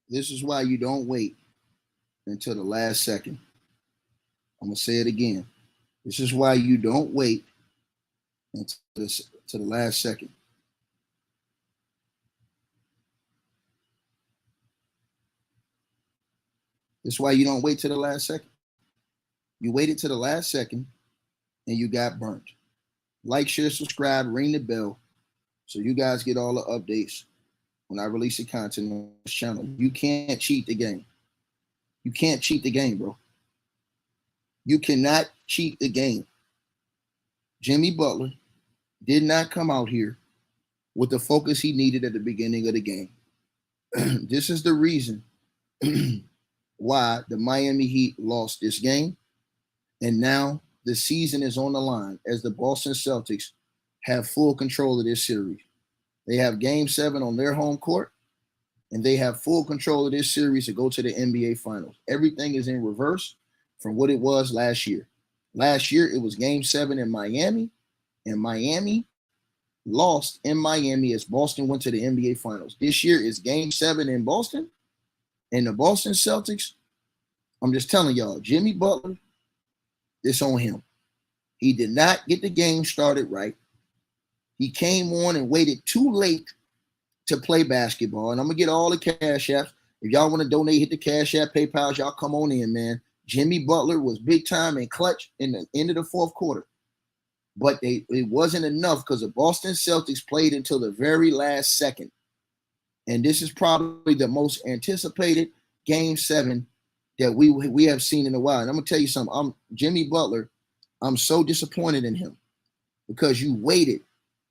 This is why you don't wait until the last second. I'm gonna say it again. This is why you don't wait until to the last second. This is why you don't wait to the last second. You waited to the last second and you got burnt. Like, share, subscribe, ring the bell so you guys get all the updates when I release the content on this channel. You can't cheat the game. You can't cheat the game, bro. You cannot cheat the game. Jimmy Butler did not come out here with the focus he needed at the beginning of the game. This is the reason why the Miami Heat lost this game. And now the season is on the line as the Boston Celtics have full control of this series. They have game 7 on their home court, and they have full control of this series to go to the NBA Finals. Everything is in reverse from what it was last year. Last year, it was game 7 in Miami, and Miami lost in Miami as Boston went to the NBA Finals. This year is game 7 in Boston, and the Boston Celtics, I'm just telling y'all, Jimmy Butler, it's on him. He did not get the game started right. He came on and waited too late to play basketball. And I'm going to get all the cash apps. If y'all want to donate, hit the cash app, PayPal, y'all come on in, man. Jimmy Butler was big time and clutch in the end of the fourth quarter. But it wasn't enough because the Boston Celtics played until the very last second. And this is probably the most anticipated game 7 that we have seen in a while. And I'm going to tell you something. Jimmy Butler, I'm so disappointed in him because you waited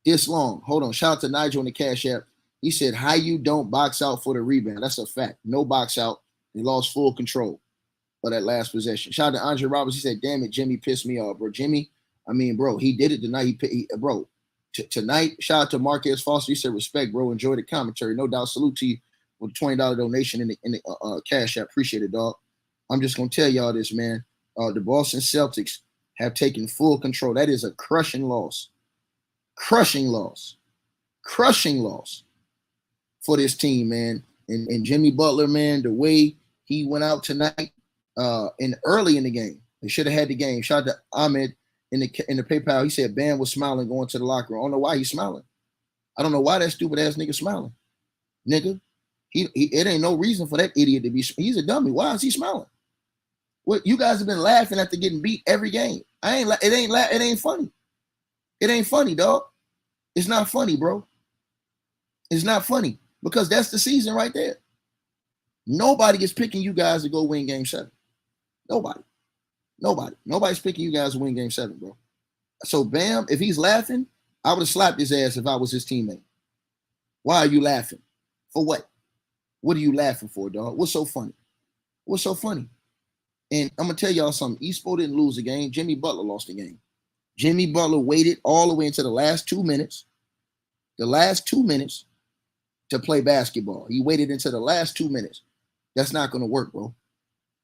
this long. Hold on. Shout out to Nigel on the cash app. He said, how you don't box out for the rebound. That's a fact. No box out. He lost full control of that last possession. Shout out to Andre Roberts. He said, damn it, Jimmy pissed me off, bro. Jimmy, I mean, bro, he did it tonight. Bro, tonight, shout out to Marquez Foster. He said, respect, bro. Enjoy the commentary. No doubt. Salute to you with a $20 donation in the cash app. Appreciate it, dog. I'm just going to tell y'all this, man. The Boston Celtics have taken full control. That is a crushing loss. Crushing loss. Crushing loss for this team, man. And Jimmy Butler, man, the way he went out tonight and early in the game. They should have had the game. Shout out to Ahmed in the PayPal. He said Bam was smiling going to the locker room. I don't know why he's smiling. I don't know why that stupid ass nigga smiling. Nigga, it ain't no reason for that idiot to be. He's a dummy. Why is he smiling? What, you guys have been laughing after getting beat every game. It ain't funny. It ain't funny, dog. It's not funny, bro. It's not funny because that's the season right there. Nobody is picking you guys to go win game 7. Nobody. Nobody's picking you guys to win game 7, bro. So Bam, if he's laughing, I would have slapped his ass if I was his teammate. Why are you laughing? For what? What are you laughing for, dog? What's so funny? What's so funny? And I'm going to tell y'all something. Espo didn't lose the game. Jimmy Butler lost the game. Jimmy Butler waited all the way into the last 2 minutes. The last 2 minutes to play basketball. He waited until the last 2 minutes. That's not going to work, bro.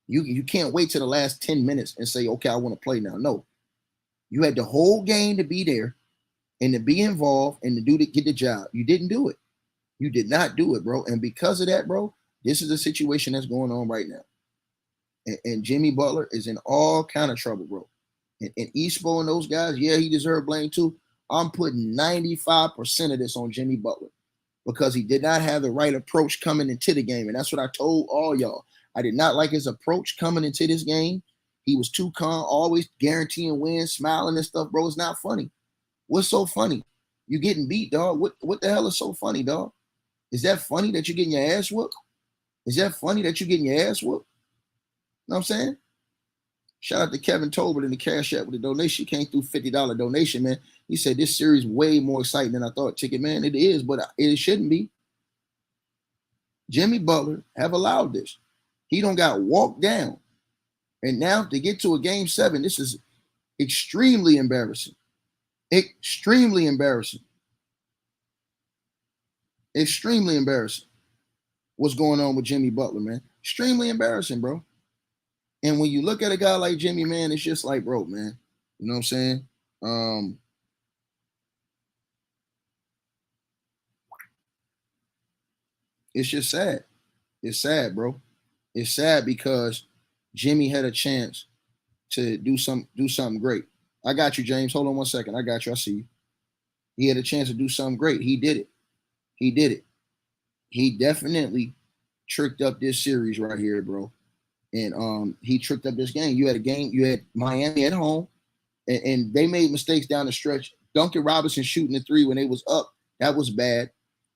You can't wait till the last 10 minutes and say, okay, I want to play now. No. You had the whole game to be there and to be involved and to get the job. You didn't do it. You did not do it, bro. And because of that, bro, this is the situation that's going on right now. And Jimmy Butler is in all kind of trouble, bro. And Espo and those guys, yeah, he deserved blame too. I'm putting 95% of this on Jimmy Butler because he did not have the right approach coming into the game. And that's what I told all y'all. I did not like his approach coming into this game. He was too calm, always guaranteeing wins, smiling and stuff, bro. It's not funny. What's so funny? You getting beat, dog. What the hell is so funny, dog? Is that funny that you're getting your ass whooped? Is that funny that you're getting your ass whooped? You know what I'm saying? Shout out to Kevin Tolbert in the cash app with the donation. Came through $50 donation, man. He said this series way more exciting than I thought. Ticket, man, it is, but it shouldn't be. Jimmy Butler have allowed this. He don't got walked down. And now to get to a game 7, this is extremely embarrassing. Extremely embarrassing. Extremely embarrassing. What's going on with Jimmy Butler, man? Extremely embarrassing, bro. And when you look at a guy like Jimmy, man, it's just like, bro, man. You know what I'm saying? It's just sad. It's sad, bro. It's sad because Jimmy had a chance to do something great. I got you, James. Hold on 1 second. I got you. I see you. He had a chance to do something great. He did it. He did it. He definitely tricked up this series right here, bro. And he tricked up this game. You had Miami at home, and they made mistakes down the stretch. Duncan Robinson shooting the three when they was up, that was bad.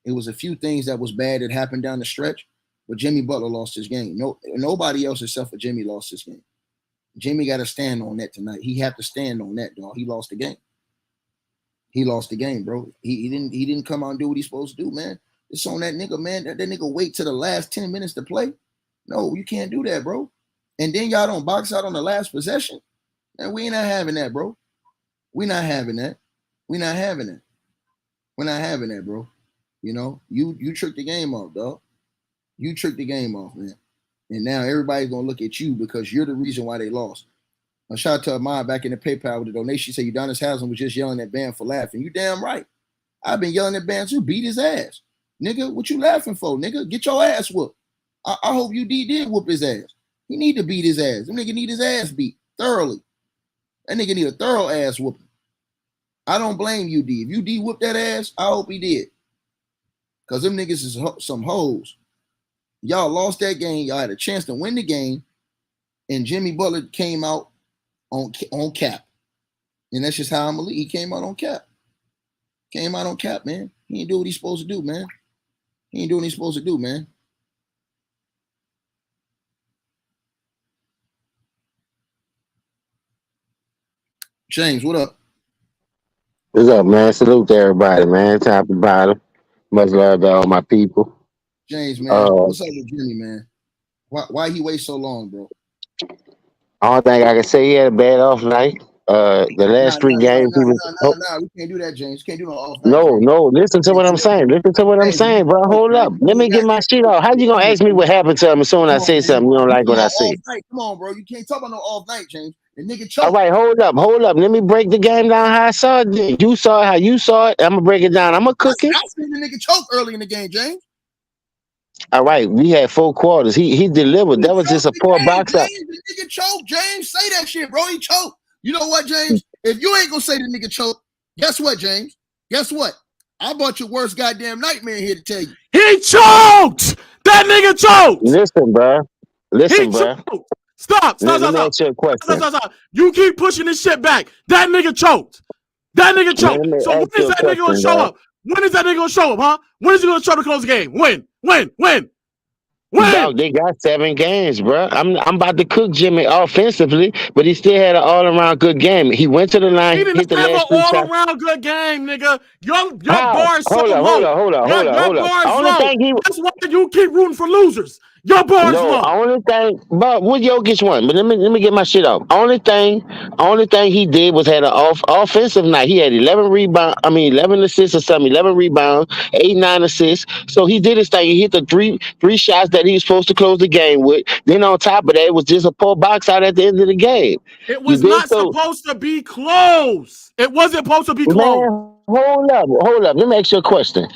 It was a few things that was bad that happened down the stretch, but Jimmy Butler lost his game. Nobody else except for Jimmy lost his game. Jimmy got to stand on that tonight. He had to stand on that, dog. He lost the game. He lost the game, bro. He didn't come out and do what he's supposed to do, man. It's on that nigga, man. That nigga wait till the last 10 minutes to play. No, you can't do that, bro. And then y'all don't box out on the last possession. Man, we ain't not having that, bro. We not having that. We not having that. We're not having that, bro. You know, you tricked the game off, dog. You tricked the game off, man. And now everybody's gonna look at you because you're the reason why they lost. A shout out to Ahmad back in the PayPal with the donation. Say Udonis Haslam was just yelling at Bam for laughing. You damn right. I've been yelling at Bam too. Beat his ass. Nigga, what you laughing for, nigga? Get your ass whooped. I hope UD did whoop his ass. He need to beat his ass. Them nigga need his ass beat thoroughly. That nigga need a thorough ass whooping. I don't blame UD. If UD whooped that ass, I hope he did. Because them niggas is some hoes. Y'all lost that game. Y'all had a chance to win the game. And Jimmy Butler came out on cap. And that's just how I'm going to leave. He came out on cap. Came out on cap, man. He ain't do what he's supposed to do, man. He ain't doing what he's supposed to do, man. James, what up? What's up, man? Salute to everybody, man. Top to bottom. Much love to all my people. James, man. What's up with Jimmy, man? Why he wait so long, bro? Only thing I can say, he had a bad off night. The last three games, he was. We can't do that, James. Can't do no off night. No. Listen to what I'm saying. Listen to what I'm saying, bro. Hold up. Let me get my shit off. How you gonna ask me what happened to him as soon as I say something you don't like what I say? Come on, bro. You can't talk about no off night, James. The nigga choked. All right, hold up. Let me break the game down how I saw it. You saw it how you saw it. I'm gonna break it down. I'm gonna cook it. I seen the nigga choke early in the game, James. All right, we had 4 quarters. He delivered. That was just a poor box up. The nigga choked, James. Say that shit, bro. He choked. You know what, James? If you ain't gonna say the nigga choke, guess what, James? Guess what? I brought your worst goddamn nightmare here to tell you. He choked. That nigga choked. Listen, bro. Stop. You keep pushing this shit back. That nigga choked. So when is that nigga gonna show up? When is that nigga gonna show up, huh? When is he gonna show up to close the game? When? Dog, they got 7 games, bro. I'm about to cook Jimmy offensively, but he still had an all-around good game. He went to the line. He didn't have an all-around good game, nigga. Your bars so low. Hold up. That's why you keep rooting for losers. Your bars low. Only thing, but what Jokic won. But let me get my shit off. Only thing he did was had an offensive night. He had 11 assists or something, 11 rebounds, 9 assists. So he did his thing. He hit the three shots that he was supposed to close the game with. Then on top of that, it was just a poor box out at the end of the game. It was not supposed to be close. It wasn't supposed to be close. Man, hold up. Let me ask you a question.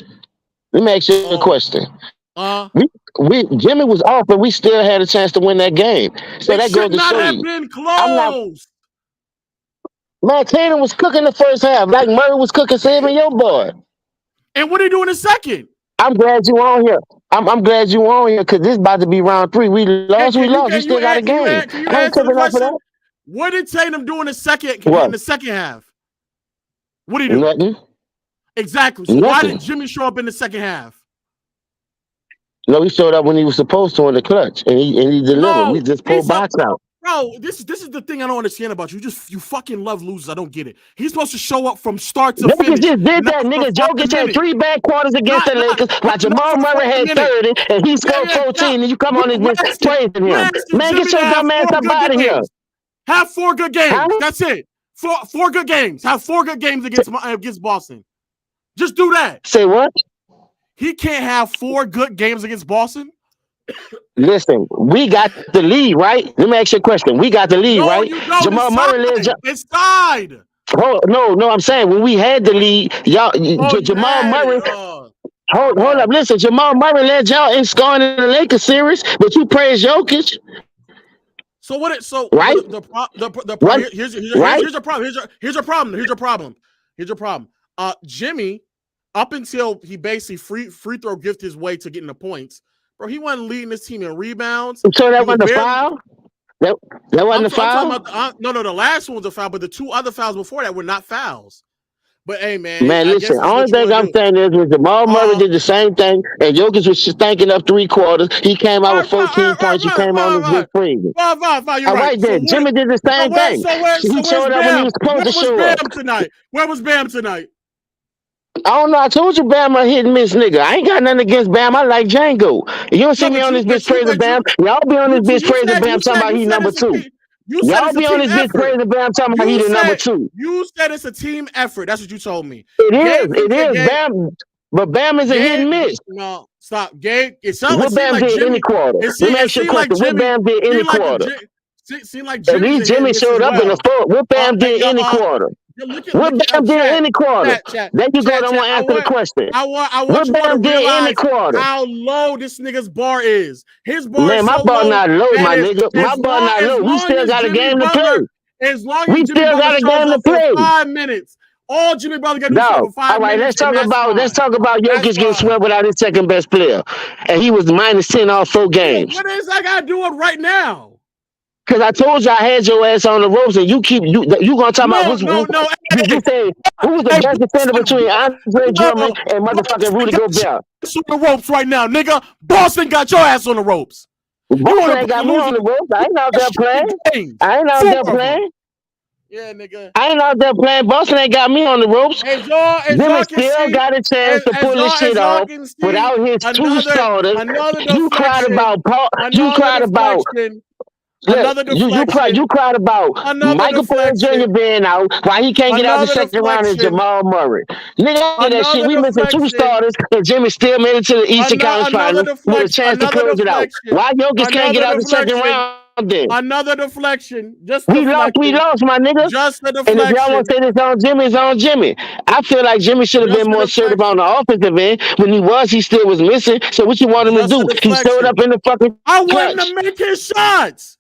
Jimmy was off, but we still had a chance to win that game. So that goes to show you. It should not have been close. Man, Tatum was cooking the first half, like Murray was cooking, saving your boy. And what are you doing in the second? I'm glad you on here. I'm glad you on here because this is about to be round 3. We lost. We still got a game. I ain't taking off for that. What did Tatum do in the second half? What did he do? Nothing. Exactly. So why did Jimmy show up in the second half? No, he showed up when he was supposed to in the clutch, and he delivered. We just pulled box out. Bro, this is the thing I don't understand about you. You fucking love losers. I don't get it. He's supposed to show up from start to finish. Jokic just did that, nigga. Jokic had 3 bad quarters against the Lakers, while Jamal Murray had 30, and he scored 14, and you come on and just praising him. Man, get your dumb ass up out of here. Have 4 good games. That's it. Four good games. Have 4 good games against Boston. Just do that. Say what? He can't have 4 good games against Boston. Listen, we got the lead, right? Let me ask you a question. We got the lead, right? Jamal Murray led. It's tied. Oh, no, I'm saying when we had the lead, Jamal Murray. Hold up. Listen, Jamal Murray led y'all in scoring in the Lakers series, but you praise Jokic. So what? Right? The problem. What? Here's Right? your problem. Here's your problem. Jimmy, up until he basically free throw gifted his way to getting the points, bro. He wasn't leading this team in rebounds. So that wasn't a foul. That wasn't a foul. No, the last one was a foul, but the two other fouls before that were not fouls. But hey, man, listen. Only thing I'm saying is when Jamal Murray did the same thing, and Jokic was stanking up 3 quarters. He came out with 14 points. He came on his big freezing. All right then, Jimmy did the same thing. He showed up when he was supposed to show up. Where was Bam tonight? I don't know. I told you Bam a hit and miss nigga. I ain't got nothing against Bam. I like Django. You don't see me on this bitch praising Bam. Y'all be on this bitch praising Bam talking about he number 2. Y'all be on this bitch praising Bam talking about he the number 2. You said it's a team effort. That's what you told me. It is. Bam, but Bam is a hit and miss. No, stop. Gabe, what Bam did any quarter? Let me ask you a question. What Bam did any quarter? Seemed like at least Jimmy showed up in the fourth. What Bam did any quarter? What Bam did any quarter? There you go. I want to answer the question. What Bam did any quarter? How low this nigga's bar is. His bar man, is my so bar low, not low, my nigga. My bar not low. We still got a game to play. As long as we still got a game to play. 5 minutes. All Jimmy Butler got to do for 5 minutes. All right, let's talk about Jokic getting swept without his second best player, and he was -10 all 4 games. What is that guy doing right now? Because I told you I had your ass on the ropes, and you gonna talk about who's you say who's the best defender between Andre Drummond and motherfucking Rudy Gobert? On the ropes right now, nigga. Boston got your ass on the ropes. Boston ain't got me on the ropes. I ain't out there playing. Yeah, nigga. I ain't out there playing. Boston ain't got me on the ropes. Jimmy still got a chance to pull this shit off without his 2 starters. You cried about Paul. You cried about. You cried about Michael Porter Jr. being out. Why he can't get out the second round is Jamal Murray. Nigga, that shit. We missing 2 starters, and Jimmy still made it to the Eastern Conference Finals with a chance to close it out. Why Jokic can't get out the second round? Then. Another deflection. We lost, my nigga. Just a deflection. And if y'all want to say this on Jimmy, it's on Jimmy. I feel like Jimmy should have been more assertive on the offensive end. When he still was missing. So what you want him to do? He showed up in the fucking I want him to make his shots.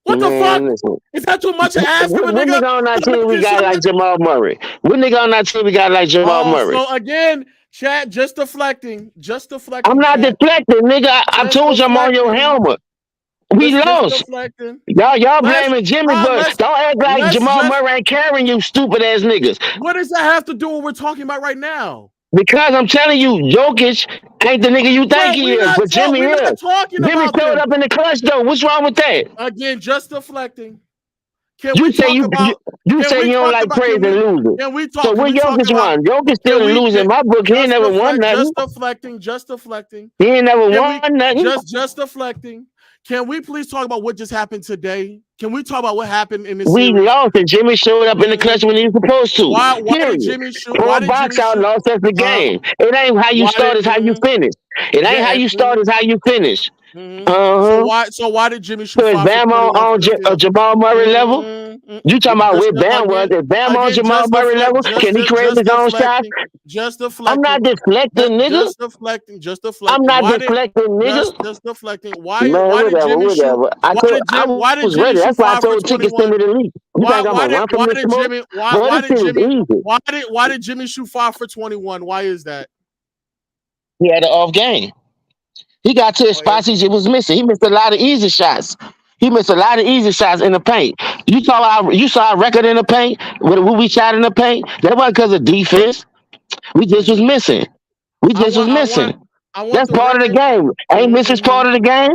What the fuck? Listen. Is that too much to ask of a nigga? What nigga on our team we got like Jamal Murray? What nigga on our team we got like Jamal Murray? So again, chat, just deflecting. I'm not deflecting, nigga. I told you I'm on your helmet. We lost. Y'all blaming Jimmy, but don't act like Jamal Murray ain't carrying you, stupid ass niggas. What does that have to do with what we're talking about right now? Because I'm telling you, Jokic ain't the nigga you think he is, but Jimmy is. Jimmy showed up in the clutch though. What's wrong with that? Again, just deflecting. You say you don't like praise and losing. So when Jokic won, Jokic still losing. In my book, he ain't never won nothing. Just deflecting. He ain't never won nothing. Just deflecting. Can we please talk about what just happened today? Can we talk about what happened in this series? We lost, and Jimmy showed up in the clutch when he was supposed to. Why did Jimmy shoot? Why did box out lost us the game? It ain't how you start, it's how you finish. It ain't how you start, it's how you finish. So why did Jimmy shoot? So is Bam on Jamal Murray level? You talking about where Bam was? Is Bam on Jamal Murray level? Can he create his own shot? Just deflecting. I'm not deflecting, nigga. Just deflecting. I'm not deflecting, nigga. Just deflecting. Why did Jimmy shoot? I was ready. That's why I told tickets to the league. Why did Jimmy shoot 5 for 21? Why is that? He had an off game. He got to his spots he was missing. He missed a lot of easy shots. He missed a lot of easy shots in the paint. You saw our record in the paint when we shot in the paint. That wasn't because of defense. We just was missing. That's part of the game. Ain't missing part of the game?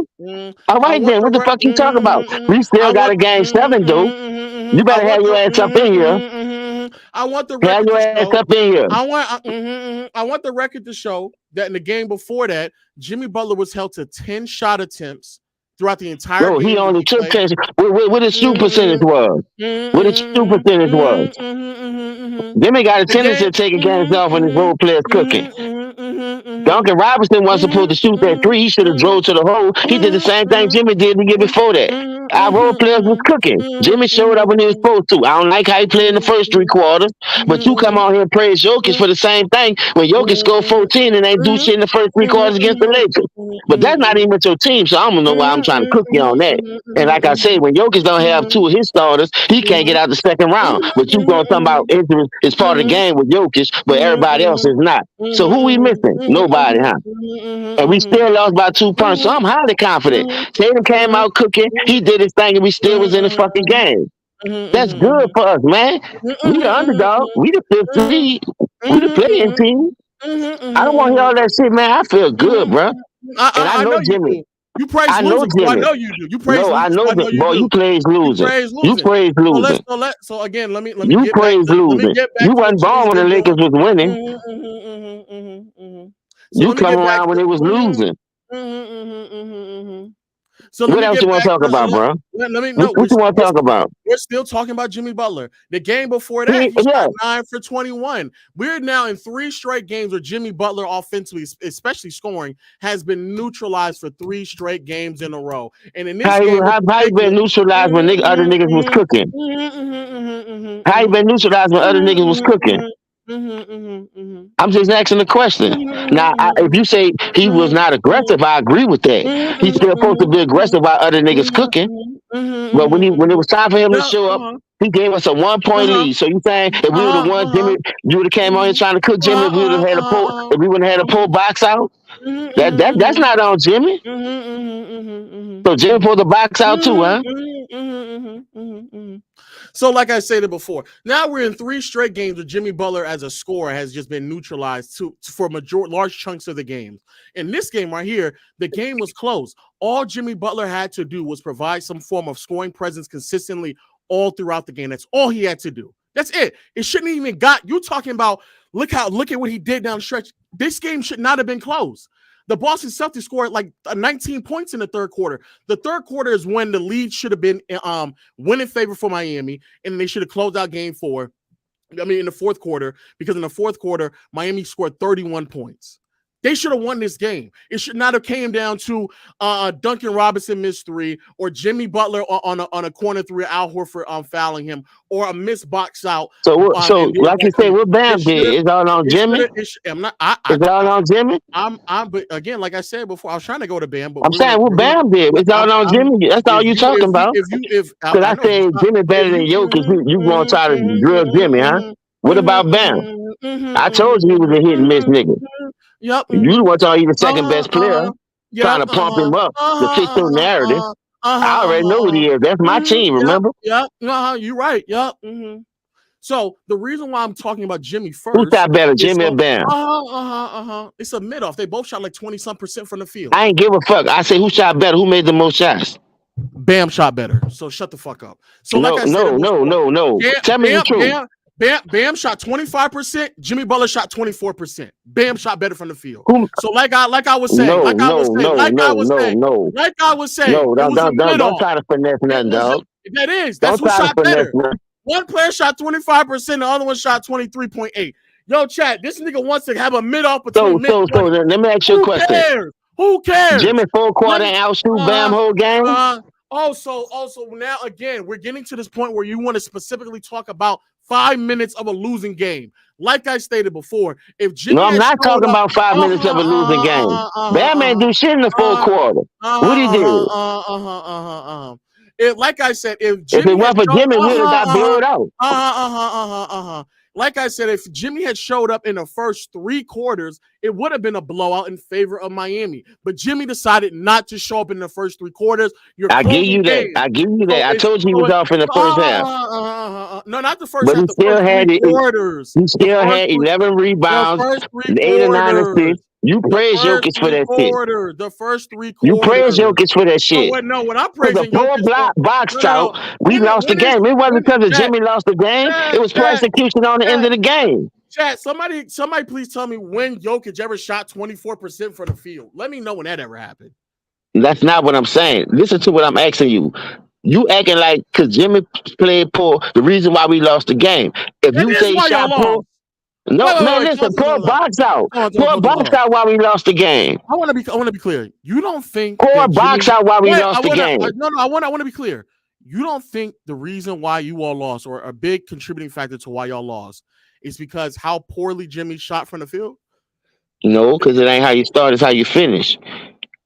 All right then. What the fuck you talking about? We still got a game 7, dude. You better have your ass up in here. I want the record to show. Up in here. I want the record to show that in the game before that, Jimmy Butler was held to 10 shot attempts throughout the entire game. He only took 10. What his shoot percentage was? What his shoot percentage was? Jimmy got a tendency of taking games off when his role players cooking. Duncan Robinson wasn't supposed to shoot that three. He should have drove to the hole. He did the same thing Jimmy did the year before that. Our role players was cooking. Jimmy showed up when he was supposed to. I don't like how he played in the first 3 quarters, but you come on here and praise Jokic for the same thing when Jokic scored 14 and ain't do shit in the first 3 quarters against the Lakers. But that's not even your team, so I don't know why I'm trying to cook you on that. And like I said, when Jokic don't have 2 of his starters, he can't get out the second round. But you gonna talk about injuries is part of the game with Jokic, but everybody else is not. So who we missing? Nobody, huh? And we still lost by 2 points, so I'm highly confident. Tatum came out cooking, he did his thing, and we still was in the fucking game. That's good for us, man. We the underdog. We the 5th seed. We the playing team. I don't want to hear all that shit, man. I feel good, bro. And I know Jimmy. You praise losing. I know you do. You praise losing. I know that, boy. You praise losing. You praise losing. So again, let me. You praise losing. You wasn't born when the Lakers was winning. You come around when they was losing. So what else you want to talk about, bro? Let me know. What you want to talk about? We're still talking about Jimmy Butler. The game before that, he shot 9 for 21. We're now in 3 straight games where Jimmy Butler offensively, especially scoring, has been neutralized for 3 straight games in a row. And in this game, how you been neutralized when other niggas was cooking? How you been neutralized when other niggas was cooking? I'm just asking the question. Now, if you say he was not aggressive, I agree with that. He's still supposed to be aggressive while other niggas cooking. But when it was time for him to show up, he gave us a 1-point lead. So you saying if we would have won, Jimmy, you would have came on here trying to cook Jimmy. If we would have had a pull, if we wouldn't have had a pull box out, that's not on Jimmy. So Jimmy pulled the box out too, huh? So, like I said before, now we're in 3 straight games where Jimmy Butler as a scorer has just been neutralized for large chunks of the games. In this game right here, the game was close. All Jimmy Butler had to do was provide some form of scoring presence consistently all throughout the game. That's all he had to do. That's it. It shouldn't even you talking about look at what he did down the stretch. This game should not have been close. The Boston Celtics scored like 19 points in the 3rd quarter. The 3rd quarter is when the lead should have been win in favor for Miami, and they should have closed out game 4. I mean, in the 4th quarter, because in the 4th quarter, Miami scored 31 points. They should have won this game. It should not have came down to Duncan Robinson missed 3 or Jimmy Butler on a corner 3, Al Horford fouling him, or a missed box out. So like you say, what Bam did? It's all on Jimmy? It's all on Jimmy? But again, like I said before, I was trying to go to Bam. But I'm saying what Bam did. It's all on Jimmy. That's all you talking about. Because I said Jimmy better than Jokic. You going to try to drill Jimmy, huh? What about Bam? I told you he was a hit and miss nigga. Yep. You want to be the second best player, trying to pump him up to fit your narrative. I already know what he is. That's my team, remember? Yep. You're right. Yep. So the reason why I'm talking about Jimmy first. Who shot better, Jimmy or Bam? It's a mid-off. They both shot like 20-some% from the field. I ain't give a fuck. I say who shot better? Who made the most shots? Bam shot better. So shut the fuck up. So no. Tell me the truth. Bam shot 25%. Jimmy Butler shot 24%. Bam shot better from the field. So like I was saying, don't try to finesse nothing, dog. That's who shot better. One player shot 25%, the other one shot 23.8. Yo, chat, this nigga wants to have a mid-off between So let me ask you a question. Who cares? Jimmy full quarter outshoot Bam whole game? Also, now again, we're getting to this point where you want to specifically talk about 5 minutes of a losing game. Like I stated before, if Jimmy I'm not talking about 5 minutes of a losing game. Bam ain't do shit in the full quarter. What he did? Like I said, if it wasn't for Jimmy, we would have got blowed out. Like I said, if Jimmy had showed up in the first 3 quarters, it would have been a blowout in favor of Miami. But Jimmy decided not to show up in the first 3 quarters. I give you that. I told you he was off in the first half. No, not the first half. But he still had quarters. He still had 11 rebounds, 8 or 9 assists. You praise Jokic for that shit. The first 3 quarters. You praise Jokic for that shit. When I'm praising Jokic, block box out, we lost the game. It wasn't because of Jimmy lost the game. It was poor execution on the end of the game. Chat, somebody please tell me when Jokic ever shot 24% from the field. Let me know when that ever happened. That's not what I'm saying. Listen to what I'm asking you. You acting like because Jimmy played poor, the reason why we lost the game. If you say he shot poor, No, man, wait. listen, pull box out. Hold Pull on. box out while we lost the game. I want to be clear. You don't think Pull that box Jimmy, out while we Wait, lost the game. I want to be clear. You don't think the reason why you all lost, or a big contributing factor to why y'all lost, is because how poorly Jimmy shot from the field? No, because it ain't how you start, it's how you finish.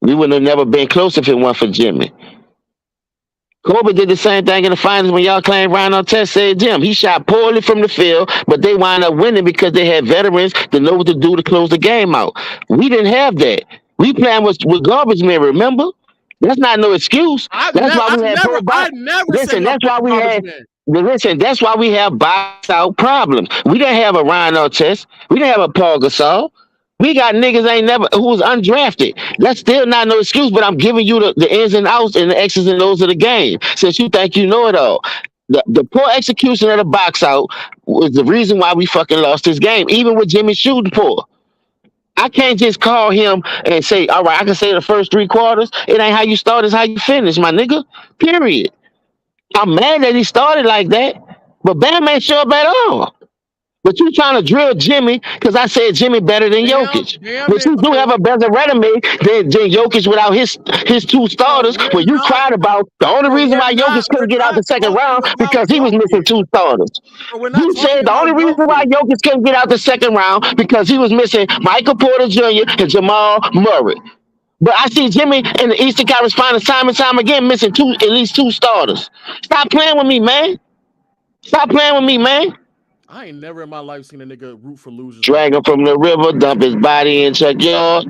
We wouldn't have never been close if it weren't for Jimmy. Kobe did the same thing in the finals when y'all claimed Ron Artest said Jim. He shot poorly from the field, but they wound up winning because they had veterans that know what to do to close the game out. We didn't have that. We playing with garbage men, remember? That's not no excuse. That's why we had poor box. Listen, that's why we had. Listen, that's why we have box out problems. We didn't have a Ron Artest. We didn't have a Paul Gasol. We got niggas who was undrafted. That's still not no excuse, but I'm giving you the ins and outs and the X's and O's of the game. Since you think you know it all. The poor execution of the box out was the reason why we fucking lost this game, even with Jimmy shooting poor. I can't just call him and say, all right, I can say the first 3 quarters. It ain't how you start, it's how you finish, my nigga. Period. I'm mad that he started like that, but Bam ain't show up at all. But you trying to drill Jimmy because I said Jimmy better than Jokic. But you do have a better resume than Jokic without his 2 starters. But you cried about the only reason why Jokic couldn't get out the second round because he was missing 2 starters. You said the only reason why Jokic couldn't get out the second round because he was missing Michael Porter Jr. and Jamal Murray. But I see Jimmy in the Eastern Conference Finals time and time again missing at least 2 starters. Stop playing with me, man. Stop playing with me, man. I ain't never in my life seen a nigga root for losers. Drag him from the river, dump his body in Chuck Yard.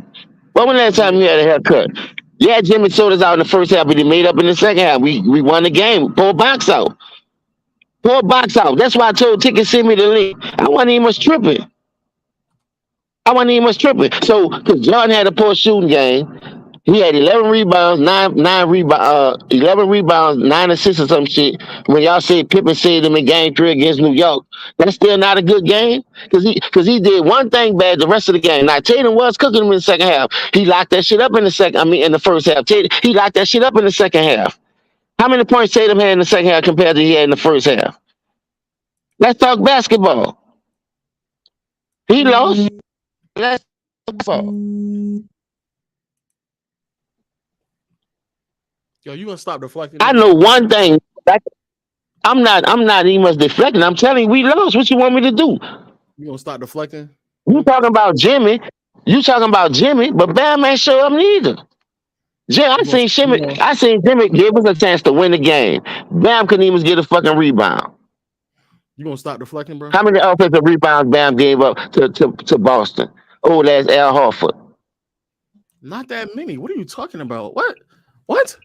When was the last time you had a haircut? Yeah, Jimmy sold us out in the first half, but he made up in the second half. We won the game. Pull box out. Pull box out. That's why I told Ticket send me the link. I wasn't even much tripping. So, because Jordan had a poor shooting game, he had 11 rebounds, 11 rebounds, 9 assists or some shit. When y'all say Pippen saved him in game 3 against New York, that's still not a good game because he did one thing bad the rest of the game. Now Tatum was cooking him in the second half. He locked that shit up in the first half. He locked that shit up in the second half. How many points Tatum had in the second half compared to he had in the first half? Let's talk basketball. He lost. Let's talk basketball. Yo, you gonna stop deflecting? I know one thing. I'm not even much deflecting. I'm telling you, we lost. What you want me to do? You gonna stop deflecting? You talking about Jimmy, but Bam ain't show up neither. I seen Jimmy give us a chance to win the game. Bam couldn't even get a fucking rebound. You gonna stop deflecting, bro? How many offensive rebounds Bam gave up to Boston? Old ass Al Horford. Not that many. What are you talking about? What?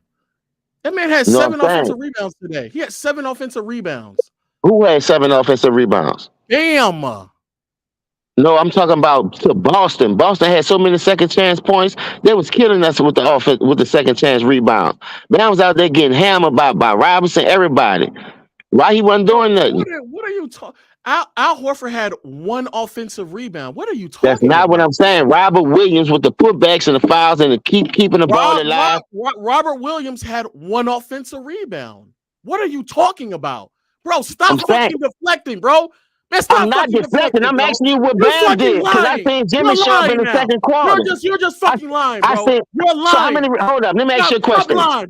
That man had 7 offensive rebounds today. He had 7 offensive rebounds. Who had 7 offensive rebounds? Bam. No, I'm talking about to Boston. Boston had so many second chance points. They was killing us with the offense, with the second chance rebound. Bam was out there getting hammered by Robinson, everybody. Why he wasn't doing nothing? What are you talking? Al Horford had 1 offensive rebound. What are you talking That's not about? what I'm saying. Robert Williams with the putbacks and the fouls and the keeping the ball alive. Robert Williams had 1 offensive rebound. What are you talking about? Bro, stop fucking deflecting, bro. Man, I'm not deflecting. I'm asking you what Bam did. Because I seen Jimmy show up in the second quarter. You're just fucking lying, bro. You're lying. So how many, hold up, let me ask you a question. What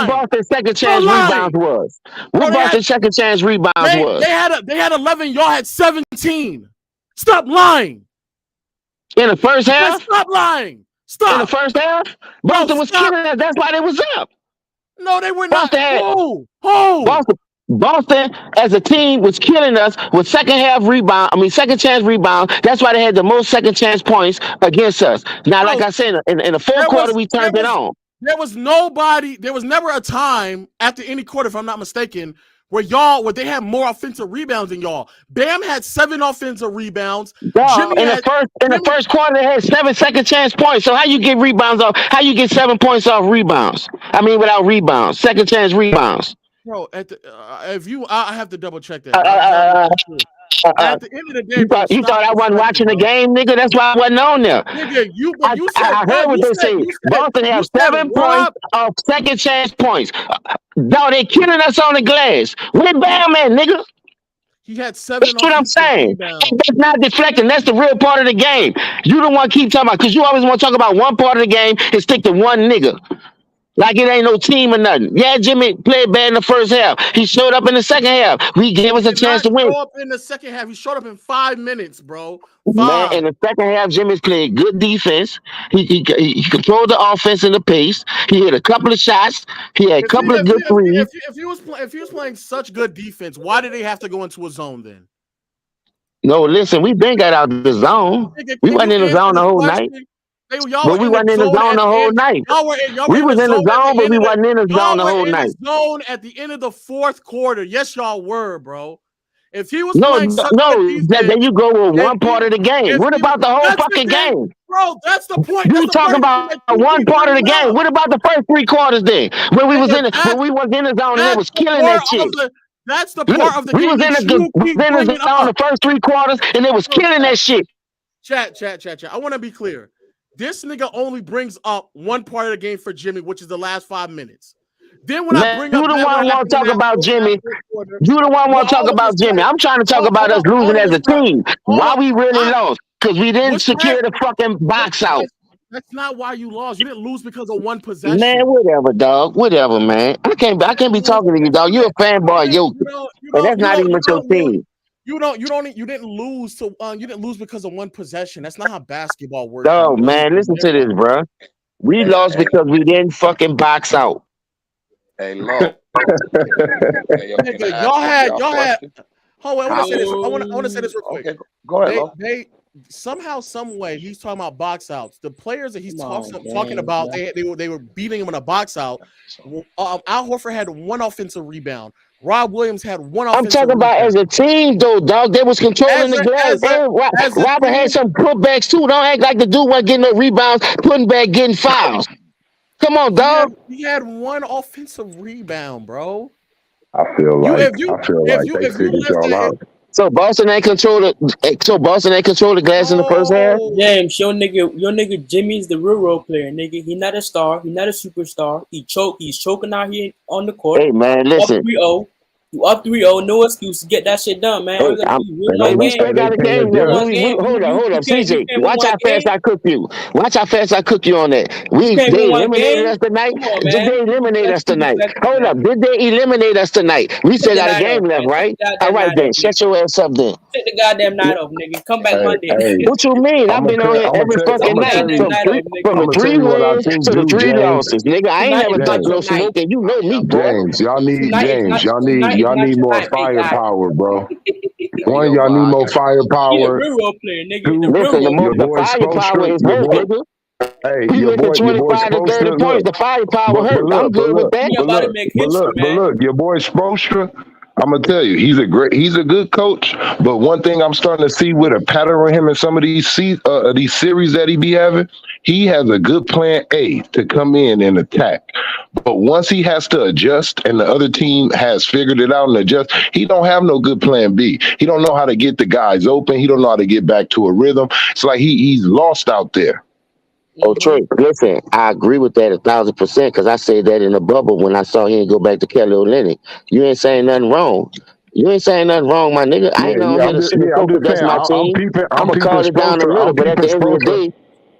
Boston's second chance rebounds was? What Boston's second chance rebounds was? They had 11. Y'all had 17. Stop lying. In the first half? Stop lying. Stop. In the first half? Boston was killing us. That's why they was up. No, they were not. Boston as a team was killing us with second chance rebound. That's why they had the most second chance points against us. Now, like I said, in the fourth quarter, we turned it on. There was never a time after any quarter, if I'm not mistaken, where they had more offensive rebounds than y'all. Bam had 7 offensive rebounds. In the first quarter, they had 7 second chance points. So how you get rebounds off? How you get 7 points off rebounds? I mean, without rebounds, second chance rebounds. Bro, I have to double check that. At the end of the day, bro, you thought I wasn't watching the game, nigga? That's why I wasn't on there. Nigga, I heard what they said. Boston has 7 points of second chance points. No, they killing us on the glass. Where Bam at, nigga? He had 7 That's what I'm offensive saying. rebounds. That's not deflecting. That's the real part of the game. You don't want to keep talking about because you always want to talk about one part of the game and stick to one nigga. Like it ain't no team or nothing. Yeah, Jimmy played bad in the first half. He showed up in the second half. We gave us a Did chance not to win. show up in the second half. He showed up in 5 minutes, bro. Man, 5. in the second half, Jimmy's played good defense. He controlled the offense and the pace. He hit a couple of shots. He had a If couple of good threes. he was playing such good defense, why did they have to go into a zone then? No, listen, we been got out the zone. Nigga, We can wasn't you in the answer zone the the whole night. question? Y'all But were we in the wasn't in the zone zone at the the whole end. night. Y'all were We in was the in the zone at zone, the but end we of the wasn't in the zone y'all the were whole in night. the zone at the end of the fourth quarter. Yes, y'all were, bro. If he was No, playing such no, good there defense, you go with if one part of the game. if What he about the whole that's the fucking thing, game? bro. That's the point. You That's the part talking of the game about that you one keep part of the bringing game. up. What about the first 3 quarters then? When we was Nigga, in the, when we was in the zone and it that's was the killing part that shit. of the that's the Look, part of the we game was in that you keep the bringing zone the up. first 3 quarters and it was Bro, killing that shit. Chat. I want to be clear. This nigga only brings up one part of the game for Jimmy, which is the last 5 minutes. Then when I Man, bring you up the that one what want happened to in talk that about fourth Jimmy. quarter, You the one want to y'all talk all of a about Jimmy. sudden, I'm trying to talk all, about us all, losing all as of a a sudden, team. hold Why up. we really lost? Because we didn't What secure the fucking box out. That's not why you lost. You didn't lose because of one Man, possession. whatever, dog. Whatever, man. I can't be talking to you, dog. You a fanboy, yo. And that's not even your team. You didn't lose to you didn't lose because of one possession. That's not how basketball works. Dog, man, listen to this, bro. We lost because we didn't fucking box out. Hey, Lo. Nigga, y'all had. Hold on, I want to say this. I want to say this real quick. Okay, go ahead, Lo. They somehow, some way, he's talking about box outs. The players that he's talking about, they were beating him in a box out. Al Horford had 1 offensive rebound. Rob Williams had 1 offensive I'm talking about rebound. as a team, though, dog. They was controlling the glass. And Robert had some putbacks too. Don't act like the dude wasn't getting no rebounds, putting back, getting fouls. Come on, dog. He had 1 offensive rebound, bro. I feel like they figured y'all out. So Boston ain't control the glass in the first half. James, your nigga Jimmy's the real role player, nigga. He not a star. He not a superstar. He's choking out here on the court. Hey man, listen. Up 3-0. You up 3-0, no excuse to get that shit done, man. We still got a game left. Hold up, CJ. Watch how fast I cook you. Watch how fast I cook you on that. They eliminated us tonight. Did they eliminate us tonight? Hold up. Did they eliminate us tonight? We still got a game left, right? All right then. Shut your ass up then. Take the goddamn night off, nigga. Come back Monday. What you mean? I've been on here every fucking night from the 3 wins to the 3 losses, nigga. I ain't never touched no smoke, and you know me, bro. Y'all need more firepower, bro. One, y'all need more firepower. He the real role player, nigga. The firepower is hurt, nigga. Hey, He your went to boy 25 to 30 points. The firepower hurt. I'm good with that. But look, your boy Spoelstra, I'm gonna tell you, he's a good coach. But one thing I'm starting to see with a pattern with him in some of these series that he be having, he has a good plan A to come in and attack. But once he has to adjust and the other team has figured it out and adjust, he don't have no good plan B. He don't know how to get the guys open. He don't know how to get back to a rhythm. It's like he's lost out there. Oh, Trey, listen, I agree with that 1,000% because I said that in the bubble when I saw him go back to Kelly Olynyk. You ain't saying nothing wrong. You ain't saying nothing wrong, my nigga. I ain't on here to sugarcoat that's my team. I'm going to call it down a little, but at the end of the day,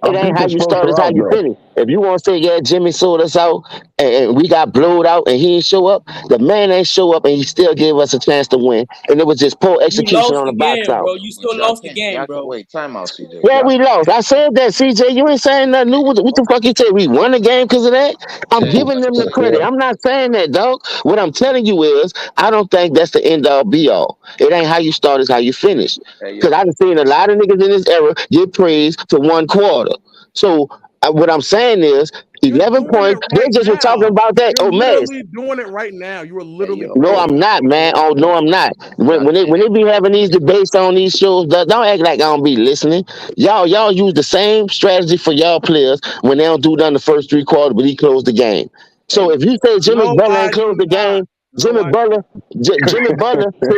it ain't how you start, it's how you finish. If you want to say, yeah, Jimmy sold us out and we got blowed out and he didn't show up, the man ain't show up and he still gave us a chance to win. And it was just poor execution on the box out. Bro. You still lost the game, bro. Wait, time out, CJ. Yeah, we lost. I said that, CJ. You ain't saying nothing new. What the fuck you say? We won the game because of that? I'm giving them the credit. I'm not saying that, dog. What I'm telling you is, I don't think that's the end all be all. It ain't how you start, it's how you finish. Because I've seen a lot of niggas in this era get praised for 1 quarter. So what I'm saying is, 11 points. They just were talking about that. You're Mez. literally doing it right now. You were literally. No, I'm not, man. Oh, no, I'm not. When they be having these debates on these shows, don't act like I don't be listening. Y'all use the same strategy for y'all players when they don't do nothing the first 3 quarters, but he closed the game. So if you say Jimmy Butler ain't closed the game, Jimmy Butler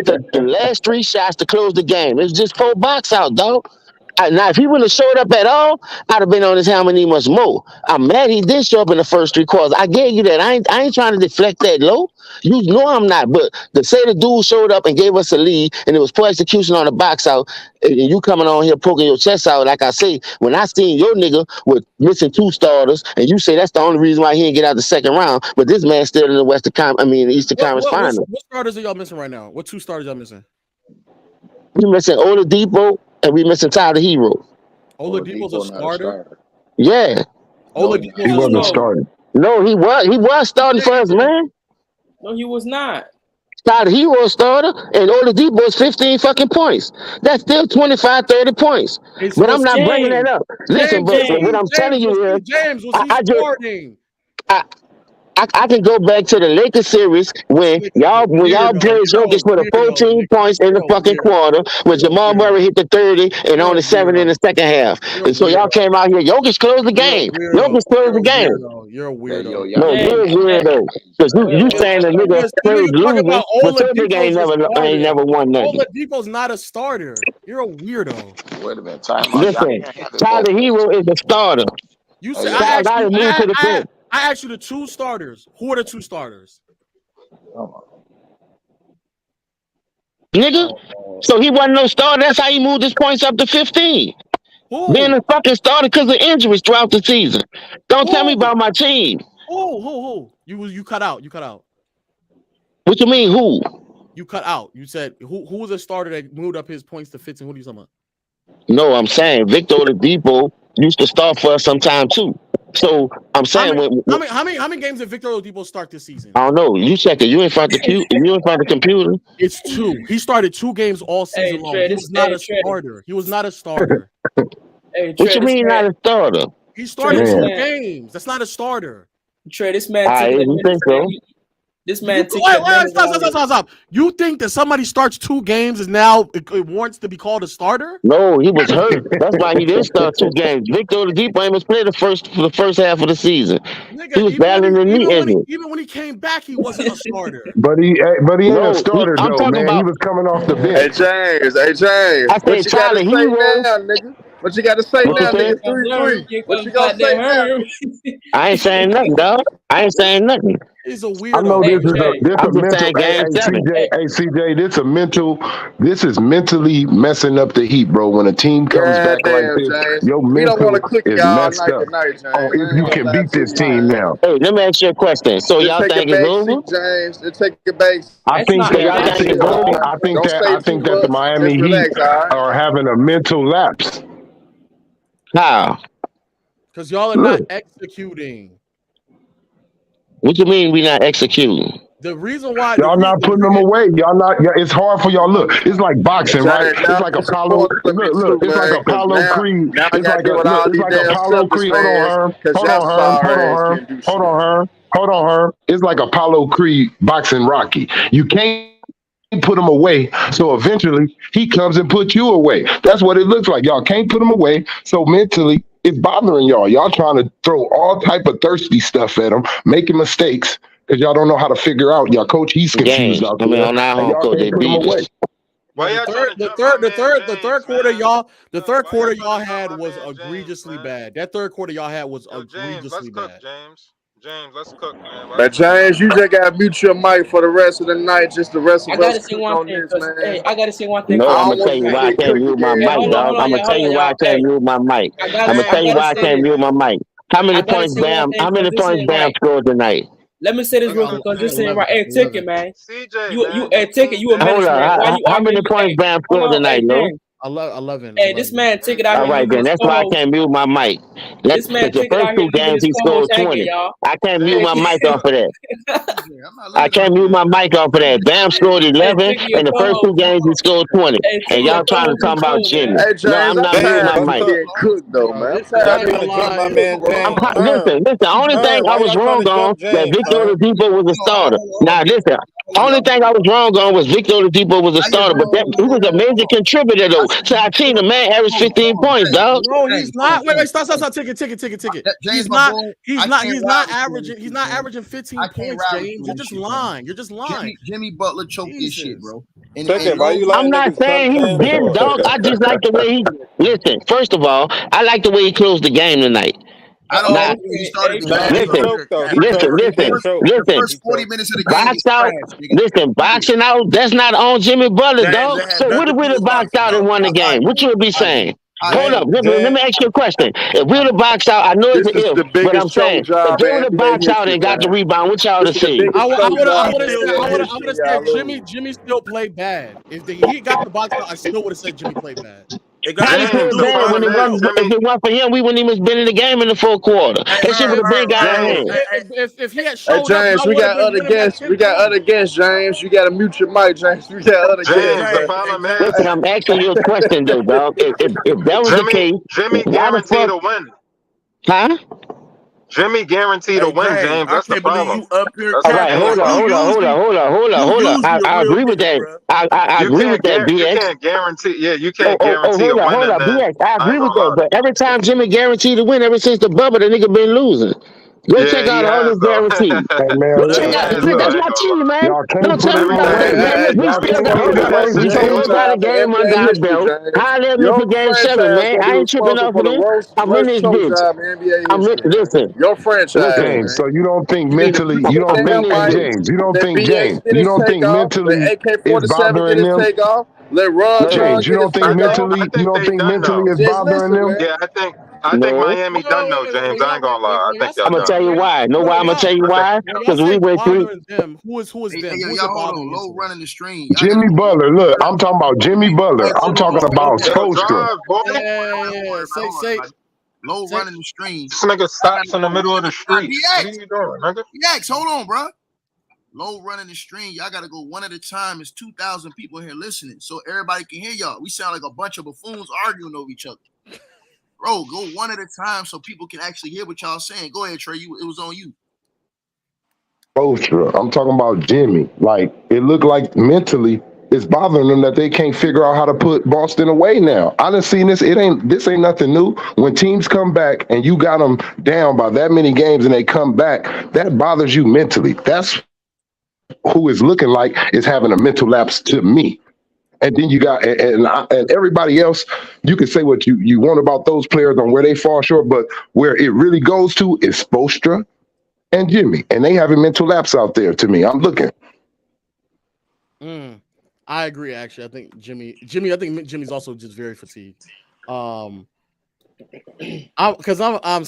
took the last 3 shots to close the game. It's just 4 box out, dog. Now, if he wouldn't have showed up at all, I'd have been on his how many much more. I'm mad he did show up in the first 3 quarters. I gave you that. I ain't trying to deflect that low. You know I'm not. But to say the dude showed up and gave us a lead and it was poor execution on the box out, and you coming on here poking your chest out, like I say, when I seen your nigga with missing 2 starters, and you say that's the only reason why he didn't get out the second round, but this man's still in the Eastern Conference Final. What starters are y'all missing right now? What 2 starters y'all missing? We missing Oladipo and we missing Tyler Hero. Oladipo's a starter. Yeah. Oladipo's He wasn't starting. No, he was starting for us, man. No, he was not. Tyler Hero starter and Oladipo is 15 fucking points. That's still 25, 30 points. But I'm not bringing that up. Listen, but what I'm telling you is, James was he starting? I can go back to the Lakers series when y'all played Jokic for the 14 points in the fucking quarter when Jamal Murray hit the 30 and only 7 in the second half. And so y'all came out here. Jokic closed the game. Jokic closed the game. You're a weirdo. No, you're a weirdo. Because you saying the nigga played losing, but your nigga ain't never won nothing. Oladipo's not a starter. You're a weirdo. Wait a minute. Time out. Listen, Tyler Hero is the starter. You said I asked you the 2 starters. Who are the 2 starters? Nigga. So he wasn't no starter. That's how he moved his points up to 15. Who? Being a fucking starter because of injuries throughout the season. Don't tell me about my team. Who? You cut out. What you mean, who? You cut out. You said who was a starter that moved up his points to 15? Who are you talking about? No, I'm saying Victor Oladipo used to start for us sometime too. So I'm saying how many games did Victor Oladipo start this season? I don't know. You check it. You in front of the computer. It's 2. He started 2 games all season long. He was not a starter. He was not a starter. What you mean not a starter? He started 2 games. That's not a starter. Trey, this man. You think so? This man. Stop. You think that somebody starts 2 games is now it warrants to be called a starter? No, he was hurt. That's why he didn't start 2 games. Victor Oladipo ain't played the first half of the season. Nigga, he was battling the knee injury. Even when he came back, he wasn't a starter. But he ain't a starter though, man. He was coming off the bench. Hey James. I said Tyler Hero. What you got to say now, nigga? 3-3. What you gonna say now? I ain't saying nothing, dog. I ain't saying nothing. He's a weirdo. I know this is a mental. This is mentally messing up the Heat, bro. When a team comes back like this, James. your mental is messed up. If you can beat this team now. Hey, let me ask you a question. So y'all think it's over? James, let's take it back. I think that the Miami Heat are having a mental lapse. How? Because y'all are not executing. What you mean we not executing? The reason why y'all not putting them away. Y'all not. It's hard for y'all. Look, it's like boxing, right? It's like Apollo. Look, it's like Apollo Creed. It's like Apollo Creed. Hold on, Herm. It's like Apollo Creed boxing Rocky. You can't put him away, so eventually he comes and puts you away. That's what it looks like. Y'all can't put him away, so mentally it's bothering y'all. Y'all trying to throw all type of thirsty stuff at him, making mistakes because y'all don't know how to figure out. Y'all coach, he's confused out there. On our home court, they beat us. The third quarter y'all had was egregiously bad. That third quarter y'all had was egregiously bad. James, let's cook, man. But James, you just gotta mute your mic for the rest of the night. Just the rest of us. I gotta say one thing. No, I'm gonna tell you why I can't mute my mic, dog. I'm gonna tell you why I can't mute my mic. I'm gonna tell you why I can't mute my mic. How many points Bam scored tonight? Let me say this real quick because this ain't right. Hey, Ticket, man. CJ, You Ticket, you a menace, man. How many points Bam scored tonight, no? 11. Hey, this man Ticket out here. All right, then that's why I can't mute my mic. This man the first 2 games he scored 20. I can't mute my mic off of that. I can't mute my mic off of that. Bam scored 11, and the first 2 games he scored 20. And y'all trying to talk about Jimmy. No, I'm not muting my mic. Cook though, man. Listen. The only thing I was wrong on that Victor Oladipo was a starter. Now listen. Only thing I was wrong on was Victor Oladipo was a starter, but he was a major contributor though to our team. The man averaged 15 points, dog. No, he's not. Wait, stop. Ticket. He's not averaging 15 points, James. You're just lying. Jimmy Butler choked this shit, bro. And Why you Low, I'm letting not niggas cook, saying he James? didn't, dog. I just like the way he listen. First of all, I like the way he closed the game tonight. I don't Now, like when he started the Nah, game. he Look, listen, choked though. He listen, choked. He did listen, choke. the listen. He first 40 choked. minutes of the game Box was out, trash, nigga. listen, boxing out. That's not on Jimmy Butler, James, dog. it had So what nothing if to we'd do have with boxed boxing out and out. won the I game? What agree. you would be I agree. saying? I Hold agree. up, let James, me ask you a question. If we would have boxed out, I know it's This an is if, the but I'm biggest choke saying if job they would in have NBA boxed out history, and got the man. rebound, what y'all would This have is the seen? biggest choke would job have in said NBA I would history. have Y'all said lose. Jimmy still played bad. If he got the box out, I still would have said Jimmy played bad. It got How he nothing to James. played do The with bad when problem it boxing is wasn't? out. If Jimmy. it weren't for him, we wouldn't even been in the game in the fourth quarter. Hey, That shit would have been got our James. hand. If he had Hey showed up, James, y'all we would have got been other winning by guests. 10 We got points. other guests, James. You gotta mute your mic, James. We got other hey, guests, James. The man. problem is Listen, I'm asking you a question though, dog. If that was the Jimmy. case, Jimmy why the guaranteed fuck, a win. huh? Jimmy guaranteed a hey, win, James, James. I That's the can't believe problem. you up here That's All what I'm right, capping. saying. hold Like on, hold on, hold on, hold on, hold on, you hold on. usually a I real agree with nigga, that. bro. I agree with that, You BX. can't guarantee. Yeah, you can't Oh, guarantee a win, hold and up, then BX. I I agree ain't with gonna that. lie to But you. every time Jimmy guaranteed to win, ever since the bubble, the nigga been losing. Go check Yeah, he out all has his though. guarantees. Hey man, Go Well, that's check He what out. I'm has See, though. that's I saying. ain't my gonna lie. team, man. y'all can't Don't put tell him me in Every about that. that, game. man. Look, we Y'all still can't got. put Hey, Hold the up. hey, worst We so choke still got a job in game under NBA our history, belt. James. How I live me Your for game 7, franchise man. gonna I be ain't tripping responsible off for of the this. I'm in worst this choke bitch. job in NBA history, man. Listen, Your franchise, listen. James, man. so you don't think You need to mentally, mute you your don't I'm in think, damn this hey mic. bitch. James, you don't Let think BX James, get you his don't take think off. mentally Let it's AK-47 get bothering his them? take off. Let Ron Listen. Charles James, you get his don't think take off. I you think don't they think done mentally though. it's Just bothering listen, them? man. Yeah, I think No. Miami done though, James. I ain't gonna lie. I When y'all think say y'all I'm gonna done. tell you why. No, why? I'm gonna tell you I think why. when y'all Because say we it's went through. bothering them, who is them? Hey, Who is y'all it hold on. bothering Low yesterday? running the stream. Y'all gotta Jimmy hold Butler, on. look, I'm talking about Jimmy Butler. Hey, I'm hold on, talking hold on, hold about on, Okay. Yo, everybody. Spoelstra. drive, boy. Hold on, everybody. Say Hold on, say everybody. Low say. running the stream. This nigga I gotta stops in the go middle of one the at a time. street. What are BX, you doing, nigga? BX, hold on, bro. Low running the stream. Y'all gotta go one at a time. There's 2,000 people here listening, so everybody can hear y'all. We sound like a bunch of buffoons arguing over each other. Bro, go one at a time so people can actually hear what y'all saying. Go ahead, Trey. It was on you. Spoelstra. I'm talking about Jimmy. Like, it looked like mentally it's bothering them that they can't figure out how to put Boston away now. I done seen this. This ain't nothing new. When teams come back and you got them down by that many games and they come back, that bothers you mentally. That's who is looking like is having a mental lapse to me. And then you got and everybody else. You can say what you want about those players on where they fall short, but where it really goes to is Spoelstra and Jimmy, and they have a mental lapse out there. To me, I'm looking. I agree. Actually, I think Jimmy. I think Jimmy's also just very fatigued. Because I'm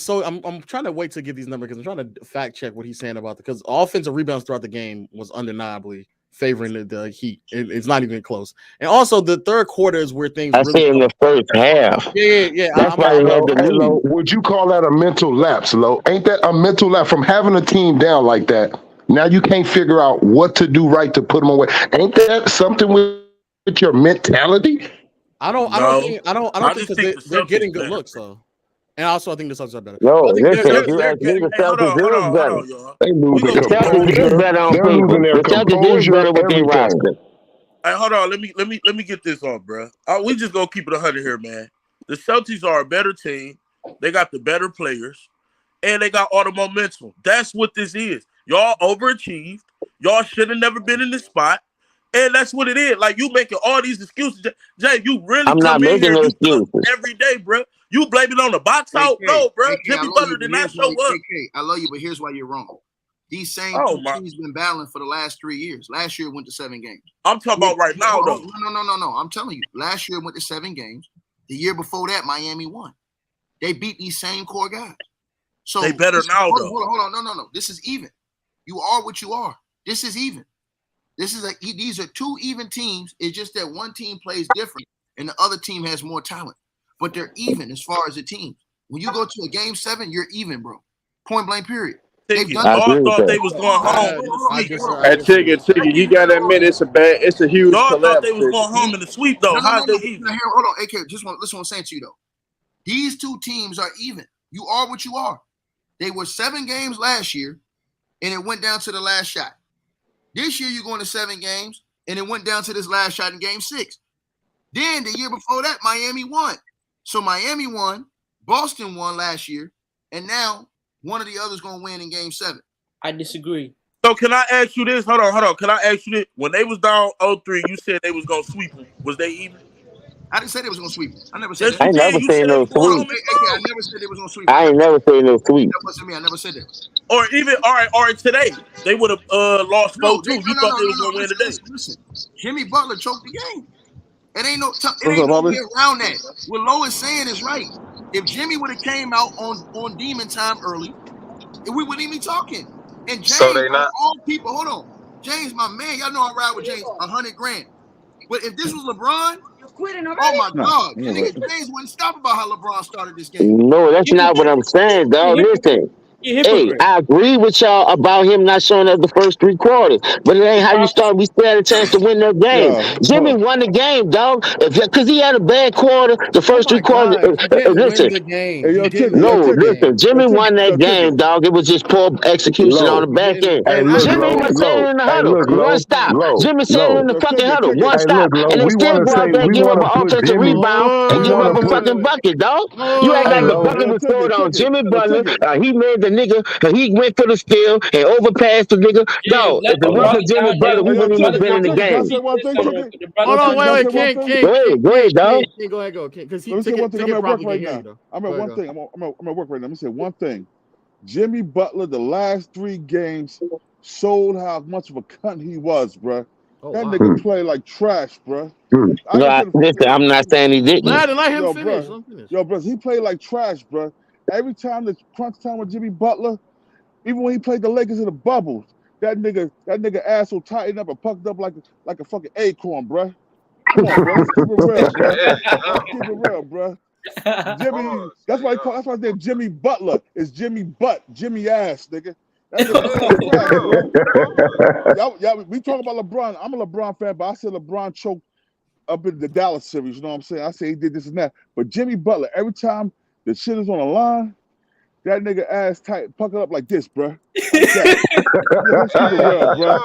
trying to wait to get these numbers because I'm trying to fact check what he's saying about because offensive rebounds throughout the game was undeniably favoring the Heat. It's not even close. And also the third quarter is where things I really said in fell the first apart. half. Yeah. That's why they had the Hey, Lo, lead. would you call that a mental lapse, Lo? Ain't that a mental lapse from having a team down like that? Now you can't figure out what to do right to put them away. Ain't that something with your mentality? I don't No, think I because just think the they're Celtics getting good better, looks bro. though. And also I think the Celtics are better. No, But I think listen. If They're you they're ask me, getting. the Hey, Celtics is hold better. on, y'all. They We losing The gonna keep it Celtics 100 is here. composure. better on They're paper. losing their The Celtics is composure. better with their Everything. roster. Hey, hold on. Let me get this off, bro. We just gonna keep it 100 here, man. The Celtics are a better team. They got the better players, and they got all the momentum. That's what this is. Y'all overachieved. Y'all should have never been in this spot, and that's what it is. Like you making all these excuses, Jay. You really I'm not come in making here. no You cook excuses. every day, bro. You blame it on the box out? No, bro. AK, I Jimmy love you, Butler but did not here's why. show up. AK, I love you, but here's why you're wrong. These same Oh two my! teams been battling for the last 3 years. Last year it went to 7 games. I'm talking about right now, though. No. I'm telling you, last year it went to 7 games. The year before that, Miami won. They beat these same core guys. So They better now, though. hold on. No. This is even. You are what you are. This is even. These are 2 even teams. It's just that one team plays different and the other team has more talent. But they're even as far as the teams. When you go to a game 7, you're even, bro. Point blank, period. They've Ticket. done I it. agree Y'all with thought that. they was going home in the I sweep. Hey, disagree. Tigger, you gotta admit it's a huge Y'all thought they collapse, was Tigger. going home in the sweep, though. How's they No. even? Hold on, AK. Listen what I'm saying to you though. These 2 teams are even. You are what you are. They were 7 games last year, and it went down to the last shot. This year you're going to 7 games, and it went down to this last shot in game 6. Then the year before that, Miami won. So Miami won, Boston won last year, and now one of the others going to win in game 7. I disagree. So can I ask you this? Hold on. Can I ask you this? When they was down 0-3, you said they was gonna sweep them. Was they even? I didn't say they was gonna sweep. I never said Yes, that. I you ain't did. never You seen said no they was going sweep. home and I through. never said they was gonna sweep. I ain't never seen no sweep. That wasn't me. I never said that. Or even all right, today they would have lost 4-2. You thought they was gonna win today. Listen. Jimmy Butler choked the game. It ain't no What's up, Bobby? way around that. What Lo is saying is right. If Jimmy would have came out on demon time early, we wouldn't even be talking. And James, So they not. all people, hold on. James, my man, y'all know I ride with James, $100,000. But if this was LeBron, oh my God, No, nigga, James wouldn't stop about how LeBron started this game. No, that's not what I'm saying, dog. Listen. You Hey, hypocrite. I agree with y'all about him not showing up the first 3 quarters, but it ain't how you start. We still had a chance to win that game. Yeah, Jimmy won the game, dog. Because he had a bad quarter, the first 3 quarters. He didn't Listen, win the game. Hey, He yo, didn't Tigger, no, win the listen. game. Jimmy won that game, Tigger. dog. It was just poor execution on the Low. back end. Hey, And I look, didn't Jimmy low, was win. saying low. in the Hey, huddle, look, one low, stop. low, Jimmy saying in low. the Yo, fucking huddle, Tigger. one Hey, stop, look, low. and they We still want to go out say there and we give up want an to put offensive Jimmy. rebound We and give want up to a put. fucking bucket, dog. You ain't Hey, got no low. bucket Yo, was scored on Tigger. Jimmy Yo, Butler. Tigger. He made the nigga, he went for the steal and overpassed the nigga. James, Dog, let if it the wasn't brother for Jimmy down there. Butler, we Hey, yo, wouldn't even Tigger. been Yo, in the Tigger. Can I game. say one thing, Tigger? The Hold brother on, Can I wait, say one thing? King, Go ahead, dog. go ahead, go, King, because he Let me say one thing. I'm ticket at work probably right can hear you now. though. I'm Go at ahead, one go. thing. I'm at work right now. Let me say one thing. Jimmy Butler, the last 3 games, showed how much of a cunt he was, bruh. Oh That wow. nigga play like trash, bruh. I No, can say listen, I'm not saying he didn't. Let him yo, finish. bruh. Let him finish. Yo, bruh, he played like trash, bruh. Every time the crunch time with Jimmy Butler, even when he played the Lakers in the bubble, that nigga asshole tightened up and pucked up like a fucking acorn, bruh. Come on, bruh. Let's keep it real, bruh. Hey, Let's keep it real, bruh. Jimmy, pause. that's why that's why they're Jimmy Butler. It's Jimmy Butt, Jimmy ass, nigga. That nigga played trash, bruh. Y'all, we talk about LeBron. I'm a LeBron fan, but I said LeBron choked up in the Dallas series. You know what I'm saying? I say he did this and that. But Jimmy Butler, every time the shit is on the line, that nigga ass tight, pucker up like this, bruh. Like that. Yeah, let's keep it real, bruh.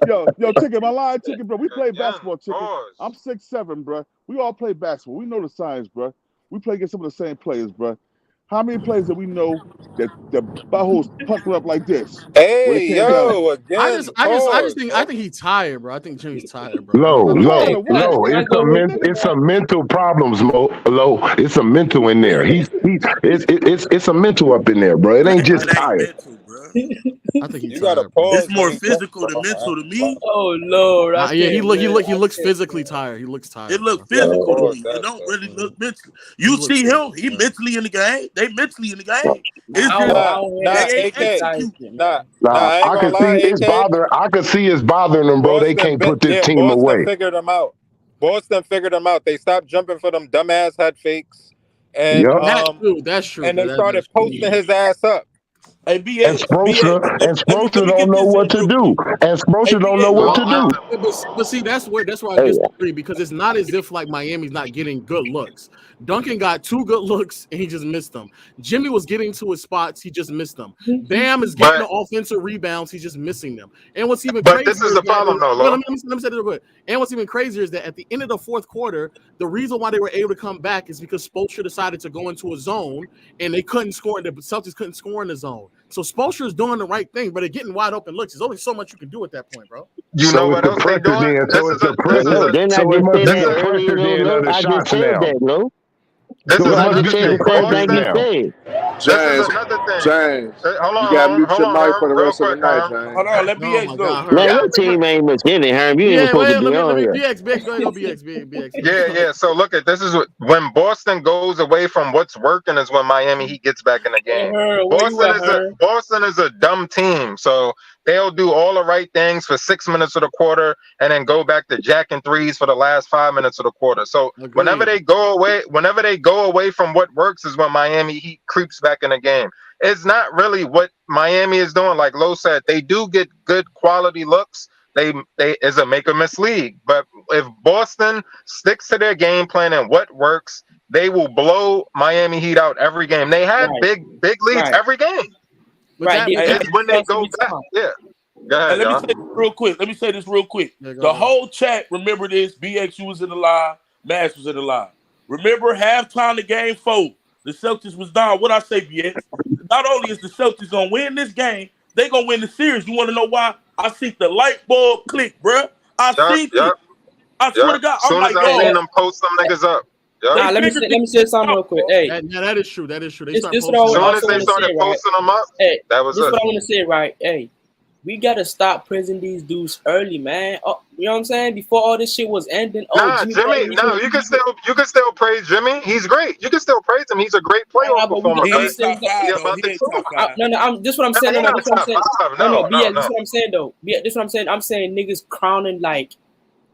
Yo, Ticket, my line, Ticket, bro. We play basketball, Ticket. I'm 6'7", bruh. We all play basketball. We know the science, bruh. We play against some of the same players, bruh. How many players that we know that the buttholes pucker up like this when it Hey, came down? yo, again. I think he's tired, bro. I think Jimmy's tired, bro. Low, Tired low, of what? low. It's some mental problems, low. It's some mental in there. It's a mental up in there, bro. It ain't just It ain't tired. mental, bro. I think he's You gotta tired, bro. pause. It's more physical than mental to me. Oh Lord, I Yeah, he can't, looks man. physically tired. He looks tired. It looks bro. physical to Pause me. that, It don't bro. really look mental. You He see him, looks he physically, bro. mentally in the game. They mentally in the game. It's I just don't hear Nah, that they ain't AK. executing. Nah, Nah, I ain't I gonna can see lie, it's AK. bothering. I can see it's bothering them, bro. They can't put this team Boston away. figured them out. Boston figured them out. They stopped jumping for them dumbass head fakes, and Yep. That's true. and they started That's true. posting his ass up. Hey, And BX, let me don't get know this what in to real do. quick. And Spoelstra don't know what to do. But see, that's where I Hey, disagree because it's not as if like Miami's not getting good looks. Duncan got 2 good looks and he just missed them. Jimmy was getting to his spots, he just missed them. Bam is getting the offensive rebounds, he's just missing them. And what's even crazier This is the problem, though, Lo. let me say this real quick. And what's even crazier is that at the end of the 4th quarter, the reason why they were able to come back is because Spoelstra decided to go into a zone and they couldn't score. The Celtics couldn't score in the zone. So Spoelstra is doing the right thing, but they're getting wide open looks. There's only so much you can do at that point, bro. You know what else they doing? So it's the pressure. Didn't I So it just must say be that the earlier, pressure then though? of the I just shots said now. that, no? This So is it I must just be said the the same pressure thing you now. said. This is James, another thing. James, Hold you gotta on, mute your mic Herm, for the real rest of the quick, night, Herm. James. Hold on, let Oh BX my go. God, Herm. Man, Yeah, your team ain't much in it, Herm. You ain't supposed to be on here. BX, go ahead, go BX. yeah. So look at this is when Boston goes away from what's working is when Miami Heat gets back in the Hey, game. Herm, where you at, Herm? Boston is a dumb team, so they'll do all the right things for 6 minutes of the quarter and then go back to jacking threes for the last 5 minutes of the quarter. So whenever they go away from what works is when Miami Heat creeps back in the game. It's not really what Miami is doing. Like Lo said, they do get good quality looks. They is a make or miss league. But if Boston sticks to their game plan and what works, they will blow Miami Heat out every game. They had big leads every game. It's when they go back. Yeah. Go ahead, And let me y'all. say this real quick. The whole chat, remember this, BX, you was in the live, Max was in the live. Remember halftime of game 4, the Celtics was down. What I say, BX? Not only is the Celtics gonna win this game, they gonna win the series. You want to know why? I see the light bulb click, bro. I see it. I swear to God, Soon as I seen them post some niggas up. Nah, let me say something real quick. Hey, that is true. That is true. They this start what I posting. Soon as also they want to started say, right? posting them up, Hey, that was this it. what I want to say, right? Hey, we gotta stop praising these dudes early, man. Oh, you know what I'm saying? Before all this shit was ending. Oh, Nah, Jimmy. No, you can still praise Jimmy. He's great. You can still praise him. He's a great playoff performer. He ain't top five, Yeah, though. about He the ain't two. top five. No. This what I'm saying. No, this what I'm saying. No. This what I'm saying though. Yeah, this what I'm saying. I'm saying niggas crowning like,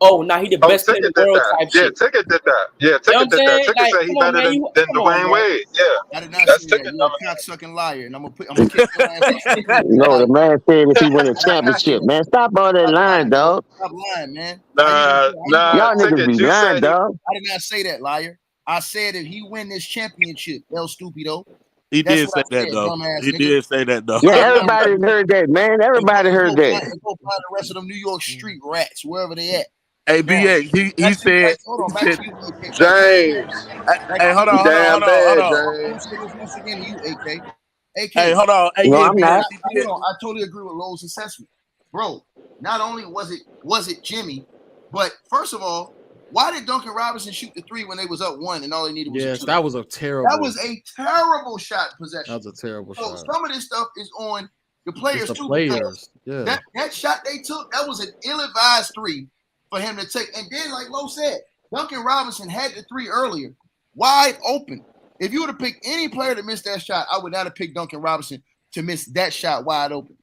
oh, now he the Oh, best player in Ticket the did world that. type Yeah, shit. Ticket did that. Yeah, You know what Ticket I'm did that. saying? Ticket Like, said he come on, better man. than Come on, Dwayne man. Wade. Yeah, I did not that's say that. Ticket. You're a cocksucking liar, and I'm gonna kick your ass. No, the man said if he win a championship, man, stop all that lying, dog. Stop lying, man. Y'all niggas Ticket. be You lying, said dog. I did not say that, liar. I said if he win this championship, El Stupido. He That's did what say I that said, though. dumbass He nigga. did say that though. Yeah, everybody heard that, man. Everybody heard that. Go find the rest of them New York street rats, wherever they at. Hey, BX, he said. Hold on, back to you, AK. James. Hey, hold on. Damn bad, I'm James. gonna say this once again to you, AK. AK. Hey, hold on. Hey, No, yeah, I'm not. BX. Hold on. I totally agree with Lowe's assessment, bro. Not only was it Jimmy, but first of all, why did Duncan Robinson shoot the three when they was up one and all they needed was Yes, a two? that was a terrible. That was a terrible shot possession. That was a terrible So shot. some of this stuff is on the players It's the too. players. Yeah. That shot they took, that was an ill-advised three for him to take. And then, like Lowe said, Duncan Robinson had the three earlier, wide open. If you would have picked any player to miss that shot, I would not have picked Duncan Robinson to miss that shot wide open.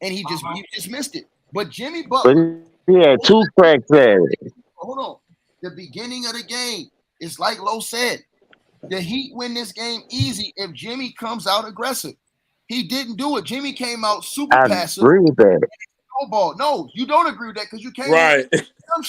And he just missed it. But Jimmy Butler, But he had two cracks at it. hold on. The beginning of the game, it's like Lowe said, the Heat win this game easy if Jimmy comes out aggressive. He didn't do it. Jimmy came out super I passive. agree with that. Ball. No, you don't agree with that because you came Right.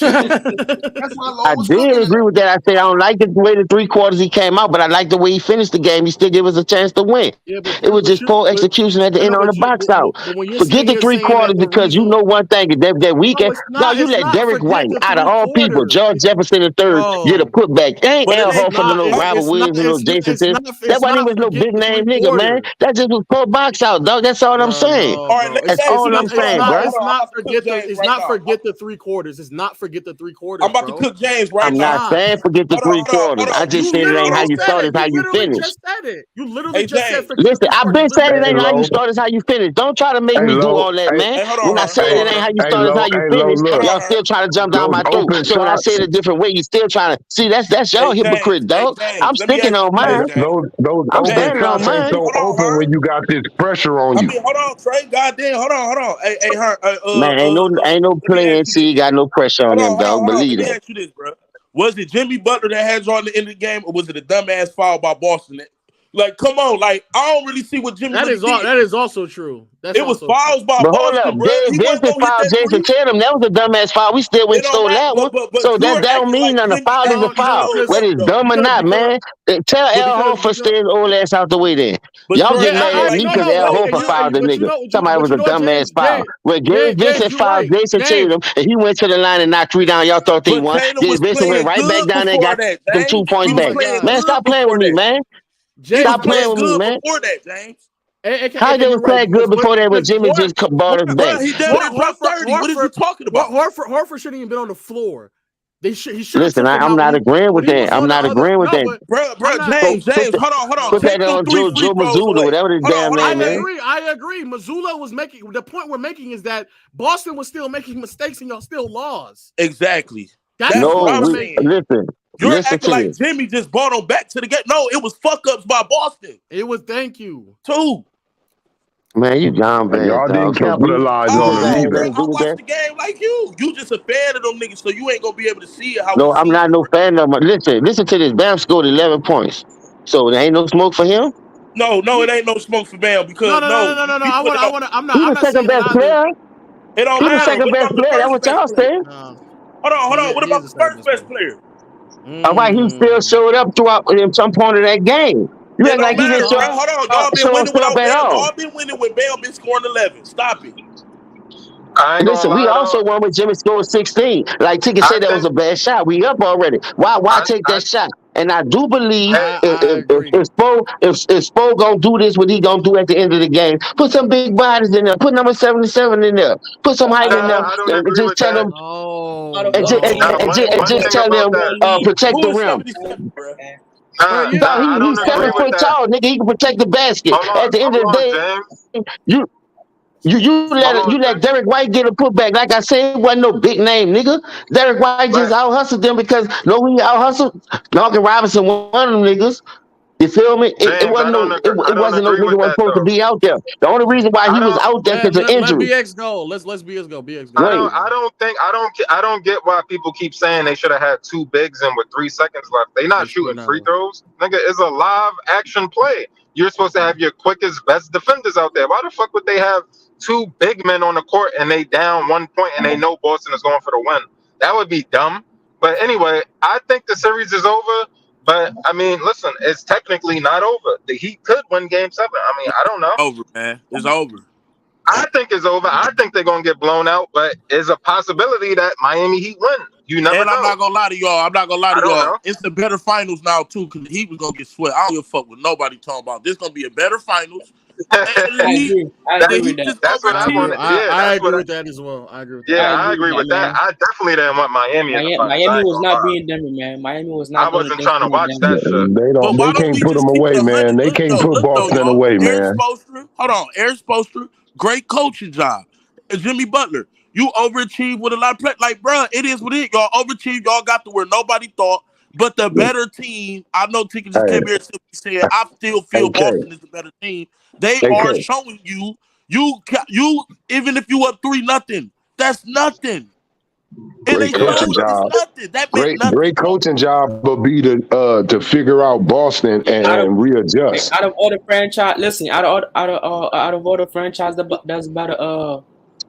That's why Lowe I was did cooking agree with that. I said I don't like the way the 3 quarters he came out, but I like the way he finished the game. He still gave us a chance to win. Yeah, but It was just poor execution at the end on the box out. when you're Forget the sitting 3 here saying quarters that the because you reason- know one thing that weekend. it's No, not- you it's let not Derek forget White the out of 3 all people, quarters. George Jefferson III, Bro. get a putback. Ain't But Al it ain't Horford, no not- Robert it's Williams, not- no it's Jason not- Tibbs. it's That wasn't not even no forget big the name 3 nigga, man. quarters. That just was poor box out, dog. That's all I'm saying. All right, That's James, all I'm hold saying, on, bro. hold It's on. I'm not about to forget cook the. James It's right not now. forget the 3 quarters. It's not forget the 3 quarters. I'm about bro. to cook James right I'm now. not saying forget the Hold on, 3 hold on, quarters. hold on. I just You said it ain't how literally you said start, it. it's how You you literally finish. just said it. You literally Hey, just said James. forget Listen, the 3 I've quarters. been saying it Hey, ain't how you Lo. start, it's how you finish. Don't try to make Hey, me do Lo. all that, Hey, man. Hey, hold on, When I hold on, said hold it on. ain't how you Hey, start, it's Lo. how you Hey, Lo, finish. look. Y'all still trying to jump down Those my throat. open So when I shots. say it a different way, you still trying to see that's y'all Hey, James. hypocrite, dog. Hey, James. I'm Let me sticking ask on you Hey, mine. this, James. those I'm open standing on shots ain't mine. so Hold on, open Herb. when you got this pressure on I you. mean, hold on, Trey. Goddamn, hold on. Hey, Herb. Man, ain't no Let me playing ask you this. C got no pressure on them, dog. Hold on. Let Believe me that. ask you this, bro. Was it Jimmy Butler that had drawn the end of the game, or was it a dumbass foul by Boston? Like, come on, like I don't really see what Jimmy That really is all. did. That is also true. That's It was also true. fouls by But hold up, Boston, bro. He wasn't Vincent gonna hit fouled that Jason three. Tatum. That was a dumbass foul. We still went It and don't stole matter, that one. but So you're that don't acting mean like nothing. A Jimmy foul is a actually foul. showed Whether up, it's though. dumb or not, man. Tell Al because Horford stay his old ass out the way then. But Y'all you're get Yeah, mad acting at I like me no he because no. Al But showed Horford up. fouled the but you nigga. know Somebody was a dumbass foul. Well, gave Vincent fouled Jason Tatum, and he went to the line and knocked 3 down. Y'all thought they But won. Tatum Then was Vincent went playing right back good down there and before got that, them 2 James. points He was back. playing Man, good stop playing with before me, that. man. He was Stop playing playing with me, good man. before that, James. How they was playing good before that when Jimmy just brought us back? Bro, he damn near dropped 30. What is you talking about? Horford shouldn't even been on the floor. He should have Listen, took him I'm out. not agreeing with When he that. was I'm on the not other. agreeing with No, that. but Bro, James, hold on. Put Take that them on 3 free Joe throws Mazzulla, away. whatever the damn name is. I agree. Missoula was making the point we're making is that Boston was still making mistakes and y'all still lost. Exactly. That's the point we're making. Listen. You're Listen acting to like this. Jimmy just brought him back to the game. No, it was fuck ups by Boston. It was thank you. Too. Man, you John Bass, Y'all didn't dog. capitalize You on think them I ain't either. nothing to do I with watched that? the game like you. You just a fan of them niggas, so you ain't gonna be able to see it how No, we I'm see not it. no fan of him. Listen to this. Bam scored 11 points. So there ain't no smoke for him? No, it ain't no smoke for Bam because No. I'm He the not second saying that best either. player. It don't He the matter. second What best about the player. That's first what y'all best player? saying. Hold on. What He about is the the second first best player? All right, he still showed up throughout in some point of that game. You It act don't like he matter, didn't bro. Hold on. Y'all been winning show up without at Bam. all. Y'all been winning with Bam been scoring 11. Stop it. I ain't Listen, gonna we lie also won with Jimmy scored 16. Like Ticket I said that was think a bad shot. We up already. Why take that shot? And I do believe I if agree. Spo gonna do this, what he gonna do at the end of the game? Put some big bodies in there. Put number 77 in there. Put some height in there. I don't And agree just with tell that. them, Oh Out of and just, all and, teams, Now, and one just, and one just thing tell about them that, protect Who the is rim. 77, bro? Bro, yeah. I He's don't agree 7 with foot that. tall, nigga. He can protect the basket. At the end of the Hold on, day, James. you Hold on, let James. Derek White get a putback. Like I said, it wasn't no big name, nigga. Derek White just But out hustled them because he out hustled. Duncan Robinson, one of them niggas. You feel me? It James, wasn't no I don't wasn't no agree nigga with wasn't that supposed to though. be out there. The only reason why I he was don't. out there because of Let injury. BX go. Let's BX go. BX go. Right. I don't get why people keep saying they should have had 2 bigs in with 3 seconds left. They not They should shooting not free have. throws. Nigga, it's a live action play. You're supposed to have your quickest, best defenders out there. Why the fuck would they have 2 big men on the court and they down 1 point and they know Boston is going for the win? That would be dumb. But anyway, I think the series is over. But I mean, listen, it's technically not over. The Heat could win Game 7. I mean, I don't know. Over, man. It's over. I think it's over. I think they're gonna get blown out, but it's a possibility that Miami Heat win. You never And know. I'm not gonna lie to y'all. I don't know. It's the better finals now too, because he was gonna get swept. I don't give a fuck what nobody talking about. This gonna be a better finals. And the I Heat, agree. I the agree Heat with that. just That's what I I agree. wanted. overachieved. Yeah, I that's agree what. with that as well. I agree with that. Yeah, I I agree agree with with that, that. man. I definitely didn't want Miami in the finals. Miami I ain't was gonna not lie. being Denver, man. Miami was I not doing wasn't the trying to thing with watch Denver. that shit. But why don't can't we put just them keep away, it 100? man. They Look can't though, put Boston y'all. away, Eric man. Spoelstra, hold on. Eric Spoelstra, great coaching job. And Jimmy Butler, you overachieved with a lot of play. Like, bruh, it is what it is. Y'all overachieved. Y'all got to where nobody thought. But the better team, I know Tika just Hey, came here and said, I still feel AK, Boston is the better team. They are AK. showing you, even if you up 3-0, that's nothing. And they Great coaching showed it's job. nothing. That meant nothing. Great coaching job will be to figure out Boston Out of and readjust. out of all the franchise, listen, out of all the franchise that's about to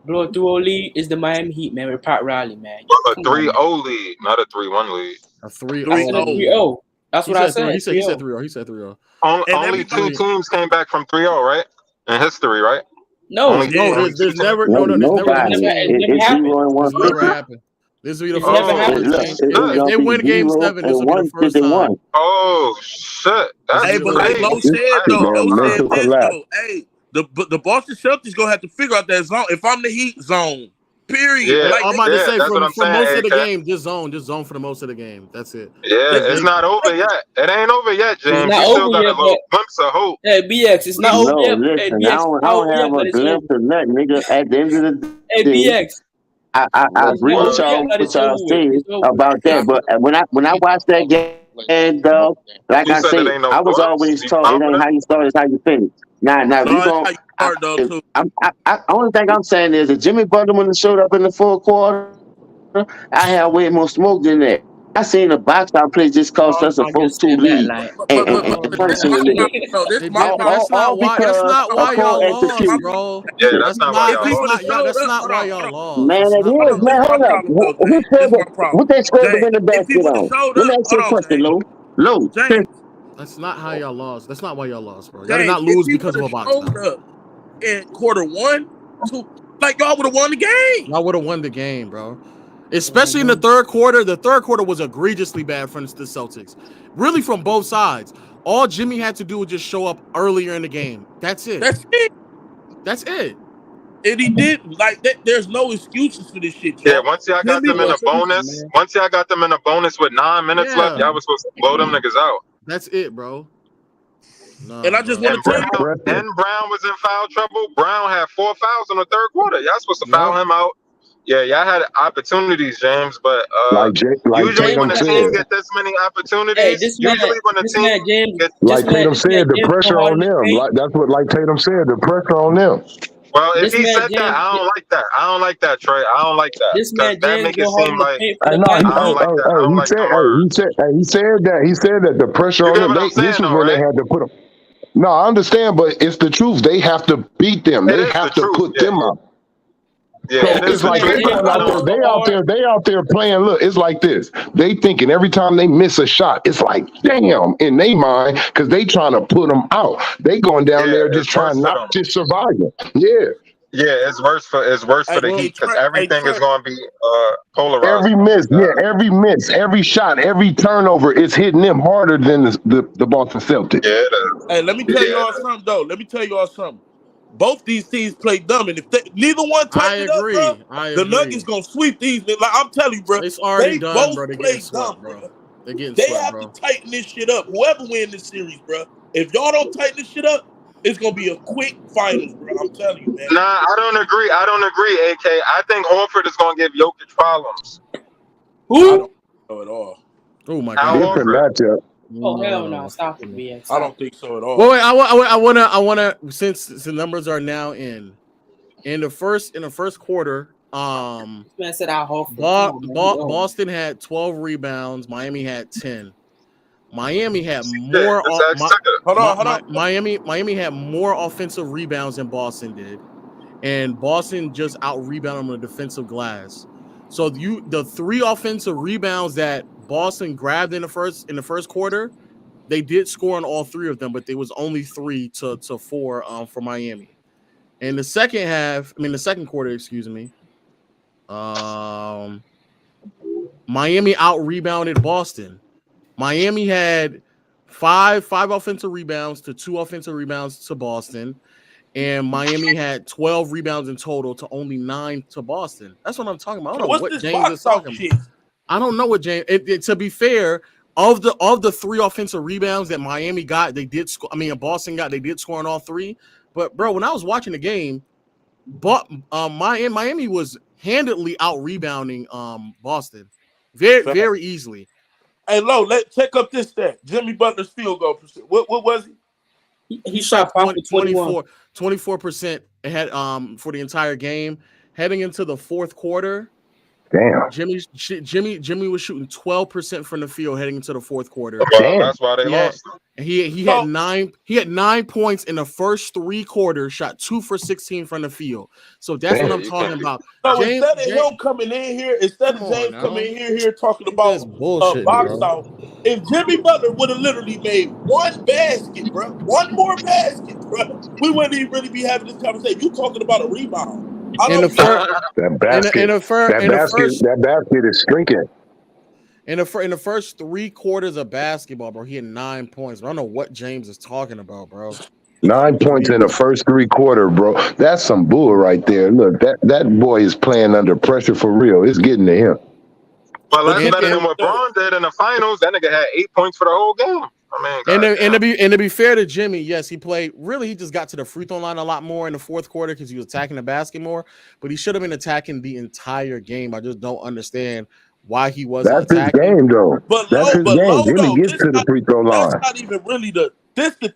blow through a league is the Miami Heat, man, with Pat Riley, man. Well, a Come on, man. 3-0 lead, not a 3-1 lead. A 3 I said a 3-0. 3-0. That's He what I said 3-0. said. He said 3-0. 3-0. He said 3-0. And Only 2 everybody, teams came back from 3-0, right? In history, right? No, Only yeah. No, only 2 there's teams. never No, there's never nobody. been a team. it never It's happened. 0 and 1. This will never happen. This will be the It's first never time happened, for a Look, team. man. it's If gonna they be win Game 0 7, this and will be the 1, first 51. time. Oh shit, This that's will Hey, be the but first like crazy. time. Lo said though, Man, Lo said mental this collapse. though. Hey, the Boston Celtics gonna have to figure out that zone. If I'm the Heat zone, period. Yeah, Like I'm they about to yeah, say that's what I'm for saying, most of the AK. game, just zone for the most of the game. That's it. Yeah, they, it's They not over yet. It ain't over yet, It's James. not You still over got a yet, little but glimpse of hope. hey, BX, it's not listen, over No, yet. Hey, listen, I BX, it's don't not over yet, have but a it's glimpse over. of nothing, nigga. At the end of the Hey, day, BX, I it's agree not with over yet, y'all but what it's y'all over with. said It's over. about that. But when I watched that game, dog, like You I said it say, ain't no I was glimpse. always You taught it ain't confident? how you start, it's how you finish. Now no, we it's gon' how you start though too. only thing I'm saying is that Jimmy Butler when he showed up in the fourth quarter, I had way more smoke than that. I seen a box out play just cost us a I just 4-2 said that, lead like, But and this punishing my the nigga. problem. No, this It my did, but problem. that's not why. That's not Because why of poor y'all lost, My, execution. bro. Yeah, That's that's not why not. if y'all he That's would have lost. not. Yeah, showed that's up, not hold why on, y'all hold on, lost. Man, That's it not hold why is, on. y'all This man. is lost. my Hold up. problem though, Who James. scored This is my who problem. they scored to James, win the if he basket would have on? showed Let me up, ask you hold a on, question, James. Lou. James, That's not how y'all lost. That's not why y'all lost, bro. Y'all did James, not if lose he because would of have a box showed out. up in quarter 1, 2, like y'all would have won the game. Y'all would have won the game, bro. Especially in the third quarter. The third quarter was egregiously bad for the Celtics. Really from both sides. All Jimmy had to do was just show up earlier in the game. That's it. That's it. That's it. And he didn't. Like that, there's no excuses for this shit, Yeah, y'all. once y'all got Jimmy them in a was bonus, with 9 minutes left, Yeah. y'all was supposed to blow them niggas out. That's it, bro. Nah, and I just bro. want to tell you, And Brown was in foul trouble. Brown had 4 fouls in the third quarter. Y'all supposed to foul him out. Yeah, y'all had opportunities, James, but usually when Tatum a said, team get this many opportunities, hey, this man James, like Tatum this man said, the James pressure go hard on in the them. paint. Like that's what like Tatum said, the pressure on them. Well, if This he man said that, James, I don't like that. I don't like that, Trey. I don't like that. this Because man that James make it go hard seem in the like paint for I the know. Miami I don't Heat. like that. I don't like that word. He said that the pressure You on get them. what I'm saying, This was though, when they right? had to put them. No, I understand, but it's the truth. They have to beat them. It They is have the to truth. put Yeah, them up. yeah, So it is it's the like truth. they But going I out there, don't. they out there playing. Look, it's like this. They thinking every time they miss a shot, it's like damn in their mind because they trying to put them out. They going down Yeah, there it's just worse trying for not them. to survive it. Yeah. Yeah, it's worse for Hey, the hey, Heat because Trent, everything is Trent. going to be polarized. Every miss, every miss, every shot, every turnover is hitting them harder than the Boston Celtics. Yeah, it is. Hey, let me tell y'all something though. Let me tell y'all something. Both these teams play dumb, and if neither one I tighten it up, bro, agree. I the agree. Nuggets gonna sweep these. Like I'm telling you, bro, It's already they done, both bro. They're play getting swept, dumb, bro. bro. They're getting They swept, have bro. to tighten this shit up. Whoever wins this series, bro, if y'all don't tighten this shit up, it's gonna be a quick finals, bro. I'm telling you, man. Nah, I don't agree. AK. I think Horford is going to give Jokic problems. I Who? don't know at all. Oh my Al god. Different Horford. matchup. Oh hell no! Stop it, BX. I Stop. don't think so at all. Well, wait, I wanna since the numbers are now in the first quarter, This man said Al Horford. Boston had 12 rebounds, Miami had 10. Miami had Yeah, more that's Hold on. Miami had more offensive rebounds than Boston did, and Boston just out rebounded them on the defensive glass. So the 3 offensive rebounds that Boston grabbed in the first quarter, they did score on all 3 of them, but there was only 3 to 4 for Miami. In the second quarter, excuse me, Miami out rebounded Boston. Miami had five offensive rebounds to 2 offensive rebounds to Boston, and Miami had 12 rebounds in total to only 9 to Boston. That's what I'm talking about. I don't know what this James is box out talking shit? about. I don't know what James. To be fair, of the 3 offensive rebounds that Miami got, they did score. Boston got, they did score on all 3. But bro, when I was watching the game, Miami was handedly out rebounding Boston very easily. Hey, Lo, let's check up this stat. Jimmy Butler's field goal percent. What was he? He shot 24% ahead for the entire game. Heading into the fourth quarter, Damn. Jimmy was shooting 12% from the field heading into the fourth quarter. Well, that's why they lost. He had 9 points in the first 3 quarters, shot 2 for 16 from the field. So that's what I'm talking about. So instead of him coming in here, instead of James coming in here talking about box out, if Jimmy Butler would have literally made 1 basket, bro, 1 more basket, bro, we wouldn't even really be having this conversation. You talking about a rebound? That basket is shrinking. In the first 3 quarters of basketball, bro, he had 9 points. I don't know what James is talking about, bro. 9 points in the first 3 quarters, bro. That's some bull right there. Look, that boy is playing under pressure for real. It's getting to him. Well, that's better than what Braun did in the finals. That nigga had 8 points for the whole game. And to be fair to Jimmy, yes, he played. Really, he just got to the free throw line a lot more in the fourth quarter because he was attacking the basket more. But he should have been attacking the entire game. I just don't understand why he wasn't attacking. His game, though. That's his game. Jimmy gets to the free throw line. That's not even really the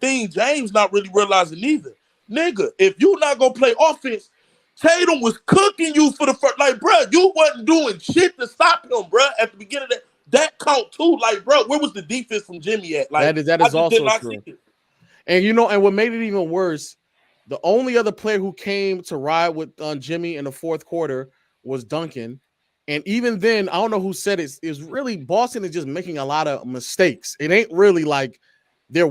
thing. James not really realizing either. Nigga, if you not gonna play offense, Tatum was cooking you for the first. Like, bro, you wasn't doing shit to stop him, bro. At the beginning of that count too. Like, bro, where was the defense from Jimmy at? Like, that is also true. And what made it even worse, the only other player who came to ride with Jimmy in the fourth quarter was Duncan. And even then, I don't know who said it, is really Boston is just making a lot of mistakes. It ain't really like they're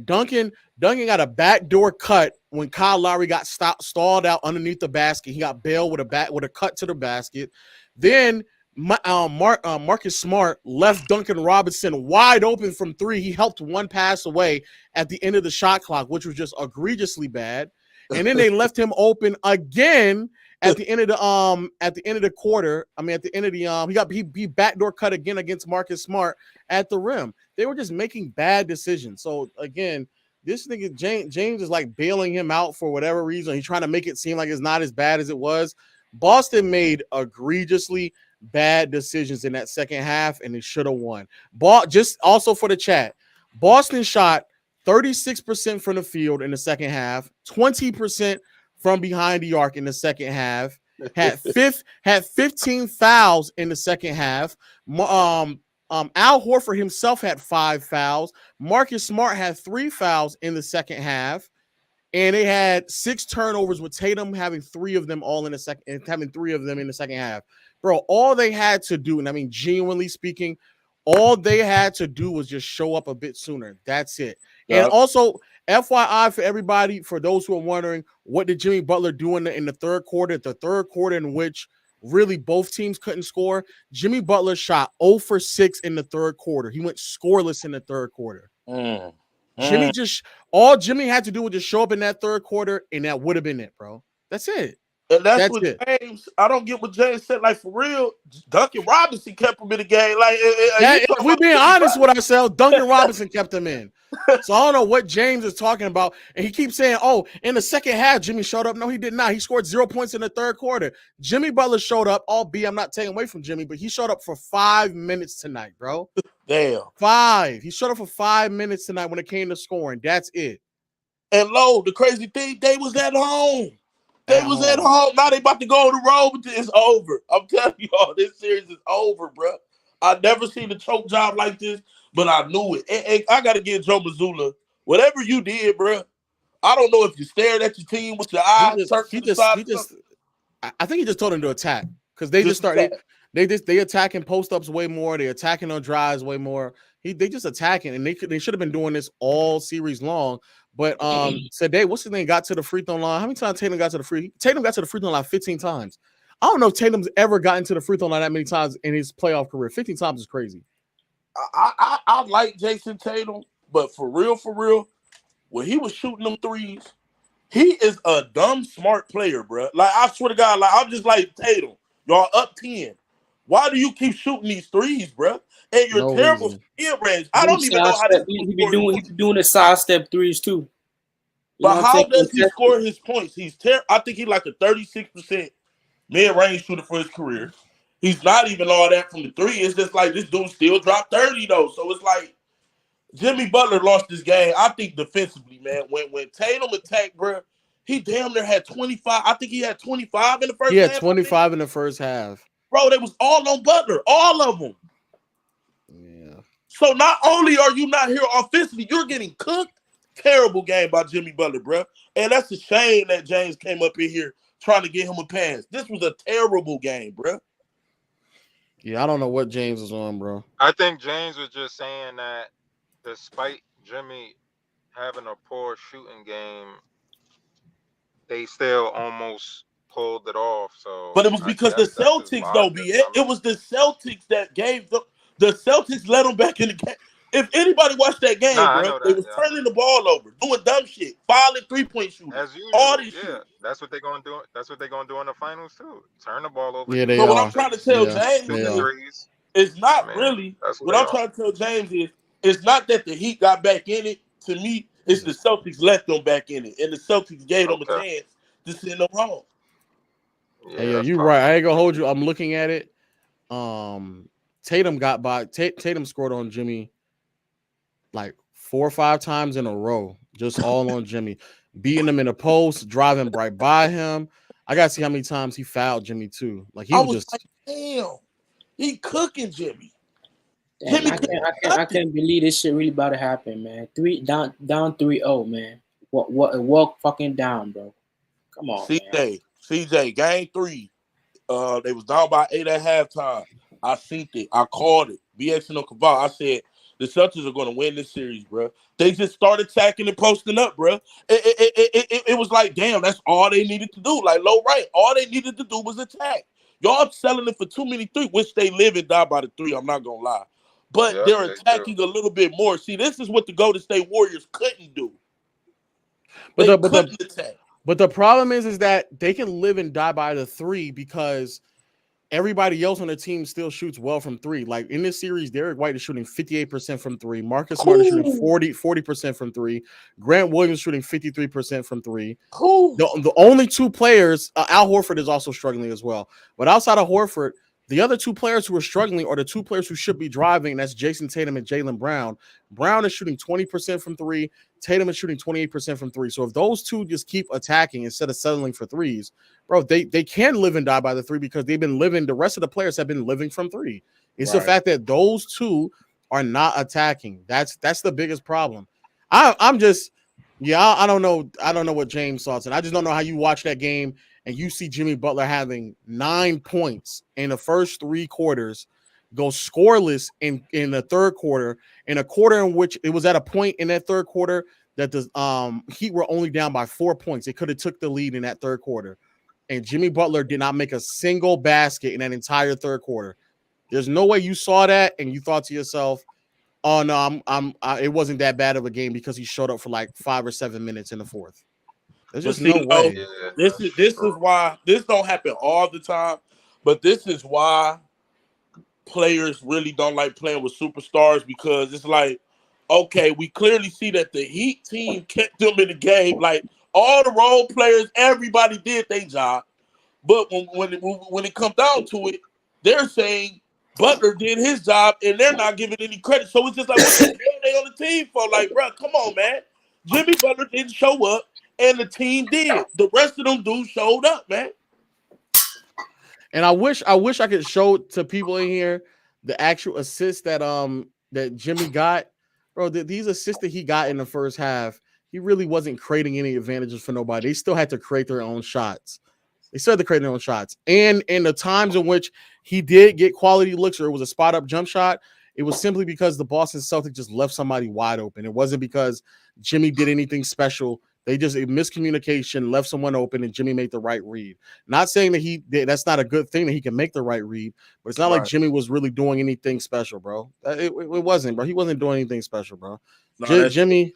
Duncan got a backdoor cut when Kyle Lowry got stalled out underneath the basket. He got bailed with a cut to the basket. Then Marcus Smart left Duncan Robinson wide open from 3. He helped 1 pass away at the end of the shot clock, which was just egregiously bad. And then they left him open again at the end of the quarter. At the end of the he backdoor cut again against Marcus Smart at the rim. They were just making bad decisions. So again, this nigga James is like bailing him out for whatever reason. He's trying to make it seem like it's not as bad as it was. Boston made egregiously bad decisions in that second half, and they should have won. Just also for the chat, Boston shot 36% from the field in the second half, 20% from behind the arc in the second half, had 15 fouls in the second half. Al Horford himself had 5 fouls. Marcus Smart had 3 fouls in the second half. And they had 6 turnovers with Tatum having 3 of them in the second half. Bro, all they had to do, and genuinely speaking, all they had to do was just show up a bit sooner. That's it. Yeah. And FYI for everybody, for those who are wondering, what did Jimmy Butler do in the third quarter? The third quarter in which really both teams couldn't score. Jimmy Butler shot 0 for 6 in the third quarter. He went scoreless in the third quarter. All Jimmy had to do was just show up in that third quarter, and that would have been it, bro. That's it. And that's what it. James. I don't get what James said. Like for real, Duncan Robinson kept him in the game. Like if we being honest with ourselves, Duncan Robinson kept him in. So I don't know what James is talking about. And he keeps saying, "Oh, in the second half, Jimmy showed up." No, he did not. He scored 0 points in the third quarter. Jimmy Butler showed up, albeit I'm not taking away from Jimmy, but he showed up for 5 minutes tonight, bro. Damn. 5. He showed up for 5 minutes tonight when it came to scoring. That's it. And Lo, the crazy thing, they was at home. They was at home. Now they about to go on the road, but it's over. I'm telling y'all, this series is over, bro. I never seen a choke job like this, but I knew it. And I got to give Joe Mazzulla, whatever you did, bro, I don't know if you stared at your team with your eyes. I think he just told him to attack because they just started. They attacking post-ups way more. They attacking on drives way more. They just attacking, and they should have been doing this all series long. But today, what's his name? Got to the free throw line. How many times Tatum got to the free? Tatum got to the free throw line 15 times. I don't know if Tatum's ever gotten to the free throw line that many times in his playoff career. 15 times is crazy. I like Jason Tatum, but for real, when he was shooting them threes, he is a dumb smart player, bro. Like I swear to God, like I'm just like Tatum. Y'all up 10. Why do you keep shooting these threes, bro? And you're terrible in range. I don't even know how to. He be doing the sidestep threes too. But how does he score his points? He's terrible. I think he's like a 36% mid-range shooter for his career. He's not even all that from the three. It's just like this dude still dropped 30 though. So it's like Jimmy Butler lost this game. I think defensively, man. When Tatum attacked, bro, he damn near had 25. I think he had 25 in the first half. He had 25 in the first half. Bro, they was all on Butler. All of them. Yeah. So not only are you not here offensively, you're getting cooked. Terrible game by Jimmy Butler, bro. And that's a shame that James came up in here trying to get him a pass. This was a terrible game, bro. Yeah, I don't know what James is on, bro. I think James was just saying that despite Jimmy having a poor shooting game, they still almost pulled it off. So, but it was because the Celtics, though, it was the Celtics that gave the Celtics let them back in the game. If anybody watched that game, bro, they was turning the ball over, doing dumb shit, fouling 3-point shooters. As usual, all this shit. That's what they're gonna do. That's what they're gonna do in the finals too. Turn the ball over. Yeah, they so are. what I'm trying to tell James is not really. What I'm trying to tell James is it's not that the Heat got back in it. To me, it's the Celtics let them back in it, and the Celtics gave them a chance to send them home. Yeah, you're right. I ain't gonna hold you. I'm looking at it. Tatum got by. Tatum scored on Jimmy like 4 or 5 times in a row, just all on Jimmy, beating him in the post, driving right by him. I gotta see how many times he fouled Jimmy too. Like he was just like, damn, he cooking Jimmy. Damn, I can't believe this shit really about to happen, man. Down 3-0, man. Walk fucking down, bro. Come on, CJ, game 3. They was down by 8 at halftime. I seen it. I called it. BX and Caval. I said the Celtics are going to win this series, bro. They just started attacking and posting up, bro. It was like, damn, that's all they needed to do. Like, low right. All they needed to do was attack. Y'all selling it for too many 3, which they live and die by the 3. I'm not going to lie. But they're attacking a little bit more. See, this is what the Golden State Warriors couldn't do. They couldn't attack. But the problem is that they can live and die by the 3 because everybody else on the team still shoots well from 3. Like in this series, Derek White is shooting 58% from 3. Marcus Smart is shooting 40% from 3. Grant Williams shooting 53% from 3. The only 2 players, Al Horford is also struggling as well. But outside of Horford, the other 2 players who are struggling are the 2 players who should be driving. And that's Jason Tatum and Jaylen Brown. Brown is shooting 20% from 3. Tatum is shooting 28% from 3. So if those 2 just keep attacking instead of settling for 3s, bro, they can live and die by the 3 because they've been living. The rest of the players have been living from 3. It's the fact that those 2 are not attacking. That's the biggest problem. I'm just, I don't know. I don't know what James thoughts, and I just don't know how you watch that game and you see Jimmy Butler having 9 points in the first 3 quarters, go scoreless in the third quarter, in a quarter in which it was at a point in that third quarter that the Heat were only down by 4 points. They could have took the lead in that third quarter, and Jimmy Butler did not make a single basket in that entire third quarter. There's no way you saw that and you thought to yourself, "Oh no, it wasn't that bad of a game because he showed up for like 5 or 7 minutes in the fourth." There's just no way. This is why this don't happen all the time, but this is why players really don't like playing with superstars, because it's like, okay, we clearly see that the Heat team kept them in the game. Like all the role players, everybody did their job, but when it comes down to it, they're saying Butler did his job, and they're not giving any credit. So it's just like, what the hell are they on the team for? Like, bro, come on, man. Jimmy Butler didn't show up, and the team did. The rest of them dudes showed up, man. And I wish I could show to people in here the actual assists that that Jimmy got, bro. These assists that he got in the first half, he really wasn't creating any advantages for nobody. They still had to create their own shots. They still had to create their own shots. And in the times in which he did get quality looks or it was a spot up jump shot, it was simply because the Boston Celtics just left somebody wide open. It wasn't because Jimmy did anything special. They just miscommunication, left someone open, and Jimmy made the right read. Not saying that that's not a good thing that he can make the right read, but it's not like Jimmy was really doing anything special, bro. It wasn't, bro. He wasn't doing anything special, bro. No, Jimmy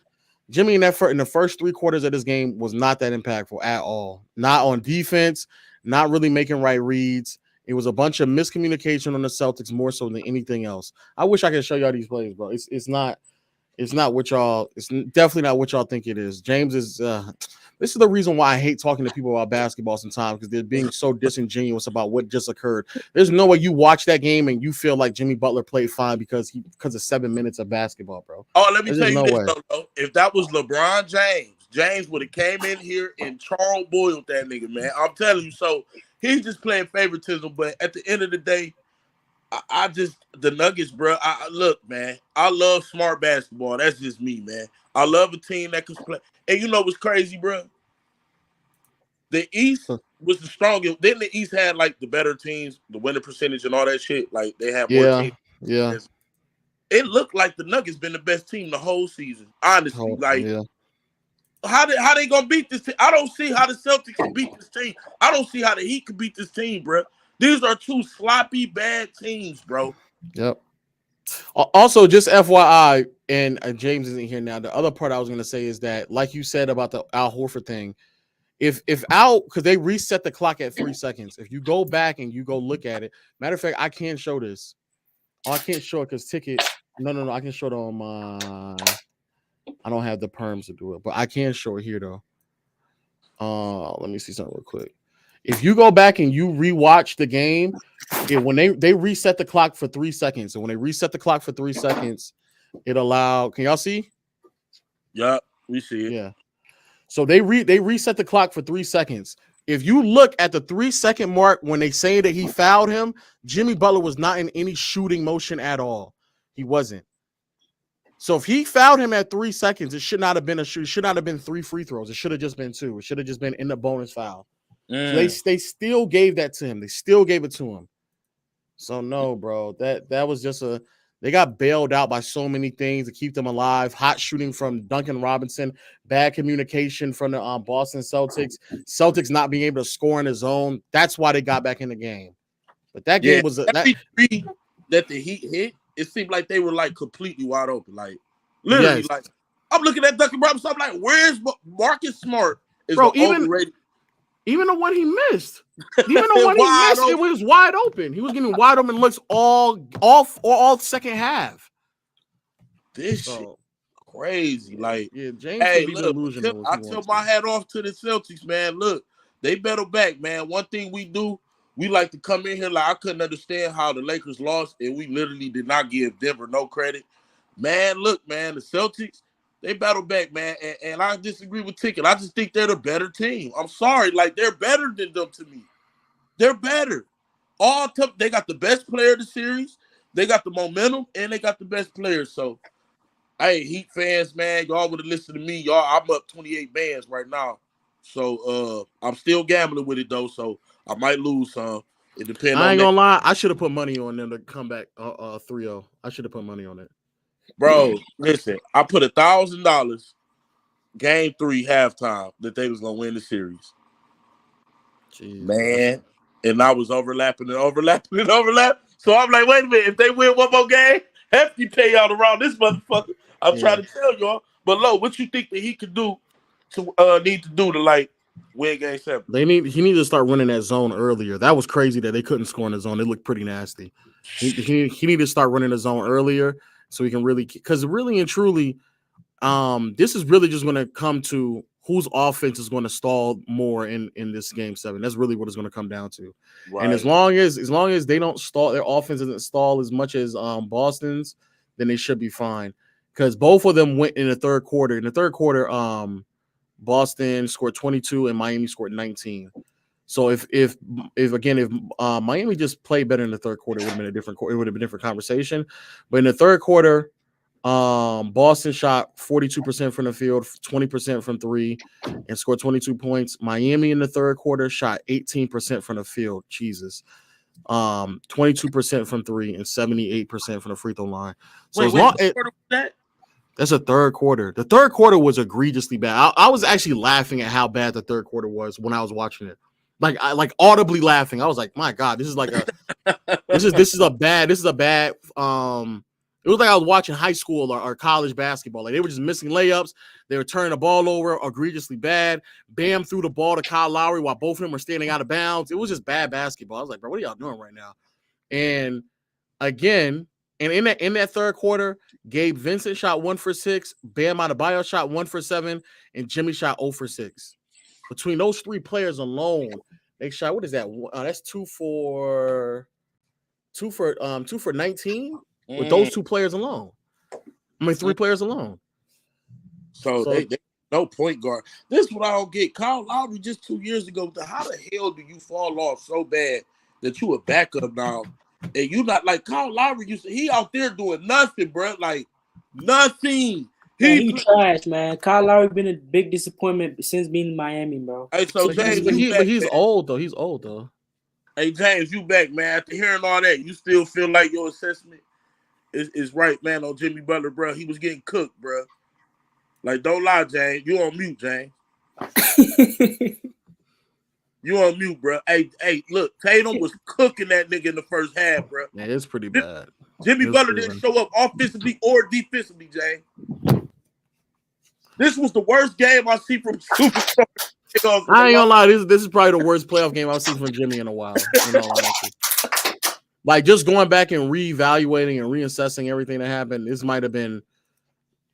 in the first 3 quarters of this game was not that impactful at all. Not on defense, not really making right reads. It was a bunch of miscommunication on the Celtics more so than anything else. I wish I could show y'all these plays, bro. It's not what y'all. It's definitely not what y'all think it is. James is. This is the reason why I hate talking to people about basketball sometimes, because they're being so disingenuous about what just occurred. There's no way you watch that game and you feel like Jimmy Butler played fine because of 7 minutes of basketball, bro. Oh, let me tell you this, though. If that was LeBron James would have came in here and Charles Boyle that nigga, man. I'm telling you. So he's just playing favoritism, but at the end of the day, I just the Nuggets, bro. Look, man. I love smart basketball. That's just me, man. I love a team that can play. And you know what's crazy, bro? The East was the strongest. Then the East had like the better teams, the winning percentage, and all that shit. Like they had more teams. Yeah. It looked like the Nuggets been the best team the whole season. Honestly, how they gonna beat this team? I don't see how the Celtics can beat this team. I don't see how the Heat can beat this team, bro. These are two sloppy, bad teams, bro. Yep. Also, just FYI, and James isn't here now. The other part I was going to say is that, like you said about the Al Horford thing, if Al, because they reset the clock at 3 seconds. If you go back and you go look at it, matter of fact, I can't show this. Oh, I can't show it because ticket. No, I can show it on my. I don't have the perms to do it, but I can show it here though. Let me see something real quick. If you go back and you rewatch the game, when they reset the clock for 3 seconds, and when they reset the clock for 3 seconds, it allowed. Can y'all see? Yeah, we see it. Yeah. So they reset the clock for 3 seconds. If you look at the 3 second mark when they say that he fouled him, Jimmy Butler was not in any shooting motion at all. He wasn't. So if he fouled him at 3 seconds, it should not have been a shoot. It should not have been 3 free throws. It should have just been 2. It should have just been in the bonus foul. So they still gave that to him. They still gave it to him. So no, bro, that was just they got bailed out by so many things to keep them alive. Hot shooting from Duncan Robinson, bad communication from the Boston Celtics. Celtics not being able to score in the zone. That's why they got back in the game. But that game was that the Heat hit. It seemed like they were like completely wide open, like literally. Like I'm looking at Duncan Robinson. I'm like, where's Marcus Smart? Even the one he missed, it was wide open. He was getting wide open looks all second half. This shit crazy. Like, James. Hey, look, I tell my hat off to the Celtics, man. Look, they battle back, man. One thing we do, we like to come in here like I couldn't understand how the Lakers lost, and we literally did not give Denver no credit. Man, look, man, the Celtics. They battle back, man, and I disagree with Ticket. I just think they're the better team. I'm sorry, like they're better than them to me. They're better. They got the best player of the series. They got the momentum, and they got the best players. So, hey, Heat fans, man, y'all would have listened to me. Y'all, I'm up 28 bands right now. So, I'm still gambling with it though. So I might lose some. It depends. I ain't gonna lie. I should have put money on them to come back 3-0. I should have put money on it. Bro, listen, I put $1,000 Game 3 halftime that they was gonna win the series. Jeez, man. And I was overlapping. So I'm like, wait a minute, if they win one more game, hefty payout around this motherfucker. I'm trying to tell y'all. But Lo, what you think that he could do to like win game 7? He needed to start running that zone earlier. That was crazy that they couldn't score in the zone. It looked pretty nasty. He needed to start running the zone earlier so he can really, because really and truly, this is really just going to come to whose offense is going to stall more in this game 7. That's really what it's going to come down to. Right. And as long as they don't stall, their offense doesn't stall as much as Boston's, then they should be fine. Because both of them went in the third quarter. In the third quarter, Boston scored 22 and Miami scored 19. So if Miami just played better in the third quarter, it would have been a different conversation. But in the third quarter, Boston shot 42% from the field, 20% from 3, and scored 22 points. Miami in the third quarter shot 18% from the field. Jesus. 22% from 3 and 78% from the free throw line. So that's a third quarter. The third quarter was egregiously bad. I was actually laughing at how bad the third quarter was when I was watching it. Like audibly laughing. I was like, my God, this is like a this is a bad. It was like I was watching high school or college basketball. Like they were just missing layups. They were turning the ball over egregiously bad. Bam threw the ball to Kyle Lowry while both of them were standing out of bounds. It was just bad basketball. I was like, bro, what are y'all doing right now? And again, in that third quarter, Gabe Vincent shot 1 for 6, Bam Adebayo shot 1 for 7, and Jimmy shot 0 for 6. Between those 3 players alone, they shot, what is that? That's 2 for 19 with those 2 players alone. I mean, 3 players alone. So they no point guard. This is what I don't get. Kyle Lowry just 2 years ago. How the hell do you fall off so bad that you a backup now? And you not like Kyle Lowry he out there doing nothing, bro. Like nothing. He trash, man. Kyle Lowry been a big disappointment since being in Miami, bro. Hey, so James, but he's old though. He's old though. Hey James, you back, man. After hearing all that, you still feel like your assessment is right, man, on Jimmy Butler, bro. He was getting cooked, bro. Like, don't lie, James. You on mute, James. You on mute, bro. Hey, look, Tatum was cooking that nigga in the first half, bro. Yeah, it's pretty bad. Jimmy Butler didn't show up offensively or defensively, James. This was the worst game I see from Superstar. I ain't gonna lie, this is probably the worst playoff game I've seen from Jimmy in a while. Like just going back and reevaluating and reassessing everything that happened, this might have been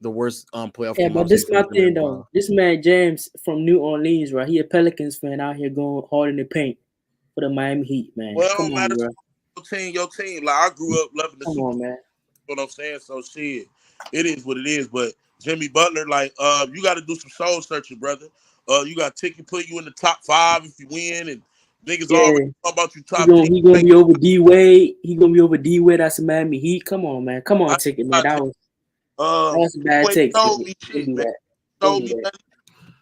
the worst playoff game. Yeah, but this is my thing though. This man James from New Orleans, right? He a Pelicans fan out here going hard in the paint for the Miami Heat, man. Well, come on, bro. Your team. Like I grew up loving the Come on, man. You know what I'm saying? So shit, it is what it is. But Jimmy Butler, like, you got to do some soul searching, brother. You got to put you in the top 5 if you win, and niggas always talk about you top 10. He gonna be over D Wade. He gonna be over D Wade. That's a Miami Heat. Come on, man. Come on, Ticket, man. That's a bad take.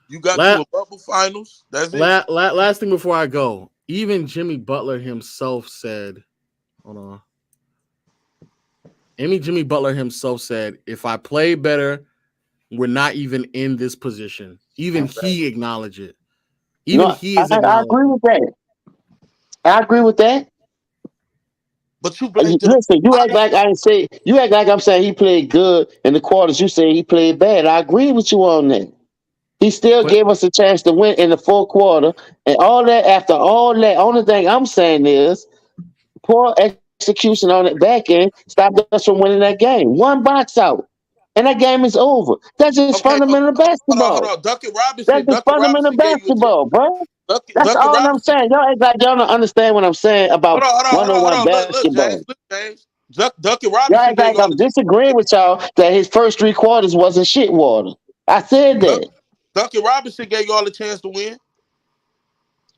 You got to a bubble finals. That's it. Last thing before I go, even Jimmy Butler himself said, hold on. Jimmy Butler himself said, if I play better, we're not even in this position. Even he acknowledged it. I agree with that. I agree with that. But you listen, you act like I'm saying he played good in the quarters. You say he played bad. I agree with you on that. He still gave us a chance to win in the fourth quarter. And all that, after all that, only thing I'm saying is poor execution on the back end stopped us from winning that game. One box out. And that game is over. That's just fundamental basketball. Hold on. Duncan Robinson. That's just fundamental basketball, bro. That's all I'm saying. Y'all act like y'all don't understand what I'm saying about one-on-one basketball. James. Duncan Robinson. Y'all act like I'm disagreeing with y'all that his first 3 quarters wasn't shit water. I said that. Duncan Robinson gave y'all a chance to win.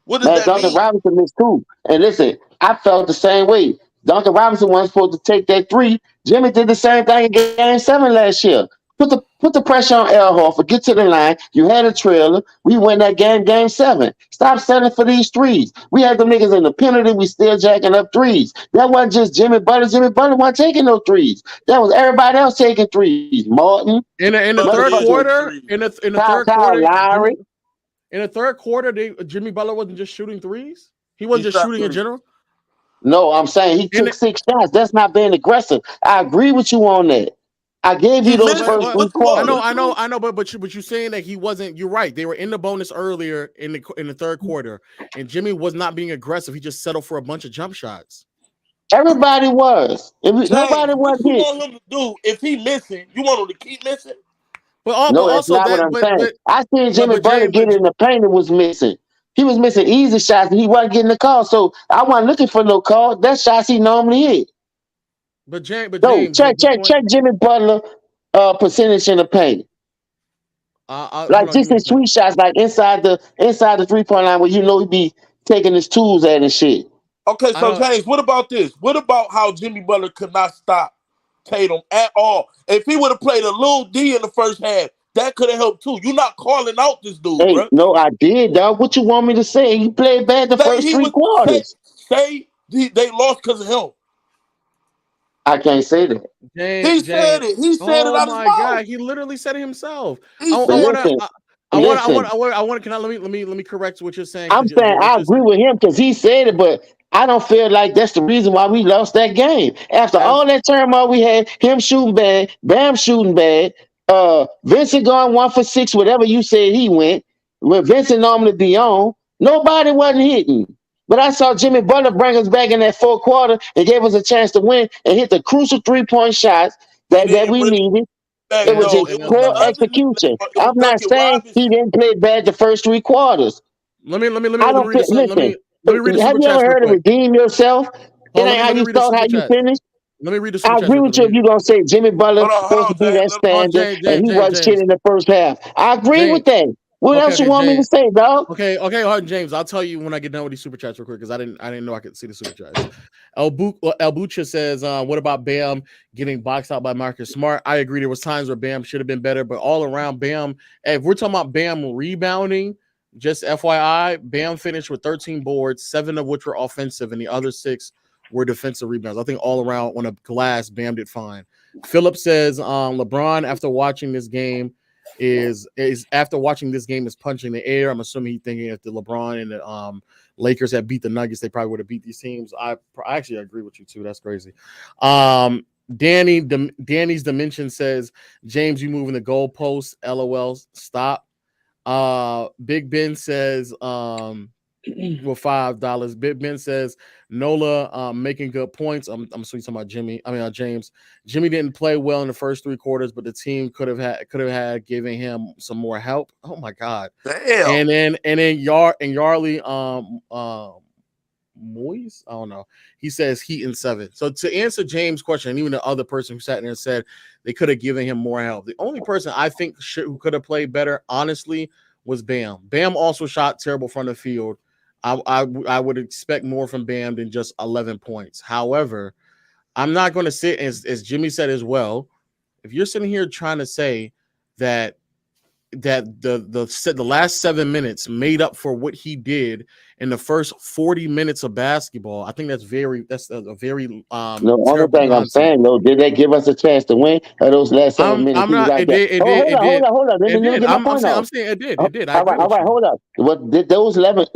What does that Duncan mean? Robinson missed 2. And listen, I felt the same way. Duncan Robinson wasn't supposed to take that 3. Jimmy did the same thing in Game 7 last year. Put the pressure on Al Horford. Get to the line. You had a trailer. We win that game 7. Stop settling for these threes. We had them niggas in the penalty. We still jacking up threes. That wasn't just Jimmy Butler. Jimmy Butler wasn't taking no threes. That was everybody else taking threes. Martin. In the third quarter, in the third quarter, Lowry. in the third quarter, Jimmy Butler wasn't just shooting threes. He wasn't just shooting in general. No, I'm saying he took 6 shots. That's not being aggressive. I agree with you on that. I gave you those first 3 quarters. I know, but you're saying that he wasn't. You're right. They were in the bonus earlier in the third quarter, and Jimmy was not being aggressive. He just settled for a bunch of jump shots. Everybody was. James, Nobody was what you hit. want him to do if he missing? You want him to keep missing? But No, that's not what I'm saying. I seen Jimmy Butler get in the paint and was missing. He was missing easy shots and he wasn't getting the call. So I wasn't looking for no call. That's shots he normally hit. But James, check Jimmy Butler percentage in the paint. Like just his sweet shots, like inside the 3-point line where you know he be taking his tools at and shit. Okay, so James, what about this? What about how Jimmy Butler could not stop Tatum at all? If he would have played a little D in the first half, that could have helped too. You're not calling out this dude, hey, bro. No, I did, dog. What you want me to say? He played bad the first 3 quarters. Say they lost because of him. I can't say that. He said it. He said it out of his mouth. Oh my God, he literally said it himself. Let me correct what you're saying. I'm saying I agree with him because he said it, but I don't feel like that's the reason why we lost that game. After all that turmoil we had, him shooting bad, Bam shooting bad, Vincent going 1 for 6, whatever you said he went, when Vincent normally be on, nobody wasn't hitting. But I saw Jimmy Butler bring us back in that 4th quarter and gave us a chance to win and hit the crucial 3-point shots that we needed. It was just poor execution. I'm not saying he didn't play bad the first 3 quarters. Let me read listen. Let me read the Have super you ever chat heard of redeem yourself? It ain't how you start, how you finish. Let me read the I agree with you if you're gonna say Jimmy Butler supposed to be that standard and he wasn't shit in the first half. I agree with that. What else you want me to say, dog? Okay, James. I'll tell you when I get done with these super chats real quick because I didn't know I could see the super chats. El Bucha says, "What about Bam getting boxed out by Marcus Smart?" I agree. There was times where Bam should have been better, but all around Bam. If we're talking about Bam rebounding, just FYI, Bam finished with 13 boards, 7 of which were offensive, and the other 6 were defensive rebounds. I think all around on a glass, Bam did fine. Philip says, LeBron after watching this game is punching the air. I'm assuming he's thinking if the LeBron and the Lakers had beat the Nuggets, they probably would have beat these teams. I actually agree with you too. That's crazy. Danny's Dimension says, James, you moving the goalpost. LOL. Stop. Big Ben says, with $5. Big Ben says Nola making good points. I'm talking about James. Jimmy didn't play well in the first 3 quarters, but the team could have had giving him some more help. Oh my God. Damn. And then Yarley Moise, I don't know. He says Heat in 7. So to answer James' question, and even the other person who sat there and said they could have given him more help, the only person I think who could have played better, honestly, was Bam. Bam also shot terrible from the field. I would expect more from Bam than just 11 points. However, I'm not going to sit, as Jimmy said as well, if you're sitting here trying to say that the last 7 minutes made up for what he did in the first 40 minutes of basketball, I think that's a very the only thing I'm saying though, did they give us a chance to win? Or those last 7 minutes? I'm not. It did. Hold on. I'm saying it did. It did. All right. Hold up. What did those 7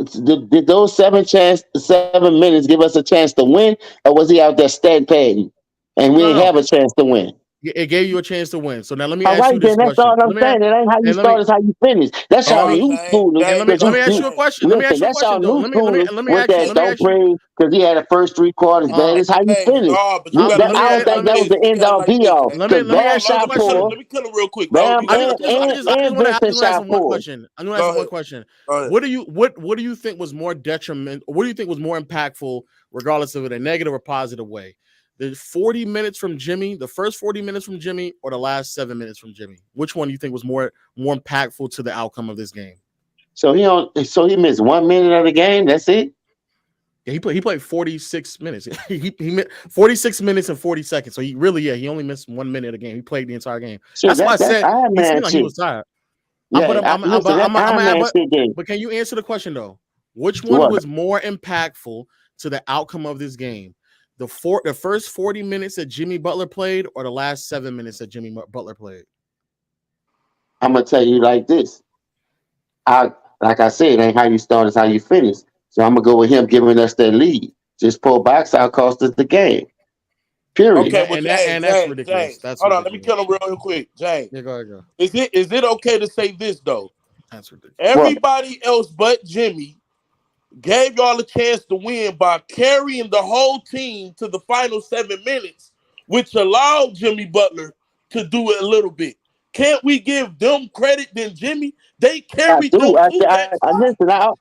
minutes give us a chance to win, or was he out there stat padding and we didn't have a chance to win? It gave you a chance to win. So now let me ask you this question. That's all I'm saying. It ain't how you start, it's how you finish. That's how new school. Let me ask you a question. Let me ask you a question. Let me ask you. Because he had the first 3 quarters, man. It's how you finish. I don't think that was the end all be all. Let me ask you a question. Let me kill him real quick. I'm going to ask one question. I'm going to ask one question. What do you think was more detrimental? What do you think was more impactful, regardless of it a negative or positive way? The 40 minutes from Jimmy, the first 40 minutes from Jimmy, or the last 7 minutes from Jimmy? Which one do you think was more impactful to the outcome of this game? So he missed 1 minute of the game. That's it. Yeah, he played 46 minutes. he 46 minutes and 40 seconds. So he only missed 1 minute a game. He played the entire game. Shit, That's why I said Iron he Man seemed like he shit. was tired. Yeah, But can you answer the question though? Which one was more impactful to the outcome of this game? The first 40 minutes that Jimmy Butler played, or the last 7 minutes that Jimmy Butler played? I'm gonna tell you like this. Like I said, ain't how you start, it's how you finish. So I'm gonna go with him giving us that lead. Just pull box out, cost us the game. Period. Okay, well, that's ridiculous. James, hold on, let me kill him real quick, James. Yeah, go ahead. Is it okay to say this though? That's ridiculous. Everybody else but Jimmy gave y'all a chance to win by carrying the whole team to the final 7 minutes, which allowed Jimmy Butler to do it a little bit. Can't we give them credit than Jimmy? They carried them too.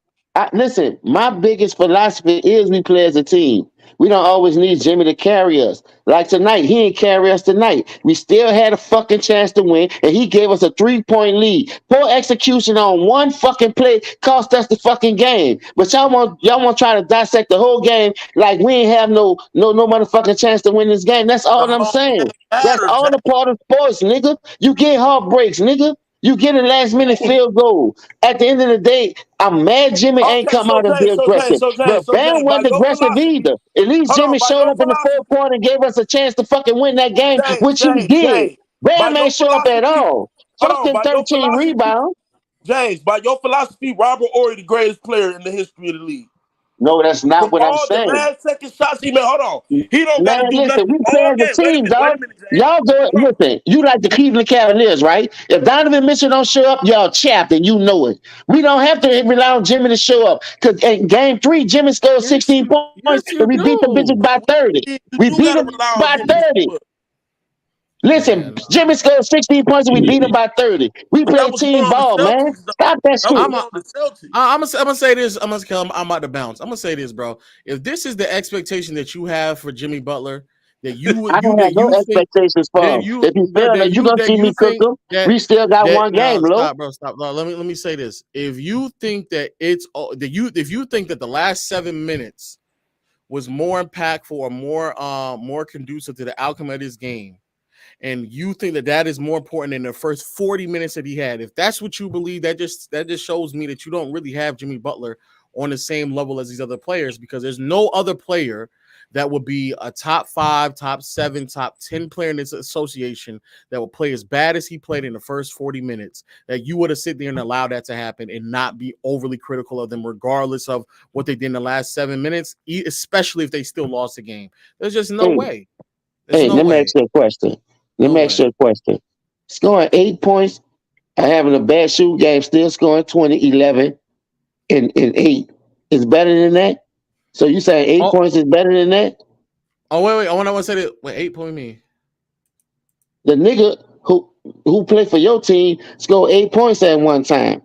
Listen, my biggest philosophy is we play as a team. We don't always need Jimmy to carry us. Like tonight, he didn't carry us tonight. We still had a fucking chance to win, and he gave us a 3-point lead. Poor execution on one fucking play cost us the fucking game. But y'all want to try to dissect the whole game like we ain't have no motherfucking chance to win this game. That's all I'm saying. That's all the part of sports, nigga. You get heartbreaks, nigga. You get a last minute field goal. At the end of the day, I'm mad Jimmy ain't come out and be aggressive. But Bam wasn't aggressive either. At least Jimmy showed up in the fourth quarter and gave us a chance to fucking win that game, which he did. Bam ain't show up at all. Fucking 13 rebounds. James, by your philosophy, Robert Horry the greatest player in the history of the league. No, that's not what I'm saying. The last second shots he made. Hold on. He don't got to do nothing. We play as a team, dog. Y'all go listen. You like the Cleveland Cavaliers, right? If Donovan Mitchell don't show up, y'all chapped, and you know it. We don't have to rely on Jimmy to show up because in game 3, Jimmy scored 16 points, and we beat the bitches by 30. We beat them by 30. Listen, Jimmy scored 16 points and we beat him by 30. We play team ball, man. Stop that shit. I'm gonna say this. I'm about to bounce. I'm gonna say this, bro. If this is the expectation that you have for Jimmy Butler, that I don't have no expectations for him. If you feel that you're gonna see me cook him, we still got one game, stop, bro. Stop. No, let me say this. If you think that if you think that the last 7 minutes was more impactful or more conducive to the outcome of this game, and you think that is more important than the first 40 minutes that he had, if that's what you believe, that just shows me that you don't really have Jimmy Butler on the same level as these other players, because there's no other player that would be a top 5, top 7, top 10 player in this association that would play as bad as he played in the first 40 minutes, that you would have sit there and allowed that to happen and not be overly critical of them, regardless of what they did in the last 7 minutes, especially if they still lost the game. There's just no way. Let me ask you a question. Scoring 8 points and having a bad shoot game, still scoring 20, 11, and 8 is better than that? So you saying 8 points is better than that? Oh, wait. I want to say that. What 8 point mean? The nigga who played for your team scored 8 points at one time.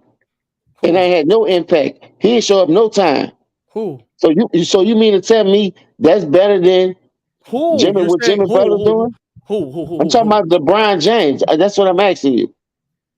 And they had no impact. He didn't show up no time. Who? So you mean to tell me that's better than Jimmy Butler doing? Who? I'm talking about LeBron James. That's what I'm asking you.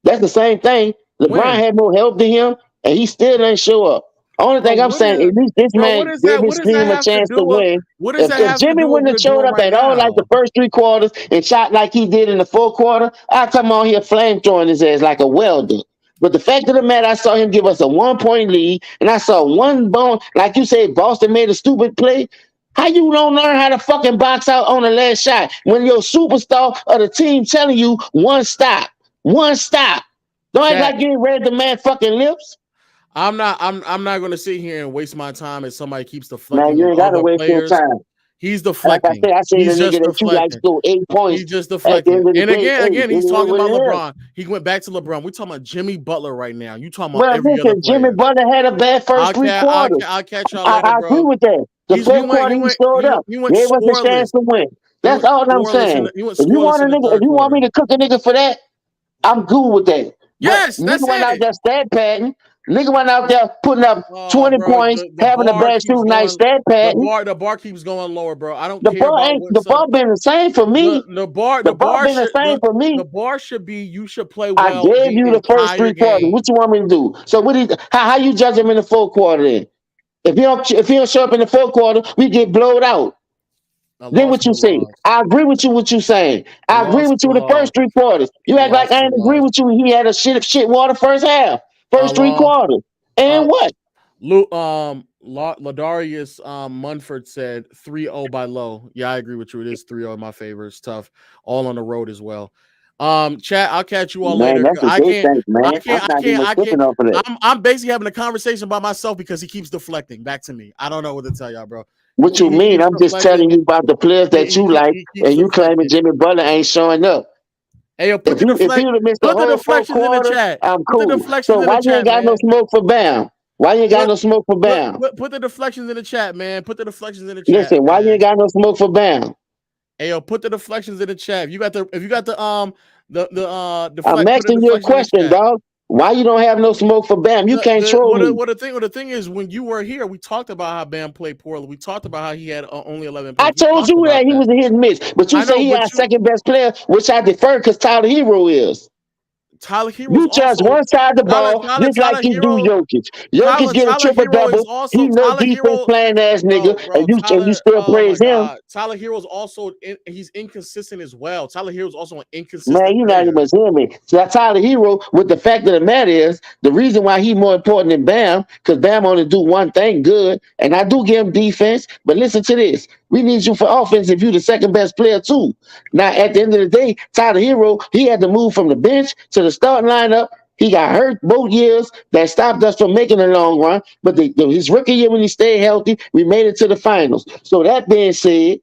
That's the same thing. LeBron had more help than him, and he still didn't show up. Only thing I'm saying, at least this man gave his team a chance to win. If Jimmy wouldn't have showed up at all like the first 3 quarters and shot like he did in the fourth quarter, I'd come on here flame throwing his ass like a welder. But the fact of the matter, I saw him give us a 1-point lead, and I saw one bone, like you said, Boston made a stupid play. How you don't learn how to fucking box out on the last shot when your superstar of the team telling you one stop? Don't act like you ain't read the man fucking lips. I'm not going to sit here and waste my time as somebody keeps deflecting. Man, you ain't got to waste your time. He's deflecting. Like I said, he's just deflecting. Like 8 points. He's just deflecting. And again, he's talking about LeBron. He went back to LeBron. We're talking about Jimmy Butler right now. You talking about every other player. Jimmy Butler had a bad first 3 quarters. I'll catch y'all later, I agree with that. The fourth quarter he showed up. Gave us a chance to win. That's all I'm saying. If you want me to cook a nigga for that, I'm good with that. Yes, that's nigga went out there stat padding. Nigga went out there putting up 20 points, having a bad shooting night, stat padding. The bar keeps going lower, bro. I don't care about the bar been the same for me. The bar been the same for me. The bar should be you should play well. I gave you the first 3 quarters. What you want me to do? So how you judge him in the fourth quarter then? If you don't show up in the fourth quarter, we get blowed out. Then what you say? I agree with you. What you saying? I agree with you. The first 3 quarters. You act like I didn't agree with you. He had a shit water first half, first 3 quarters. And what? Ladarius Munford said 3-0 by Low. Yeah, I agree with you. It is 3-0 in my favor. It's tough. All on the road as well. Chat, I'll catch you all later. I'm basically having a conversation by myself because he keeps deflecting back to me. I don't know what to tell y'all, bro. What you mean? I'm just telling you about the players that you like, and you claiming Jimmy Butler ain't showing up. Hey, put the deflections in the chat. I'm cool. So why you ain't got no smoke for Bam? Why you ain't got no smoke for Bam? Put the deflections in the chat, man. Put the deflections in the chat. Listen, why you ain't got no smoke for Bam? Hey, put the deflections in the chat. If you got the I'm asking you a question, dog. Why you don't have no smoke for Bam? You can't troll me. The thing is, when you were here, we talked about how Bam played poorly. We talked about how he had only 11 points. I told you that he was a hit and miss, but you say he had second best player, which I defer because Tyler Hero is. Tyler Hero. You just one side of the ball, just like you do Jokic. Jokic get a triple double. He no defense playing ass nigga, and you still praise him. Tyler Hero's also he's inconsistent as well. Tyler Hero's also an inconsistent. Man, you not even hearing me. So Tyler Hero, with the fact of the matter is, the reason why he's more important than Bam, because Bam only do one thing good, and I do give him defense. But listen to this. We need you for offense if you're the second best player too. Now, at the end of the day, Tyler Hero, he had to move from the bench to the starting lineup. He got hurt both years. That stopped us from making a long run. But his rookie year, when he stayed healthy, we made it to the finals. So that being said,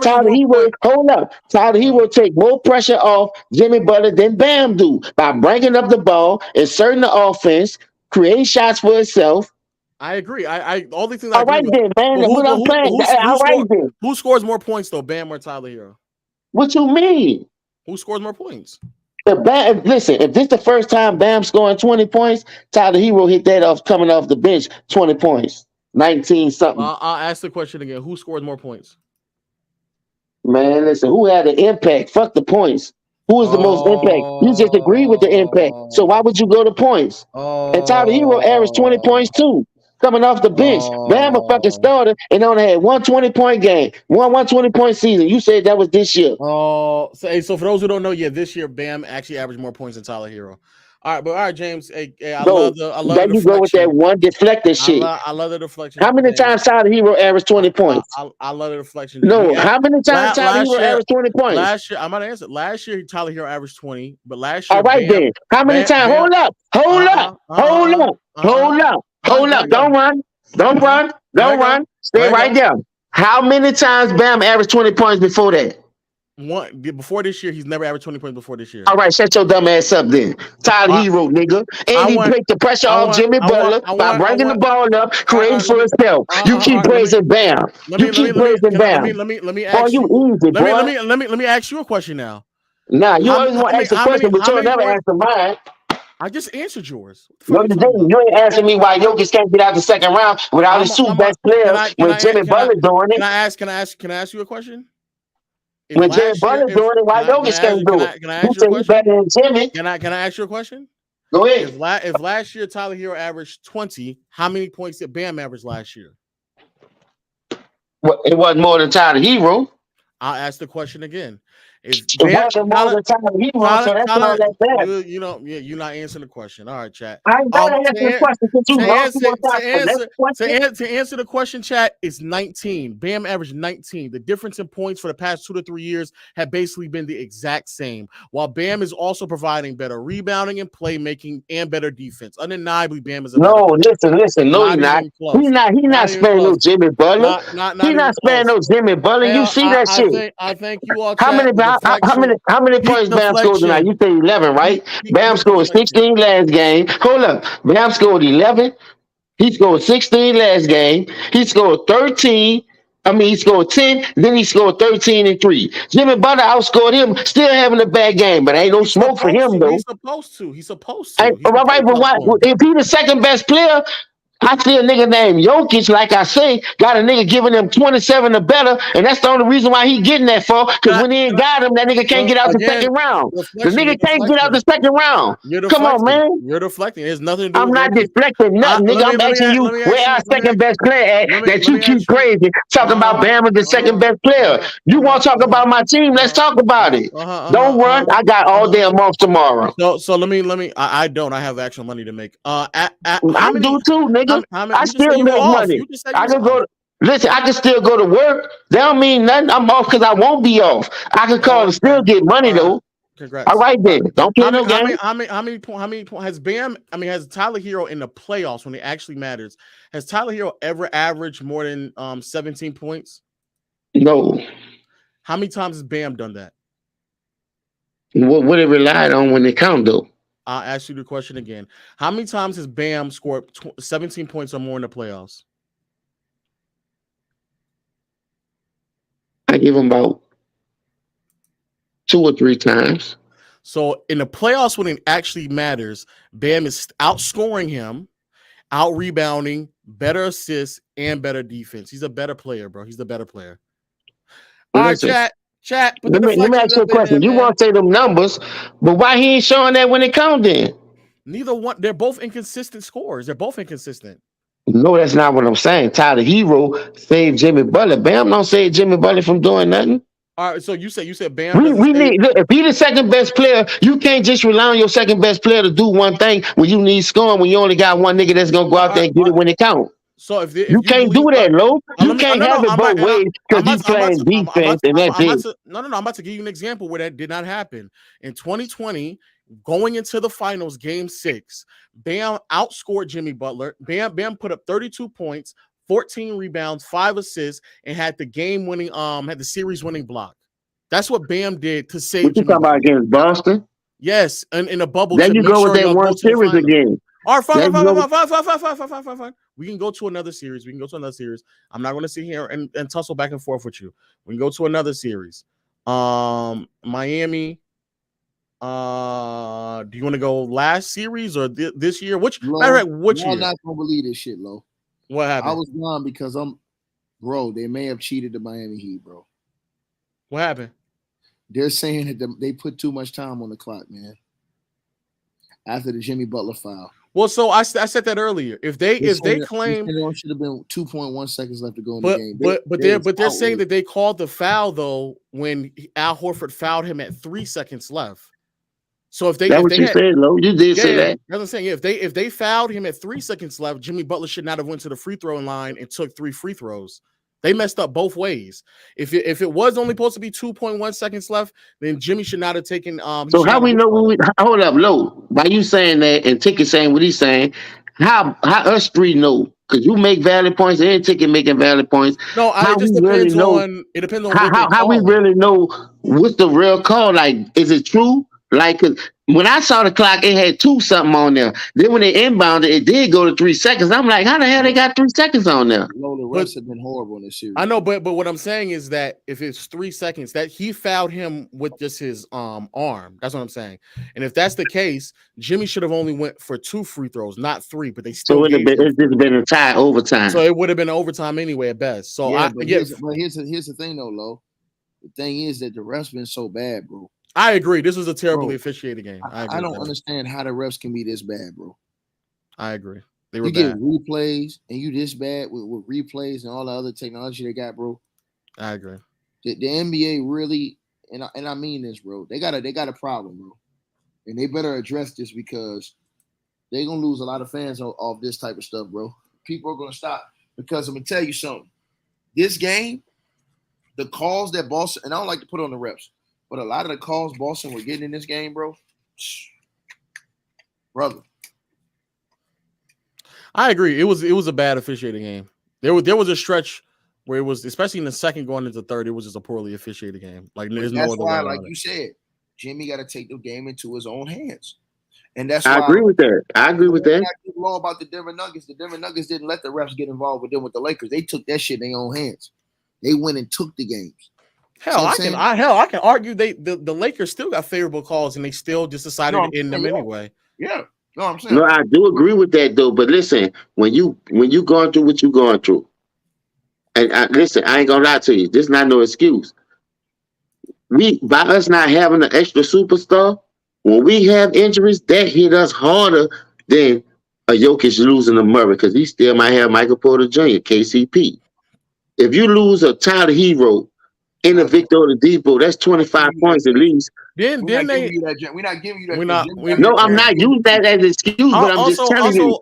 Tyler Hero, hold up. Tyler Hero take more pressure off Jimmy Butler than Bam do by bringing up the ball, inserting the offense, creating shots for himself. I agree. All these things. All right then, man. What I'm saying. Who scores more points though, Bam or Tyler Hero? What you mean? Who scores more points? Listen, if this the first time Bam scoring 20 points, Tyler Hero hit that off coming off the bench, 20 points, 19 something. I'll ask the question again. Who scores more points? Man, listen. Who had the impact? Fuck the points. Who is the most impact? You just agree with the impact. So why would you go to points? And Tyler Hero averaged 20 points too. Coming off the bench, Bam a fucking starter and only had 120-point game, 120-point season. You said that was this year. So for those who don't know, this year Bam actually averaged more points than Tyler Hero. All right, James. I love the you go with that one deflected shit. I love the deflection. How many times Tyler Hero averaged 20 points? I love the deflection. No, how many times Tyler Hero averaged 20 points? Last year, I'm gonna answer. Last year, Tyler Hero averaged 20, but last year. All right, then. How many times? Hold up. Don't run. Stay right there. How many times Bam averaged 20 points before that? Before this year, he's never averaged 20 points before this year. All right, shut your dumb ass up then. Tyler Hero, nigga. And he break the pressure off Jimmy Butler by bringing the ball up, creating for himself. You keep praising Bam. Let me ask you a question now. Nah, you always want to ask a question, but you'll never answer mine. I just answered yours. You ain't answering me why Jokic can't get out the second round without his two best players when Jimmy Butler doing it. Can I ask you a question? When Jimmy Butler doing it, why Jokic can't do it? Can I ask you a question? Better than Jimmy. Can I ask you a question? Go ahead. If last year Tyler Hero averaged 20, how many points did Bam average last year? Well, it wasn't more than Tyler Hero. I'll ask the question again. You're not answering the question. All right, chat. I ain't answering the question. To answer the question, chat, is 19. Bam averaged 19. The difference in points for the past 2 to 3 years have basically been the exact same. While Bam is also providing better rebounding and playmaking and better defense. Undeniably, Bam is listen. No, he's not. He's not sparing no Jimmy Butler. He's not sparing no Jimmy Butler. You see that shit? I think you all. How many points Bam scored tonight? You say 11, right? Bam scored 16 last game. Hold up. Bam scored 11. He scored 16 last game. He scored 13. He scored 10. Then he scored 13 and 3. Jimmy Butler outscored him, still having a bad game, but ain't no smoke for him, though. He's supposed to. All right, but why? If he's the second best player, I see a nigga named Jokic, like I say, got a nigga giving him 27 or better, and that's the only reason why he getting that far. Because when he ain't got him, that nigga can't get out the Again, second round. The deflection, nigga can't get out the second round. You're Come on, deflecting. man. You're deflecting. There's nothing to do I'm with not Jokic. deflecting nothing, nigga. I'm asking you where our second best player at that you keep praising, talking about Bam is the second best player. You want to talk about my team? Let's talk about it. Don't run. I got all day a month tomorrow. So let me. I don't. I have actual money to make. I do too, nigga. I still make money. I can go. Listen, I can still go to work. That don't mean nothing. I'm off because I won't be off. I can call and still get money though. Congrats. All right then. Don't play no game. How many points has Bam? I mean, has Tyler Hero in the playoffs when it actually matters? Has Tyler Hero ever averaged more than 17 points? No. How many times has Bam done that? What it relied on when it count though? I'll ask you the question again. How many times has Bam scored 17 points or more in the playoffs? I give him about 2 or 3 times. So in the playoffs, when it actually matters, Bam is outscoring him, out rebounding, better assists, and better defense. He's a better player, bro. He's the better player. All right, chat. Let me ask you a question. You want to say them numbers, but why he ain't showing that when it counts then? Neither one. They're both inconsistent scores. They're both inconsistent. No, that's not what I'm saying. Tyler Hero saved Jimmy Butler. Bam don't save Jimmy Butler from doing nothing. All right, so you said Bam. We need, if he the second best player, you can't just rely on your second best player to do one thing when you need scoring. When you only got one nigga that's gonna go out there and get it when it counts. So if you can't do that, Lo. You can't have it both ways because you playing defense and that's it. No. I'm about to give you an example where that did not happen in 2020. Going into the finals, Game 6, Bam outscored Jimmy Butler. Bam put up 32 points, 14 rebounds, 5 assists, and had the game-winning, had the series-winning block. That's what Bam did to save. What you talking about against Boston? Yes, and in a bubble. Then you go with that one series again. All right, fine. We can go to another series. I'm not going to sit here and tussle back and forth with you. We can go to another series. Miami. Do you want to go last series or this year? Which year? I'm not gonna believe this shit, Lo. What happened? I was gone because they may have cheated the Miami Heat, bro. What happened? They're saying that they put too much time on the clock, man. After the Jimmy Butler foul. Well, so I said that earlier. If they claim there should have been 2.1 seconds left to go in the game. But they're saying that they called the foul though when Al Horford fouled him at 3 seconds left. So if they said, Lo, you did say that. That's what I'm saying. If they fouled him at 3 seconds left, Jimmy Butler should not have went to the free throw line and took 3 free throws. They messed up both ways. If it was only supposed to be 2.1 seconds left, then Jimmy should not have taken. So how we know? Hold up, Lo. By you saying that and Ticket saying what he's saying, how us three know? Because you make valid points and Ticket making valid points. No, it just depends on. It depends on how we really know what's the real call. Like, is it true? Like, cause when I saw the clock, it had 2 something on there. Then when they inbounded, it did go to 3 seconds. I'm like, how the hell they got 3 seconds on there? No, the refs have been horrible in this series. I know, but what I'm saying is that if it's 3 seconds, that he fouled him with just his arm. That's what I'm saying. And if that's the case, Jimmy should have only went for 2 free throws, not 3. But they still. So it's just been a tie overtime. So it would have been overtime anyway at best. So here's the thing though, Lo. The thing is that the refs been so bad, bro. I agree. This was a terribly officiated game. I don't understand how the refs can be this bad, bro. I agree. They were bad. Get replays and you this bad with replays and all the other technology they got, bro. I agree. The NBA really, and I mean this, bro. They got a problem, bro, and they better address this because they're gonna lose a lot of fans off this type of stuff, bro. People are gonna stop because I'm gonna tell you something. This game, the calls that Boston, and I don't like to put on the refs. But a lot of the calls Boston were getting in this game, brother. I agree. It was a bad officiating game. There was a stretch where it was, especially in the second going into third, it was just a poorly officiated game. Like there's no other way. Like you said, Jimmy got to take the game into his own hands, and that's why I agree with that. I agree with that. Law about the Denver Nuggets. The Denver Nuggets didn't let the refs get involved with them with the Lakers. They took that shit in their own hands. They went and took the games. I can argue the Lakers still got favorable calls and they still just decided to end them anyway. Yeah. No, I'm saying. No, I do agree with that though. But listen, when you going through what you going through, and listen, I ain't gonna lie to you. This is not no excuse. We by us not having an extra superstar, when we have injuries, that hit us harder than a Jokic losing to Murray because he still might have Michael Porter Jr., KCP. If you lose a Tyler Hero in the Victor Oladipo, that's 25 points at least. We're not giving you that. We're not. No, I'm not using that as an excuse, but I'm just telling you.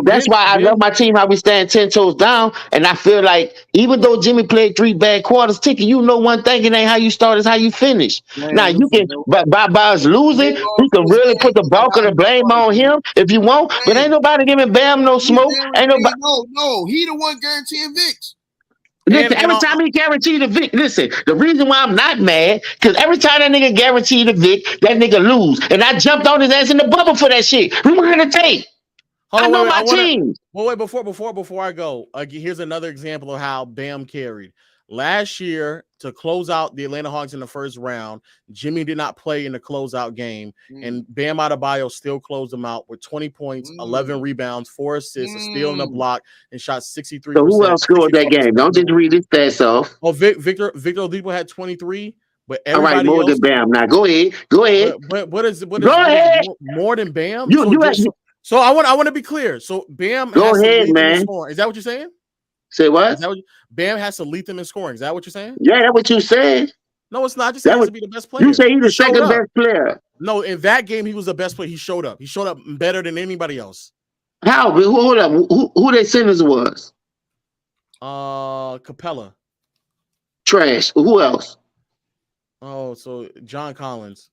That's why I love my team. How we stand 10 toes down, and I feel like even though Jimmy played 3 bad quarters, Tiki, you know one thing: it ain't how you start, it's how you finish. Now you can, by us losing, you can really put the bulk of the blame on him if you want. But ain't nobody giving Bam no smoke. Ain't nobody. No, he the one guaranteeing Vicks. Listen, every time he guaranteed a Vic, listen, the reason why I'm not mad, because every time that nigga guaranteed a Vic, that nigga lose. And I jumped on his ass in the bubble for that shit. Rewind the tape. I know my team. Well, wait, before I go, here's another example of how Bam carried. Last year, to close out the Atlanta Hawks in the first round, Jimmy did not play in the closeout game, and Bam Adebayo still closed them out with 20 points, 11 rebounds, 4 assists, a steal in the block, and shot 63%. So who else scored that game? Don't just read his stats off. Oh, Victor Oladipo had 23, but everybody all right, more than Bam. Now go ahead. But what is ahead. More than Bam? You So I want to be clear. So Bam go has ahead, to lead them in man. scoring. Is that what you're saying? Say what? Bam has to lead them in scoring. Is that what you're saying? Yeah, that's what you said. No, it's not. Just he has to be the best player. You say he's the second best player. No, in that game he was the best player. He showed up. He showed up better than anybody else. How? Hold up. Who their centers was? Capella. Trash. Who else? Oh, so John Collins.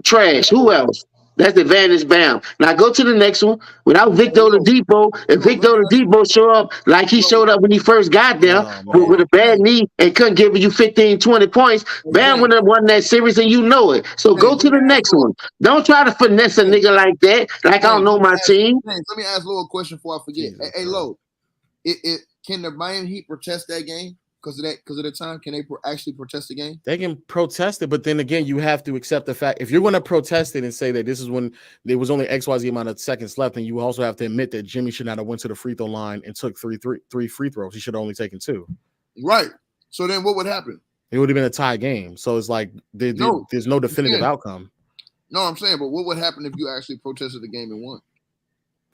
Trash. Who else? That's the advantage Bam. Now go to the next one. Without Victor Oladipo, if Victor Oladipo show up like he showed up when he first got there with a bad knee and couldn't give you 15, 20 points, Bam would have won that series and you know it. So go to the next one. Don't try to finesse a nigga like that. Like I don't know my team. Let me ask Lo a question before I forget. Hey Lo, can the Miami Heat protest that game? Because of the time, can they actually protest the game? They can protest it, but then again, you have to accept the fact if you're going to protest it and say that this is when there was only XYZ amount of seconds left, then you also have to admit that Jimmy should not have went to the free throw line and took three free throws. He should have only taken 2. Right. So then what would happen? It would have been a tie game. So it's like there's no definitive outcome. No, I'm saying, but what would happen if you actually protested the game and won?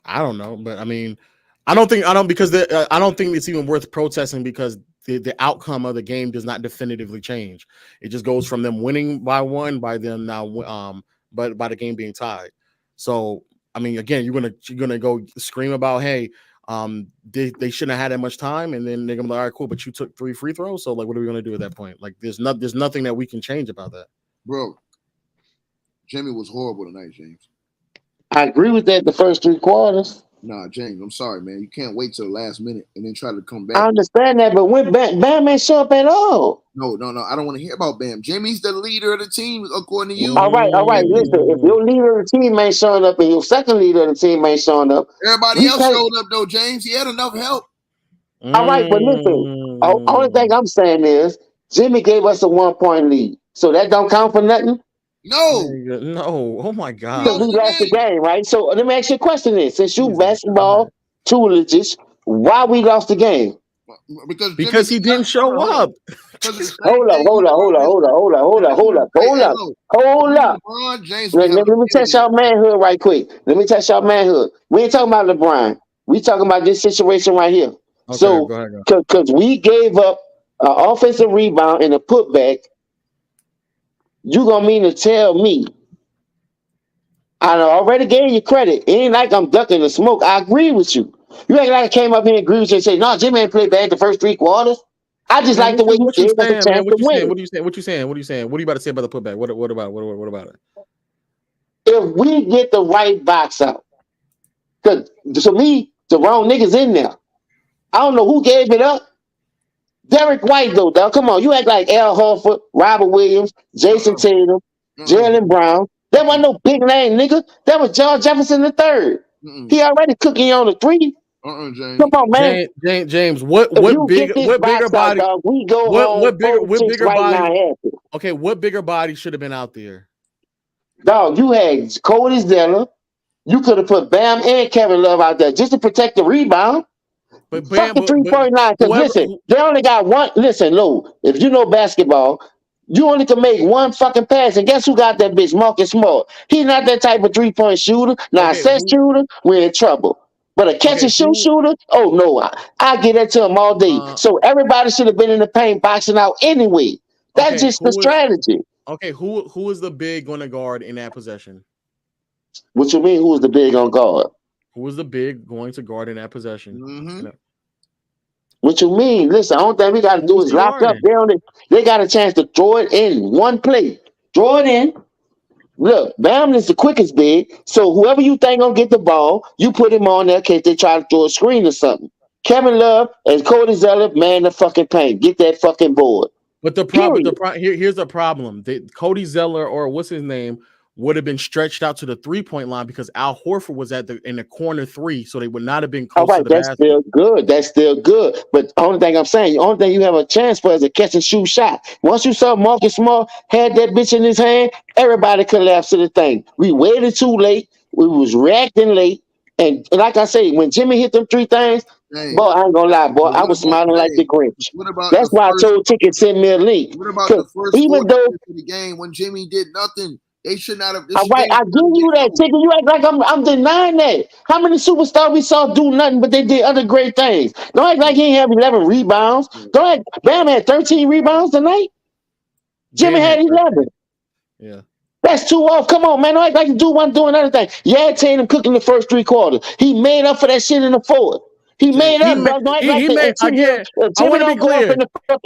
I don't know, but I mean, I don't think it's even worth protesting because the outcome of the game does not definitively change. It just goes from them winning by 1 by them now, but by the game being tied. So I mean, again, you're gonna go scream about, hey, they shouldn't have had that much time, and then they're gonna be like, all right, cool, but you took 3 free throws, so like, what are we gonna do at that point? Like, there's nothing that we can change about that, bro. Jimmy was horrible tonight, James. I agree with that. The first 3 quarters. Nah, James, I'm sorry, man. You can't wait till the last minute and then try to come back. I understand that, but when Bam ain't show up at all. No. I don't want to hear about Bam. Jimmy's the leader of the team, according to you. All right. Listen, if your leader of the team ain't showing up and your second leader of the team ain't showing up, everybody else showed up though, James. He had enough help. All right, but listen, only thing I'm saying is Jimmy gave us a 1-point lead, so that don't count for nothing. No. Oh my God. Because we lost the game, right? So let me ask you a question then. Since you basketball toologists, why we lost the game? Because he didn't show up. Hold up. Let me test y'all manhood right quick. We ain't talking about LeBron. We talking about this situation right here. Okay, so, go ahead. Because we gave up an offensive rebound and a putback, you gonna mean to tell me I already gave you credit. It ain't like I'm ducking the smoke. I agree with you. You ain't like I came up here and agreed with you and say, no, Jimmy ain't played bad the first 3 quarters. I just like the way you gave us a chance to win. What are you saying? What are you about to say about the putback? What about it? If we get the right box out, because to me, the wrong niggas in there. I don't know who gave it up. Derek White, though, dog. Come on, you act like Al Horford, Robert Williams, Jason Tatum, Jaylen Brown. That wasn't no big name, nigga. That was George Jefferson III. He already cooking on the 3. James. Come on, man. James, what bigger body? Dog, we go what bigger body? Okay, what bigger body should have been out there? Dog, you had Cody Zeller, You could have put Bam and Kevin Love out there just to protect the rebound. But Fuck the 3-point line. Because whoever- listen, they only got one. Listen, Lou, if you know basketball, you only can make one fucking pass. And guess who got that bitch? Marcus Smart. He's not that type of 3-point shooter. Now, a set shooter, we're in trouble. But a catch and shoot shooter, oh no, I get that to him all day. So everybody should have been in the paint boxing out anyway. That's just the strategy. Okay, who is the big going to guard in that possession? What you mean? Who is the big on guard? Who is the big going to guard in that possession? Mm-hmm. What you mean? Listen, the only thing we got to do is lock up. They got a chance to throw it in one play. Throw it in. Look, Bam is the quickest big. So whoever you think gonna get the ball, you put him on there in case they try to throw a screen or something. Kevin Love and Cody Zeller, man, the fucking paint. Get that fucking board. But the problem, here's the problem. Cody Zeller, or what's his name, would have been stretched out to the 3-point line because Al Horford was in the corner 3, so they would not have been close to the that's basket. still good. That's still good. But the only thing I'm saying, the only thing you have a chance for is a catch and shoot shot. Once you saw Marcus Smart had that bitch in his hand, everybody collapsed to the thing. We waited too late. We was reacting late. And like I say, when Jimmy hit them 3 things, boy, I ain't gonna lie, boy, I was smiling like the Grinch. That's why I told Ticket send me a link. What about the first even though of the game when Jimmy did nothing? They should not have. All right, I give you that, Ticket. You act like I'm denying that. How many superstars we saw do nothing, but they did other great things? Don't act like he ain't have 11 rebounds. Don't act, Bam had 13 rebounds tonight. Jimmy had 11. Yeah. That's 2 off. Come on, man. Don't act like the dude wasn't doing other things. Yeah, Tatum cooking the first 3 quarters. He made up for that shit in the 4th. He made up. I want to be clear.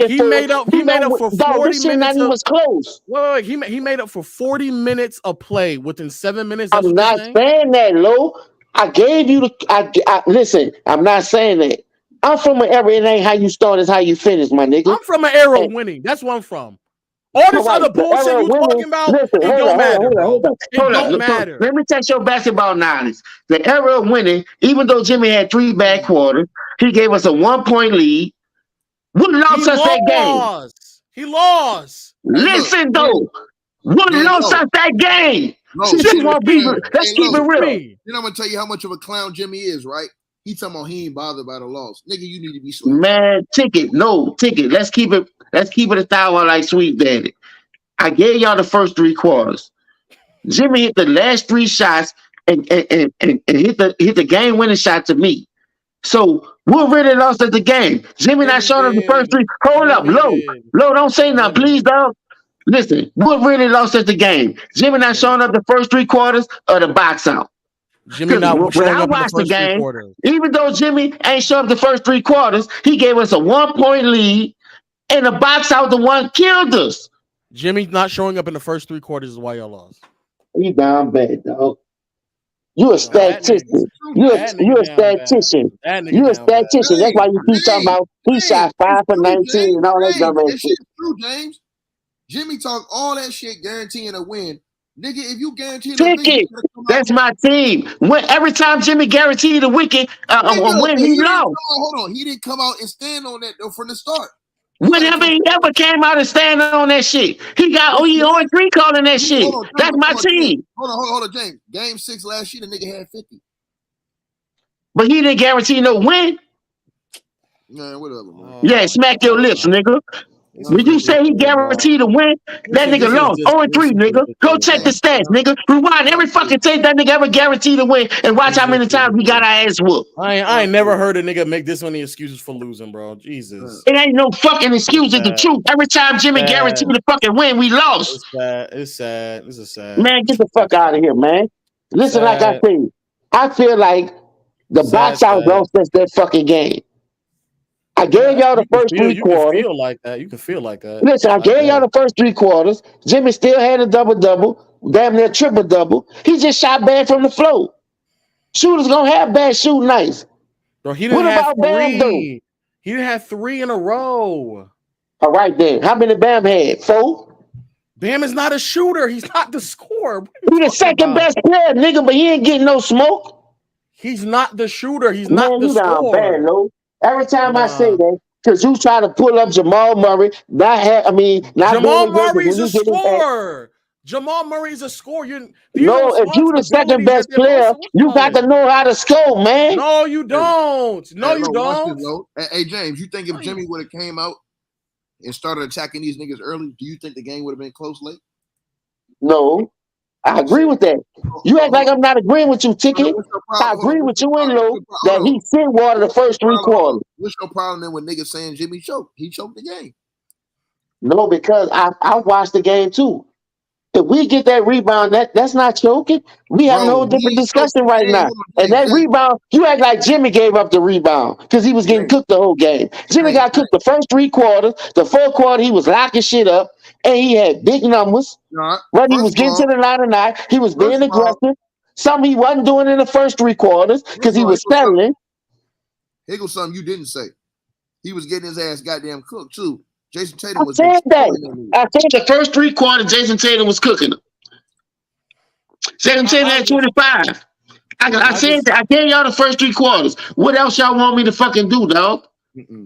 He made up for 40 minutes. Was close. Wait, he made up for 40 minutes of play within 7 minutes. I'm not saying that, Lo. I gave you the. Listen. I'm not saying that. I'm from an era. It ain't how you start, it's how you finish, my nigga. I'm from an era of winning. That's where I'm from. All this other bullshit you talking about, it don't matter. It don't matter. Let me test your basketball knowledge. The era of winning, even though Jimmy had 3 bad quarters, he gave us a 1-point lead. What lost us that game? He lost. Listen, though. What lost us that game? No, let's keep it real. Then I'm going to tell you how much of a clown Jimmy is, right? He talking about he ain't bothered by the loss. Nigga, you need to be sweet. Man, Ticket. Let's keep it 1,000 like Sweet Daddy. I gave y'all the first 3 quarters. Jimmy hit the last 3 shots and hit the game winning shot to me. So what really lost at the game? Jimmy not showing up the first 3. Hold up, Low, don't say nothing, please, dog. Listen, what really lost at the game? Jimmy not showing up the first 3 quarters or the box out. Jimmy not showing up in the first 3 quarters. Even though Jimmy ain't showing up the first 3 quarters, he gave us a 1-point lead. And the box out, the one killed us. Jimmy not showing up in the first 3 quarters is why y'all lost. He down bad, dog. You a statistician. You a statistician. You a statistician. That's why you keep talking about he shot 5 for 19 and all that dumb ass shit. True, James. Jimmy talk all that shit guaranteeing a win. Nigga, if you guarantee a win, that's my team. Every time Jimmy guaranteed a win, he lost. Hold on. He didn't come out and stand on that though from the start. Whenever he ever came out and standing on that shit, he got he 0-3 calling that shit. That's my team. Hold on, James. Game 6 last year, the nigga had 50. But he didn't guarantee no win. Yeah, whatever, man. Yeah, smack your lips, nigga. When you say he guaranteed a win, that nigga lost 0-3, nigga. Go check the stats, nigga. Rewind every fucking tape that nigga ever guaranteed a win and watch how many times we got our ass whooped. I ain't never heard a nigga make this many excuses for losing, bro. Jesus. It ain't no fucking excuse. It's the truth. Every time Jimmy guaranteed a fucking win, we lost. It's sad. This is sad. Man, get the fuck out of here, man. Listen, like I said, I feel like the box out lost us that fucking game. I gave y'all the first 3 quarters. You can feel like that. Listen, I gave y'all the first 3 quarters. Jimmy still had a double-double, damn near triple-double. He just shot bad from the floor. Shooters gonna have bad shooting nights. Bro, he didn't have 3. He didn't have 3 in a row. All right, then. How many Bam had? 4? Bam is not a shooter. He's not the scorer. He's the second best player, nigga, but he ain't getting no smoke. He's not the shooter. He's not the scorer. Bad, no. Every time I say that, because you try to pull up Jamal Murray, Jamal Murray's a scorer. Jamal Murray is a scorer. No, if you the second best player, you got to know how to score, man. No, you don't. No, you don't. Hey, James, you think if Jimmy would have came out and started attacking these niggas early, do you think the game would have been close late? No, I agree with that. You act like I'm not agreeing with you, Ticket. I agree with you and Low that he sent water the first 3 quarters. What's your problem then with niggas saying Jimmy choked? He choked the game. No, because I watched the game too. If we get that rebound, that's not choking. We have a whole different discussion right now. And that rebound, you act like Jimmy gave up the rebound because he was getting cooked the whole game. Jimmy got cooked the first 3 quarters. The 4th quarter, he was locking shit up, and he had big numbers. When he was getting to the line of night, he was being aggressive. Something he wasn't doing in the first 3 quarters because he was settling. Here goes something you didn't say. He was getting his ass goddamn cooked too. Jason Tatum was. I said the first 3 quarters, Jason Tatum was cooking them. Jason Tatum had 25. I said that. I gave y'all the first 3 quarters. What else y'all want me to fucking do, dog?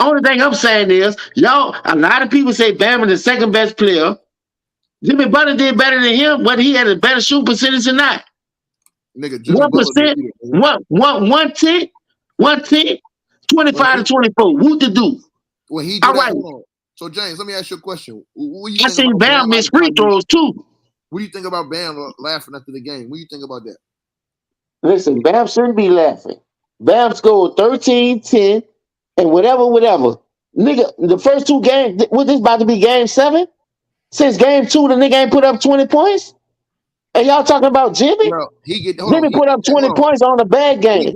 Only thing I'm saying is, y'all, a lot of people say Bam is the second best player. Jimmy Butler did better than him, whether he had a better shooting percentage or not. Nigga, 1%, 110, 25 to 24. What to do? Well, he did. All right. So, James, let me ask you a question. I seen Bam miss free throws, too. What do you think about Bam laughing after the game? What do you think about that? Listen, Bam shouldn't be laughing. Bam scored 13, 10, and whatever. Nigga, the first 2 games, what, this about to be game 7? Since game 2, the nigga ain't put up 20 points? And y'all talking about Jimmy? Bro, Jimmy put up 20 points on a bad game.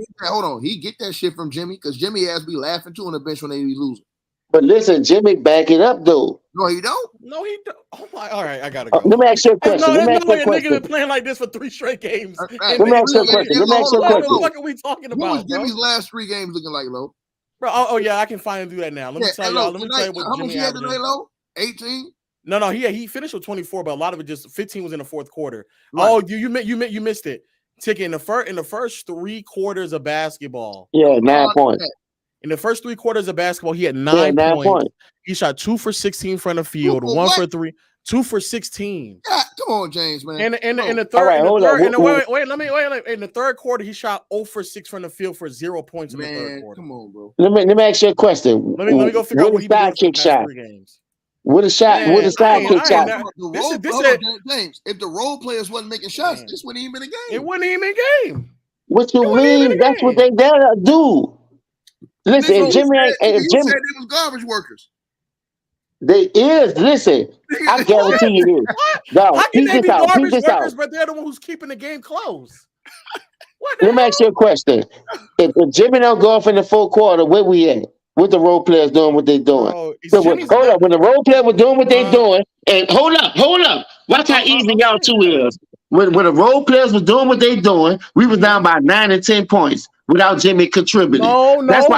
He get that shit from Jimmy because Jimmy has be laughing too on the bench when they be losing. But listen, Jimmy back it up though. No, he don't. No, he don't. Oh my! All right, I gotta go. Let me ask you a question. Let me ask you a question. Nigga been playing like this for 3 straight games. Let me ask you a question. What the fuck are we talking about? What was Jimmy's last 3 games looking like, Low? Bro, oh yeah, I can finally do that now. Let me tell y'all. Let me tell you what Jimmy had today, Low. 18. No, he finished with 24, but a lot of it just 15 was in the 4th quarter. Right. Oh, you missed it. Ticket in the first 3 quarters of basketball. Yeah, 9 points. In the first 3 quarters of basketball, he had 9 points. He shot 2 for 16 front of field, 1 for 3, 2 for 16. Yeah, come on, James, man. And in the third, in the 3rd quarter, he shot 0 for 6 from the field for 0 points in the 3rd quarter. Come on, bro. Let me ask you a question. Let me go figure out what he did in the past 3 games. What a shot! What a sidekick shot! James, if the role players wasn't making shots, this wouldn't even been a game. It wouldn't even be a game. What you mean? That's what they gotta do. Listen, if Jimmy said they was garbage workers. They is. Listen, I guarantee you this. How can they be garbage workers, but they're the one who's keeping the game close? Let me ask you a question. If Jimmy don't go off in the 4th quarter, where we at? What the role players doing what they doing? When the role player was doing what they doing, and hold up. Watch how easy y'all 2 is. When the role players was doing what they doing, we was down by 9 and 10 points without Jimmy contributing. No, that's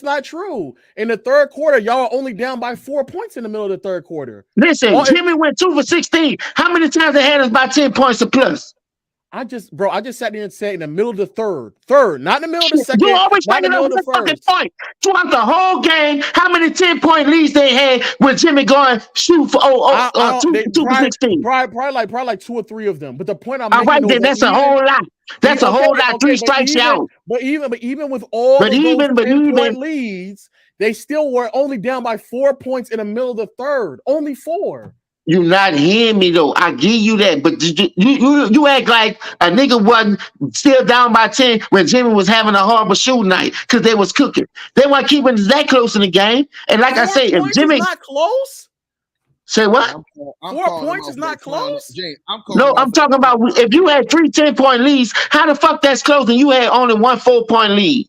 not true. In the 3rd quarter, y'all are only down by 4 points in the middle of the 3rd quarter. Listen, Jimmy went 2 for 16. How many times they had us by 10 points or plus? I just sat there and said in the middle of the third, not in the middle of the second. You always bringing up the fucking point. Throughout the whole game, how many 10-point leads they had with Jimmy going shoot for 2 for 16? Probably like 2 or 3 of them. But the point I'm making, all right, then that's a whole lot. That's a whole lot. 3 strikes out. But even with all those 10-point leads, they still were only down by 4 points in the middle of the 3rd. Only 4. You not hearing me though. I give you that, but you act like a nigga wasn't still down by 10 when Jimmy was having a horrible shooting night because they was cooking. They weren't keeping that close in the game. And like I say, if Jimmy not close, say what? 4 points is not close. No, I'm talking about if you had 3 10-point leads, how the fuck that's close and you had only 1 4-point lead?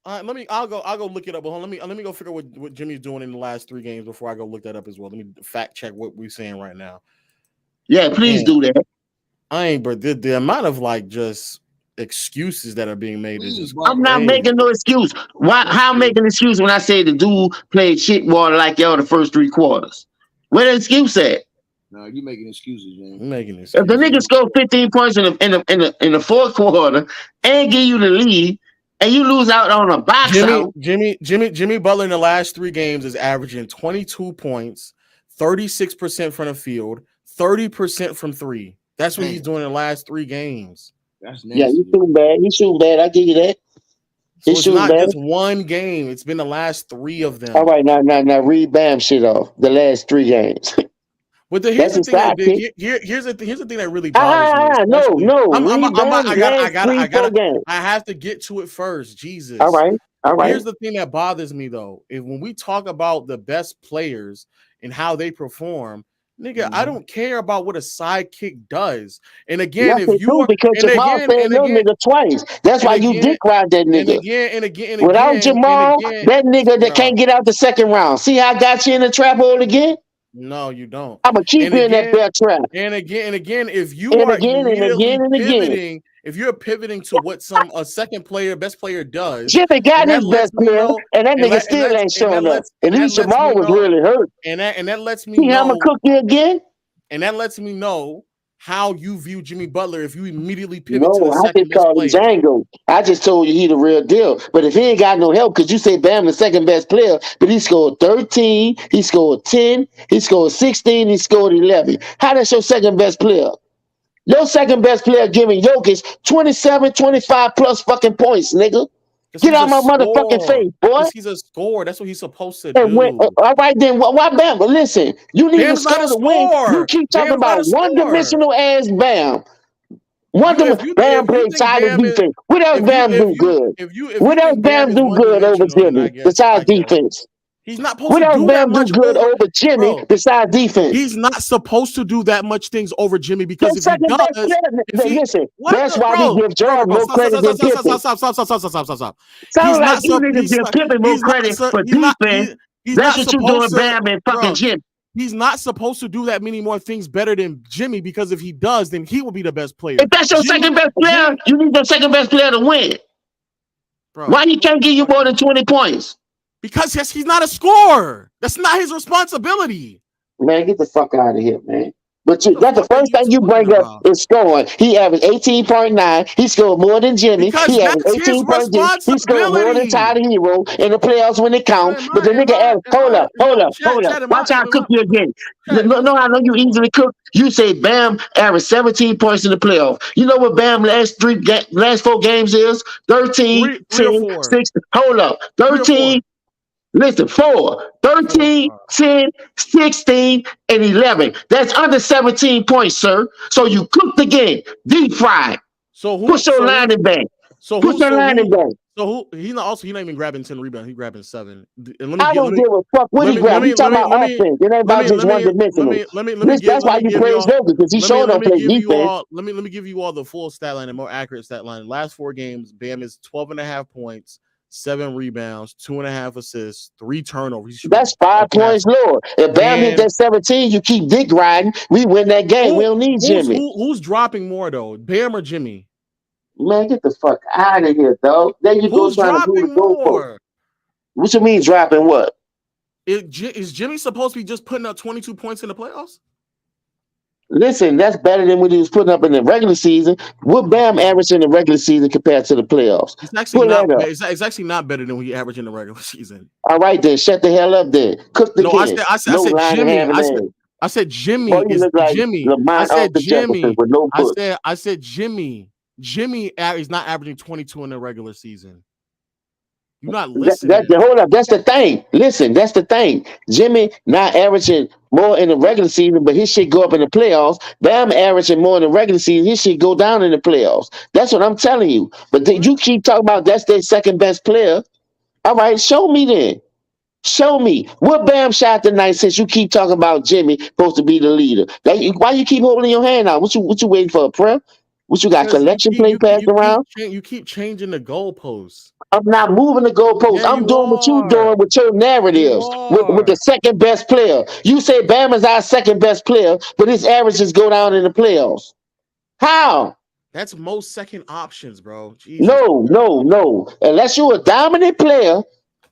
I'll go look it up. But let me go figure out what Jimmy's doing in the last 3 games before I go look that up as well. Let me fact check what we're saying right now. Yeah, please do that. But the amount of like just excuses that are being made is just I'm not making no excuse. How I'm making an excuse when I say the dude played shit water like y'all the first 3 quarters? Where the excuse at? No, you making excuses, man. I'm making excuses. If the nigga scored 15 points in the 4th quarter and give you the lead, and you lose out on a box out. Jimmy Butler in the last 3 games is averaging 22 points, 36% from the field, 30% from three. That's what he's doing in the last 3 games. That's Yeah, nasty. he's shooting bad. He's shooting bad. I give you that. So He's it's shooting not bad. just one game. It's been the last 3 of them. All right, now read Bam shit off. The last 3 games. But here's the thing. Here's the thing that really bothers me. I have to get to it first. Jesus. All right. Here's the thing that bothers me though. When we talk about the best players and how they perform, nigga, I don't care about what a sidekick does. And again, if you because Jamal said no nigga twice. That's why you dick ride that nigga. And again, without Jamal, that nigga that can't get out the second round. See how I got you in the trap hole again? No, you don't. I'm gonna keep you in that bear trap. And again, if you are pivoting, if you're pivoting to what a second player, best player does, Jimmy got his best player, and that nigga still ain't showing up. At least Jamal was really hurt. And that lets me know. See how I'm gonna cook you again? And that lets me know how you view Jimmy Butler if you immediately pivot to the second best player. Django. I just told you he the real deal. But if he ain't got no help, because you say Bam the second best player, but he scored 13, he scored 10, he scored 16, he scored 11. How that's your second best player? Your second best player giving Jokic 27, 25 plus fucking points, nigga. Get out my motherfucking face, boy. He's a scorer. That's what he's supposed to do. All right, then why Bam? But listen, you need to score to win. You keep talking about one-dimensional ass Bam. Bam played tighter defense. What else Bam do good? What else Bam do good over Jimmy besides defense? He's not supposed to do that much good over Jimmy besides defense. He's not supposed to do that much things over Jimmy because if he does, listen, that's why we give Jordan more credit than Pippen. Stop. Sounds like you need to give Pippen more credit for defense. That's what you're doing, Bam and fucking Jimmy. He's not supposed to do that many more things better than Jimmy because if he does, then he will be the best player. If that's your second best player, you need your second best player to win. Bro, why he can't give you more than 20 points? Because he's not a scorer. That's not his responsibility. Man, get the fuck out of here, man. But that's the first thing you bring up is scoring. He averaged 18.9. He scored more than Jimmy. He averaged 18.3. He scored more than Tyler Hero in the playoffs when it counts. But the nigga averaged, hold up. Watch how I cook you again. No, I know you easily cook. You say Bam averaged 17 points in the playoff. You know what Bam last 4 games is? 13, 10, 6. Hold up. 13. Listen, 4, 13, 10, 16, and 11. That's under 17 points, sir. So you cooked the game, deep fried. Push your lining back. Push your lining back. So he's not even grabbing 10 rebounds. He's grabbing 7. I don't give a fuck what he grabbed. He's talking about offense. It ain't about just one dimensional. That's why you praise Jokic, because he sure don't play defense. Let me give you all the full stat line and more accurate stat line. Last 4 games, Bam is 12.5 points. 7 rebounds, 2.5 assists, 3 turnovers. That's 5 points lower. If Bam hit that 17, you keep dick riding. We win that game. We don't need Jimmy. Who's dropping more though, Bam or Jimmy? Man, get the fuck out of here, dog. Then you go trying to do the goalpost. What you mean dropping what? Is Jimmy supposed to be just putting up 22 points in the playoffs? Listen, that's better than what he was putting up in the regular season. What Bam averaged in the regular season compared to the playoffs? It's actually not better than what he averaged in the regular season. All right, then shut the hell up then. Cook the game. I said Jimmy. I said Jimmy is Jimmy. I said Jimmy. Jimmy is not averaging 22 in the regular season. You're not listening. Hold up. That's the thing. Listen, that's the thing. Jimmy not averaging more in the regular season, but his shit go up in the playoffs. Bam averaging more in the regular season, his shit go down in the playoffs. That's what I'm telling you. But then you keep talking about that's their second best player. All right, show me then. Show me. What Bam shot tonight since you keep talking about Jimmy supposed to be the leader? Why you keep holding your hand out? What you waiting for, a prayer? What you got, collection play passed around? You keep changing the goalposts. I'm not moving the goalposts. Yeah, I'm doing what you're doing with your narratives, with the second best player. You say Bam is our second best player, but his averages go down in the playoffs. How? That's most second options, bro. Jesus. No. Unless you're a dominant player,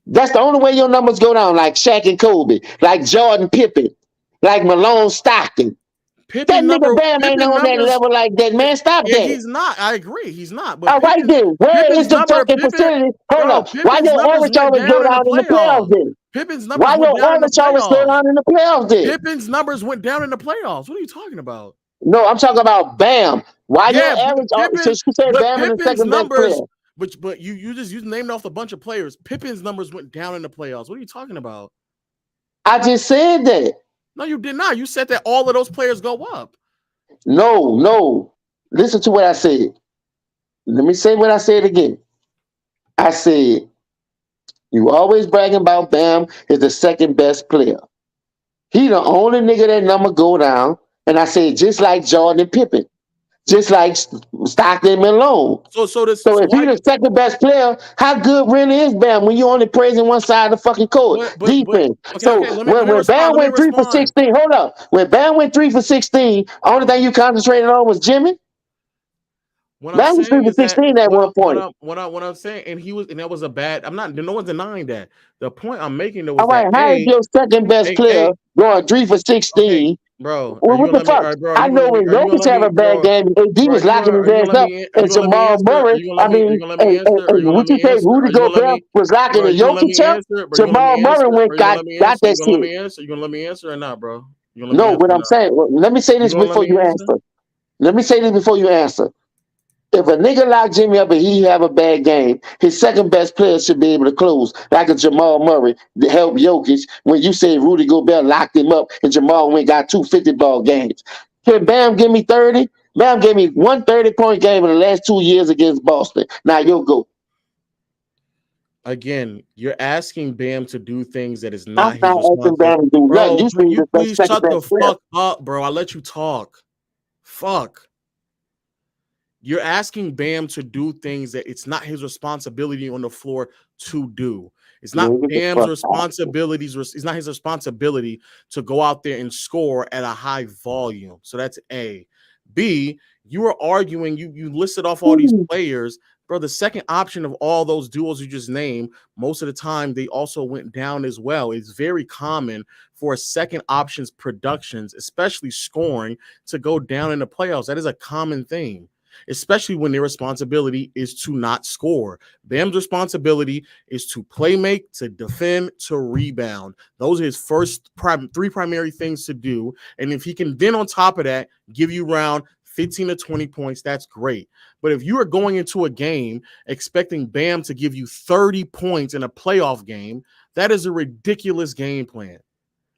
that's the only way your numbers go down, like Shaq and Kobe, like Jordan Pippen, like Malone Stockton. That nigga Bam ain't on that level like that, man. Stop that. He's not. I agree. He's not. But all right then. Where is the fucking facility? Hold up. Why your average always go down in the playoffs then? Pippen's numbers Why went your down in the average always still playoffs. on in the playoffs then? Pippen's numbers Why went your down in the average always still playoffs. on in the playoffs then? Pippen's numbers went down in the playoffs. What are you talking about? No, I'm talking about Bam. Why your Yeah, average? Pippen, Since you said but Bam is the Pippen's second best player. numbers, but you named off a bunch of players. Pippen's numbers went down in the playoffs. What are you talking about? I just said that. No, you did not. You said that all of those players go up. No. Listen to what I said. Let me say what I said again. I said, you always bragging about Bam is the second best player. He the only nigga that number go down. And I said, just like Jordan and Pippen. Just like Stockton and Malone. So if he's the second best player, how good really is Bam when you only praising one side of the fucking court? Defense. When Bam went 3 for 16, hold up. When Bam went 3 for 16, only thing you concentrated on was Jimmy. Bam was 3 for 16 at one point. What I'm saying, and that was a bad. No one's denying that. The point I'm making though was all right, how is your second best player going 3 for 16? Bro, what the fuck? I know when Jokic have a bad game, AD was locking his ass up, and Jamal Murray. I mean, what you say? Rudy Gobert was locking the Jokic up. Jamal Murray got that shit. You gonna let me answer or not, bro? No, what I'm saying. Let me say this before you answer. Let me say this before you answer. If a nigga lock Jimmy up and he have a bad game, his second best player should be able to close, like a Jamal Murray to help Jokic. When you say Rudy Gobert locked him up and Jamal went got 2 50-ball games. Can Bam give me 30? Bam gave me 1 30-point game in the last 2 years against Boston. Now you'll go. Again, you're asking Bam to do things that is not his asking Bam to do bro, you please shut the fuck up, bro. I let you talk. Fuck. You're asking Bam to do things that it's not his responsibility on the floor to do. It's not Bam's responsibilities. It's not his responsibility to go out there and score at a high volume. So that's A. B, you are arguing, you listed off all these players. Bro, the second option of all those duos you just named, most of the time they also went down as well. It's very common for a second option's productions, especially scoring, to go down in the playoffs. That is a common thing, especially when their responsibility is to not score. Bam's responsibility is to play make, to defend, to rebound. Those are his first 3 primary things to do. And if he can then on top of that give you around 15 to 20 points, that's great. But if you are going into a game expecting Bam to give you 30 points in a playoff game, that is a ridiculous game plan.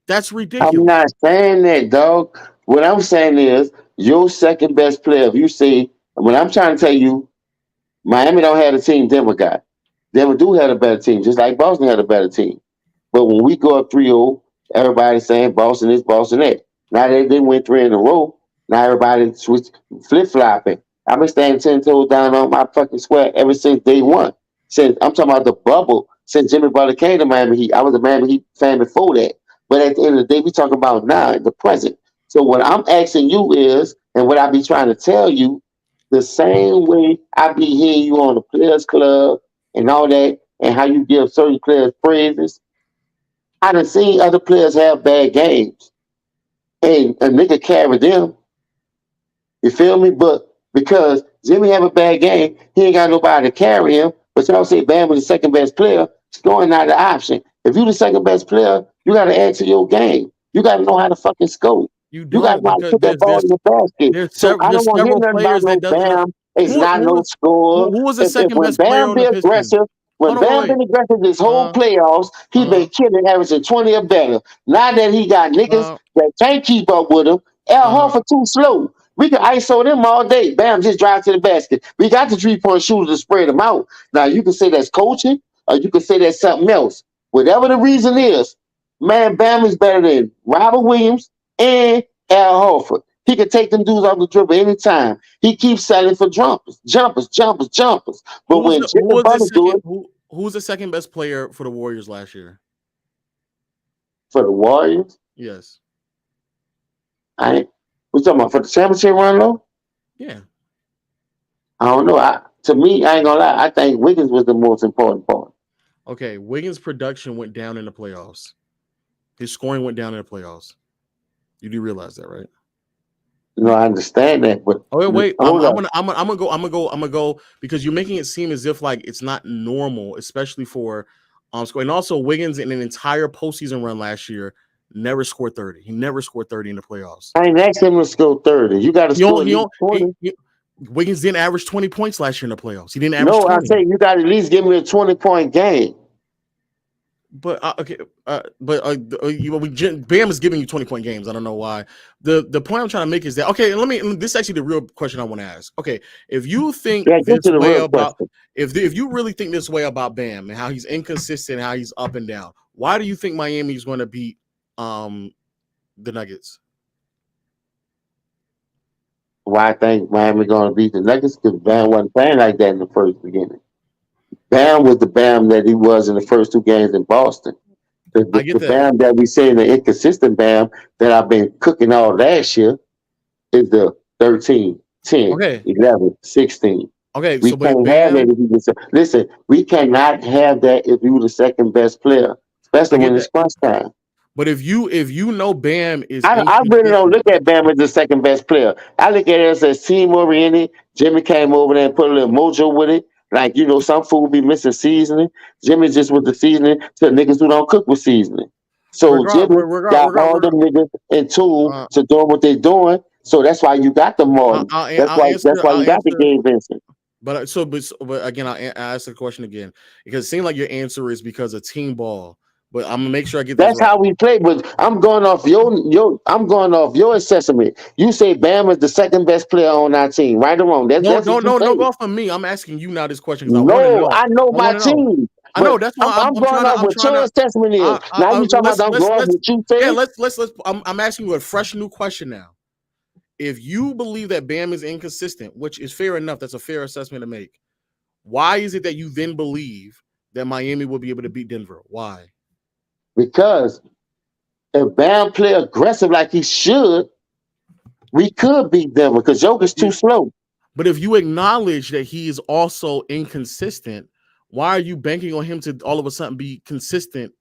That's ridiculous. I'm not saying that, dog. What I'm saying is your second best player. If you see, when I'm trying to tell you, Miami don't have the team Denver got. Denver do have a better team, just like Boston had a better team. But when we go up 3-0, everybody's saying Boston is Boston that. Now they went 3 in a row. Now everybody flip-flopping. I've been standing 10 toes down on my fucking square ever since day one. Since I'm talking about the bubble, since Jimmy Butler came to Miami Heat. I was a Miami Heat fan before that. But at the end of the day, we talk about now, the present. So what I'm asking you is, and what I be trying to tell you, the same way I be hearing you on the Players Club and all that, and how you give certain players praises, I done seen other players have bad games. And a nigga carry them. You feel me? But because Jimmy have a bad game, he ain't got nobody to carry him. But y'all say Bam was the second best player, scoring not the option. If you the second best player, you got to add to your game. You got to know how to fucking score. You got to know how to put that ball in the basket. So I don't want to hear nothing about no Bam. It's not no score. Who was the second best player on the Pistons? When Bam been aggressive this whole playoffs, he been killing, averaging 20 or better. Now that he got niggas that can't keep up with him, Al Horford too slow. We can ISO them all day. Bam, just drive to the basket. We got the 3-point shooters to spread them out. Now you can say that's coaching, or you can say that's something else. Whatever the reason is, man, Bam is better than Robert Williams and Al Horford. He can take them dudes off the dribble anytime. He keeps selling for jumpers. But when Jimmy Butler do it, who's the second best player for the Warriors last year? For the Warriors? Yes. We talking about for the championship run, though? Yeah. I don't know. To me, I ain't gonna lie. I think Wiggins was the most important part. Okay, Wiggins' production went down in the playoffs. His scoring went down in the playoffs. You do realize that, right? No, I understand that, but wait. I'm gonna go because you're making it seem as if like it's not normal, especially for score. And also Wiggins in an entire postseason run last year never scored 30. He never scored 30 in the playoffs. I ain't asked him to score 30. You got to score at least 20. Wiggins didn't average 20 points last year in the playoffs. He didn't average 20. I say you got to at least give me a 20-point game. But Bam is giving you 20-point games. I don't know why. The point I'm trying to make is that this is actually the real question I want to ask. Okay, if you think this way about if you really think this way about Bam and how he's inconsistent, how he's up and down, why do you think Miami is going to beat the Nuggets? Why I think Miami going to beat the Nuggets? Because Bam wasn't playing like that in the first beginning. Bam was the Bam that he was in the first 2 games in Boston. The Bam that we say, the inconsistent Bam that I've been cooking all last year is the 13, 10, 11, 16. Okay, we can't have that if you listen, we cannot have that if you're the second best player, especially when it's crunch time. But if you know Bam is, I really don't look at Bam as the second best player. I look at it as team oriented. Jimmy came over there and put a little mojo with it. Like, some food be missing seasoning. Jimmy just with the seasoning to niggas who don't cook with seasoning. So Jimmy got all them niggas in tune to doing what they're doing. So that's why you got the Martin. That's why you got the Gabe Vincent. But again, I'll ask the question again because it seems like your answer is because of team ball. But I'm gonna make sure I get that's right. How we play. But I'm going off your assessment. You say Bam is the second best player on our team, right or wrong? No, go off of me. I'm asking you now this question. I know my team. I know that's why I'm going off what your assessment is. Now you talking about I'm going off what you say. Yeah, let's. I'm asking you a fresh new question now. If you believe that Bam is inconsistent, which is fair enough, that's a fair assessment to make. Why is it that you then believe that Miami will be able to beat Denver? Why? Because if Bam play aggressive like he should, we could beat Denver because Jokic's too slow. But if you acknowledge that he is also inconsistent, why are you banking on him to all of a sudden be consistent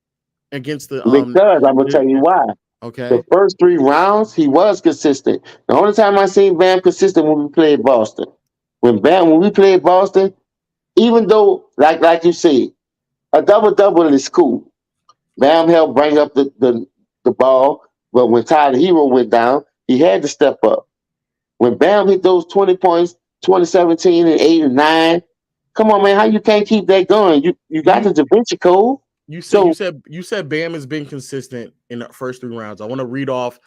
against the? Because I'm gonna tell you why. Okay. The first 3 rounds he was consistent. The only time I seen Bam consistent when we played Boston. When we played Boston, even though like you said, a double is cool. Bam helped bring up the ball, but when Tyler Hero went down, he had to step up. When Bam hit those 20 points, 2017 and 8 and 9, come on, man, how you can't keep that going? You got the Da Vinci Code. You said Bam has been consistent in the first 3 rounds. I want to read off,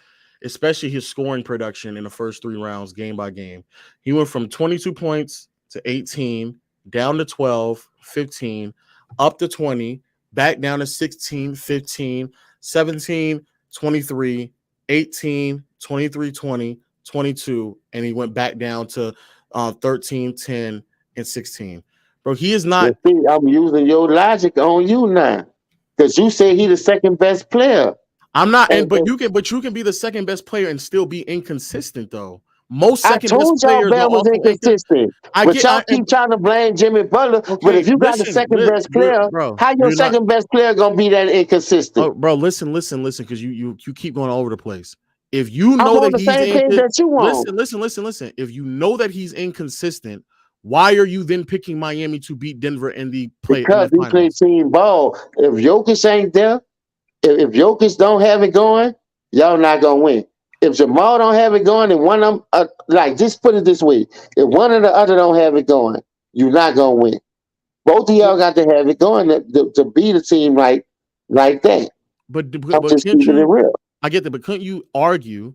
especially his scoring production in the first 3 rounds, game by game. He went from 22 points to 18, down to 12, 15, up to 20. Back down to 16, 15, 17, 23, 18, 23, 20, 22, and he went back down to 13, 10, and 16. Bro, he is not. I'm using your logic on you now, because you say he's the second best player. I'm not, but you can be the second best player and still be inconsistent though. Most second best players Bam was inconsistent. Y'all keep trying to blame Jimmy Butler, but if you got the second best player, how your second best player gonna be that inconsistent? Oh, bro, listen, because you keep going all over the place. If you know that he's listen. If you know that he's inconsistent, why are you then picking Miami to beat Denver in the play? Because we play team ball. If Jokic ain't there, if Jokic don't have it going, y'all not gonna win. If Jamal don't have it going and one of them, just put it this way, if one or the other don't have it going, you're not going to win. Both of y'all got to have it going to beat a team like that. But just keeping it real. I get that, but couldn't you argue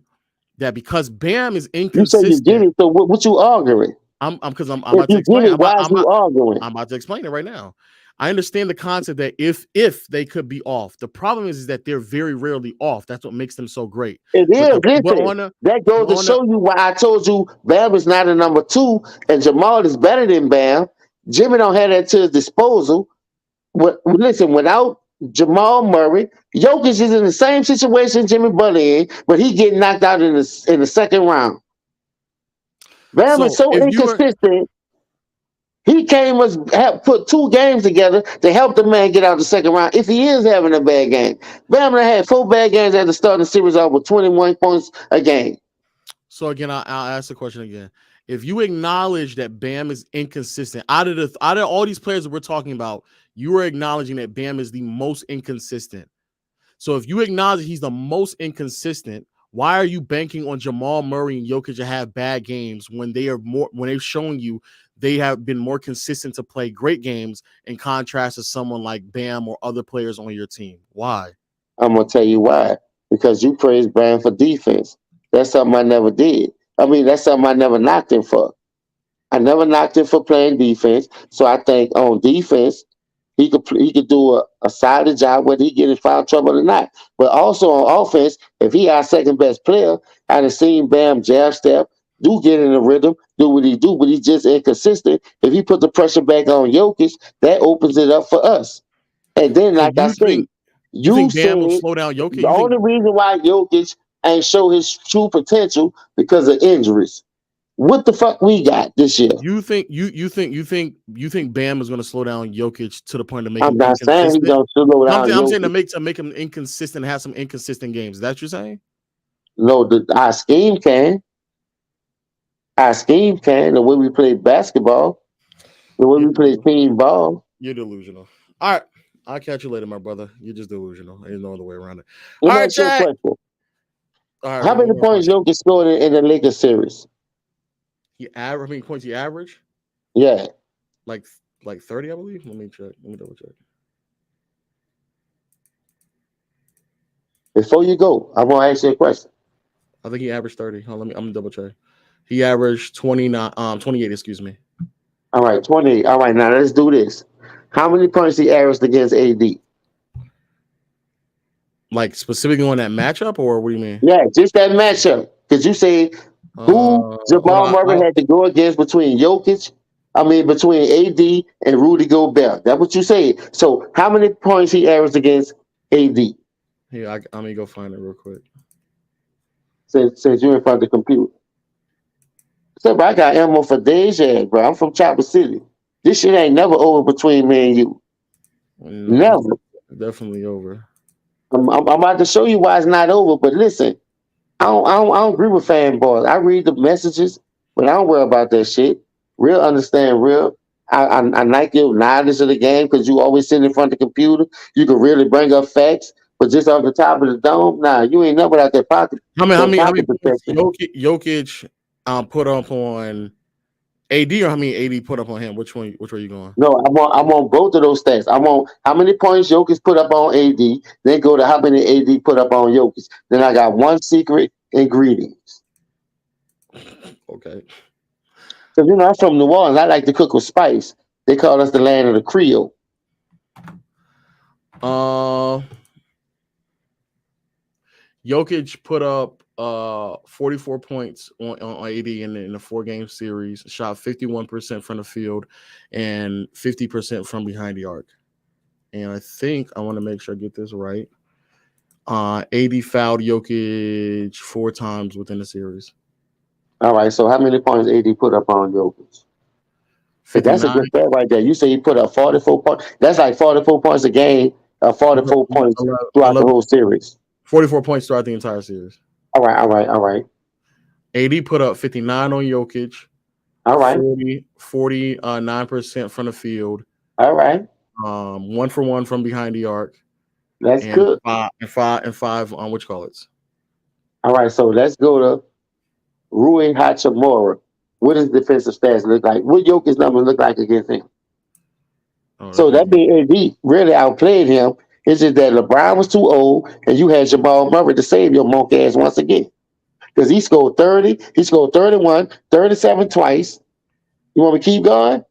that because Bam is inconsistent? You say you get it, so what you arguing? I'm about to explain it. I'm about to explain it right now. I understand the concept that if they could be off, the problem is that they're very rarely off. That's what makes them so great. It is. That goes to show you why I told you Bam is not a number 2 and Jamal is better than Bam. Jimmy don't have that to his disposal. Listen, without Jamal Murray, Jokic is in the same situation Jimmy Butler in, but he getting knocked out in the second round. Bam is so inconsistent. He put 2 games together to help the man get out the second round if he is having a bad game. Bam had 4 bad games at the start of the series off with 21 points a game. So again, I'll ask the question again. If you acknowledge that Bam is inconsistent, out of all these players that we're talking about, you are acknowledging that Bam is the most inconsistent. So if you acknowledge he's the most inconsistent, why are you banking on Jamal Murray and Jokic to have bad games when they've shown you they have been more consistent to play great games in contrast to someone like Bam or other players on your team? Why? I'm gonna tell you why. Because you praised Bam for defense. That's something I never did. I mean, that's something I never knocked him for. I never knocked him for playing defense. So I think on defense, he could do a solid job whether he get in foul trouble or not. But also on offense, if he our second best player, I'd have seen Bam jab step, do get in the rhythm, do what he do, but he's just inconsistent. If he put the pressure back on Jokic, that opens it up for us. And then, like I said, you think Bam will slow down Jokic? The only reason why Jokic ain't show his true potential because of injuries. What the fuck we got this year? You think Bam is going to slow down Jokic to the point to make I'm him not saying he's going to slow down. I'm saying to make him inconsistent, have some inconsistent games. Is that what you're saying? No, our scheme can. Our scheme can. The way we play basketball, the way we play team ball. You're delusional. All right, I'll catch you later, my brother. You're just delusional. There's no other way around it. All right, Chad. How many points Jokic scored in the Lakers series? How many points he averaged? Yeah. Like 30, I believe. Let me check. Let me double check. Before you go, I want to ask you a question. I think he averaged 30. I'm gonna double check. He averaged 28, excuse me. All right, 28. All right, now let's do this. How many points he averaged against AD? Like specifically on that matchup, or what do you mean? Yeah, just that matchup. Because you say who Jamal Murray had to go against between between AD and Rudy Gobert. That's what you say. So how many points he averaged against AD? Yeah, I'm gonna go find it real quick. Since you're in front of the computer. So, bro, I got ammo for days, bro. I'm from Chopper City. This shit ain't never over between me and you. No, never. Definitely over. I'm about to show you why it's not over. But listen, I don't agree with fanboys. I read the messages, but I don't worry about that shit. Real understand real. I like your knowledge of the game because you always sit in front of the computer. You can really bring up facts, but just off the top of the dome, nah, you ain't never out that pocket. How many Jokic put up on AD, or how many AD put up on him? Which way are you going? No, I'm on both of those stats. I'm on how many points Jokic put up on AD, then go to how many AD put up on Jokic. Then I got one secret ingredient. Okay. So I'm from New Orleans. I like to cook with spice. They call us the land of the Creole. Jokic put up 44 points on AD in the 4-game series, shot 51% from the field and 50% from behind the arc. And I think I want to make sure I get this right. AD fouled Jokic 4 times within the series. All right, so how many points AD put up on Jokic? That's a good stat right there. You say he put up 44 points. That's like 44 points a game, 44 points throughout the whole series. 44 points throughout the entire series. All right. AD put up 59 on Jokic. All right. 49% from the field. All right. 1 for 1 from behind the arc. That's good. Five on which call it's. All right, so let's go to Rui Hachimura. What does defensive stats look like? What Jokic's numbers look like against him? So that means AD really outplayed him. It's just that LeBron was too old, and you had Jamal Murray to save your monk ass once again. Because he scored 30, he scored 31, 37 twice. You want me to keep going?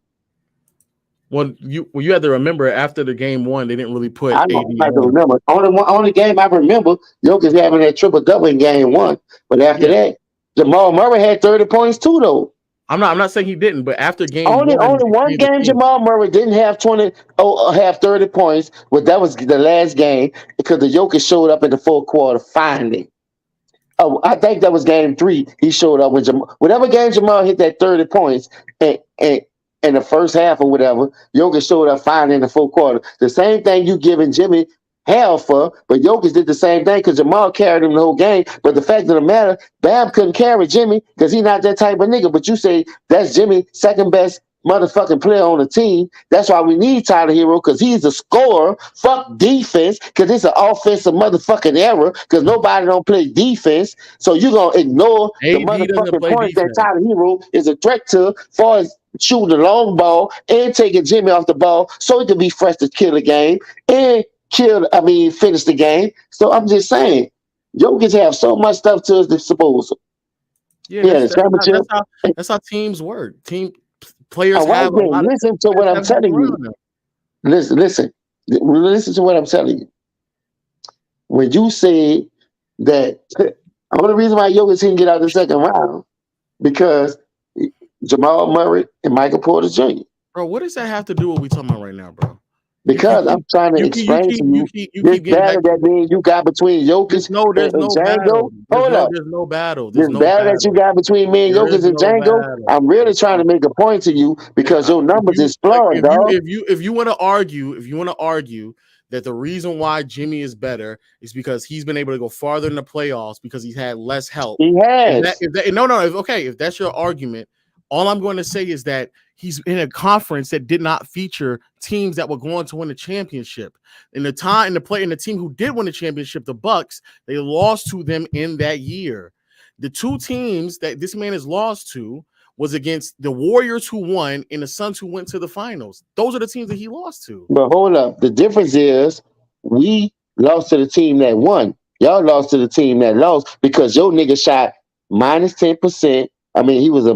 Well, you had to remember after the game 1, they didn't really put. I have to remember. Only game I remember, Jokic having that triple double in game 1. But after that, Jamal Murray had 30 points too, though. I'm not saying he didn't, but after game only one game Jamal Murray didn't have 30 points, but that was the last game because the Jokic showed up in the fourth quarter finally. Oh, I think that was game 3. He showed up when whatever game Jamal hit that 30 points and in the first half or whatever, Jokic showed up finally in the fourth quarter. The same thing you giving Jimmy hell for, but Jokic did the same thing because Jamal carried him the whole game. But the fact of the matter, Bam couldn't carry Jimmy because he's not that type of nigga. But you say that's Jimmy's second best motherfucking player on the team. That's why we need Tyler Hero, because he's a scorer. Fuck defense, because it's an offensive motherfucking error, because nobody don't play defense. So you're going to ignore the AD doesn't motherfucking play points that defense. Tyler Hero is a threat to, as far as shooting the long ball and taking Jimmy off the ball so he can be fresh to kill the game and finish the game. So I'm just saying, Jokic have so much stuff to his disposal. Yeah, that's how teams work. Team players have a lot listen to what I'm telling you. Listen to what I'm telling you. When you say that, the only reason why Jokic didn't get out the second round because Jamal Murray and Michael Porter Jr. Bro, what does that have to do with what we talking about right now, bro? Because I'm trying to explain to you this battle that you got between Jokic there's and no Django. battle. Hold up. There's no battle. This battle that you got between me and Jokic and Django, I'm really trying to make a point to you because your numbers is flawed, dog. If you want to argue that the reason why Jimmy is better is because he's been able to go farther in the playoffs because he's had less help. He has. If that's your argument, all I'm going to say is that he's in a conference that did not feature teams that were going to win the championship. The team who did win the championship, the Bucks, they lost to them in that year. The two teams that this man has lost to was against the Warriors, who won, and the Suns, who went to the finals. Those are the teams that he lost to. But hold up. The difference is we lost to the team that won. Y'all lost to the team that lost because your nigga shot minus 10%. I mean, he was a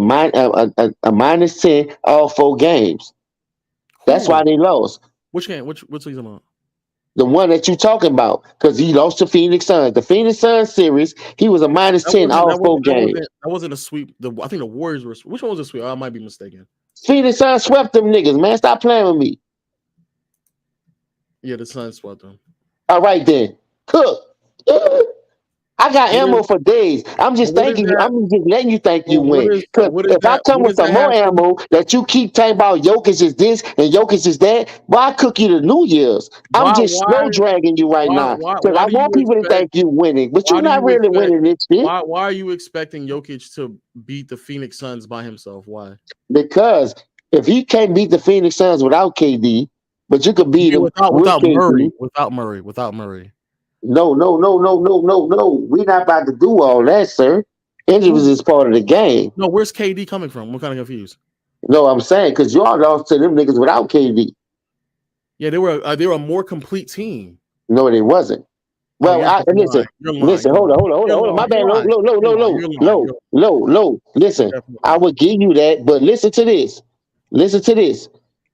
minus 10 all 4 games. That's why they lost. Which game? Which season about? The one that you talking about, because he lost to Phoenix Suns. The Phoenix Suns series, he was a minus 10 all 4 games. That wasn't a sweep. I think the Warriors were. Which one was a sweep? I might be mistaken. Phoenix Suns swept them niggas, man. Stop playing with me. Yeah, the Suns swept them. All right then. Cook. I got ammo for days. I'm just thanking you. I'm just letting you think you win. Because if I come with some more ammo that you keep talking about Jokic is this and Jokic is that, why cook you to New Year's? I'm just slow dragging you right now. Because I want people to think you winning, but you're not really winning this shit. Why are you expecting Jokic to beat the Phoenix Suns by himself? Why? Because if he can't beat the Phoenix Suns without KD, but you could beat him without Murray. No. We're not about to do all that, sir. Injuries is part of the game. No, where's KD coming from? I'm kind of confused. No, I'm saying because y'all lost to them niggas without KD. Yeah, they were a more complete team. No, they wasn't. Well, listen. Hold on. My bad. Low. Listen, I would give you that, but listen to this.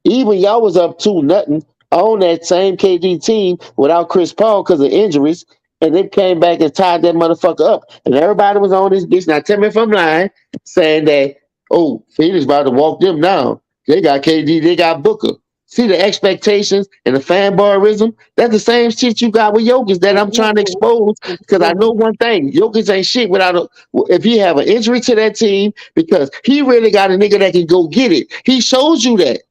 Even y'all was up 2-0 on that same KD team without Chris Paul because of injuries, and they came back and tied that motherfucker up. And everybody was on this bitch. Now tell me if I'm lying, saying that, oh, Phoenix about to walk them down. They got KD, they got Booker. See the expectations and the fanboyism? That's the same shit you got with Jokic that I'm trying to expose, because I know one thing. Jokic ain't shit without if he have an injury to that team, because he really got a nigga that can go get it. He shows you that.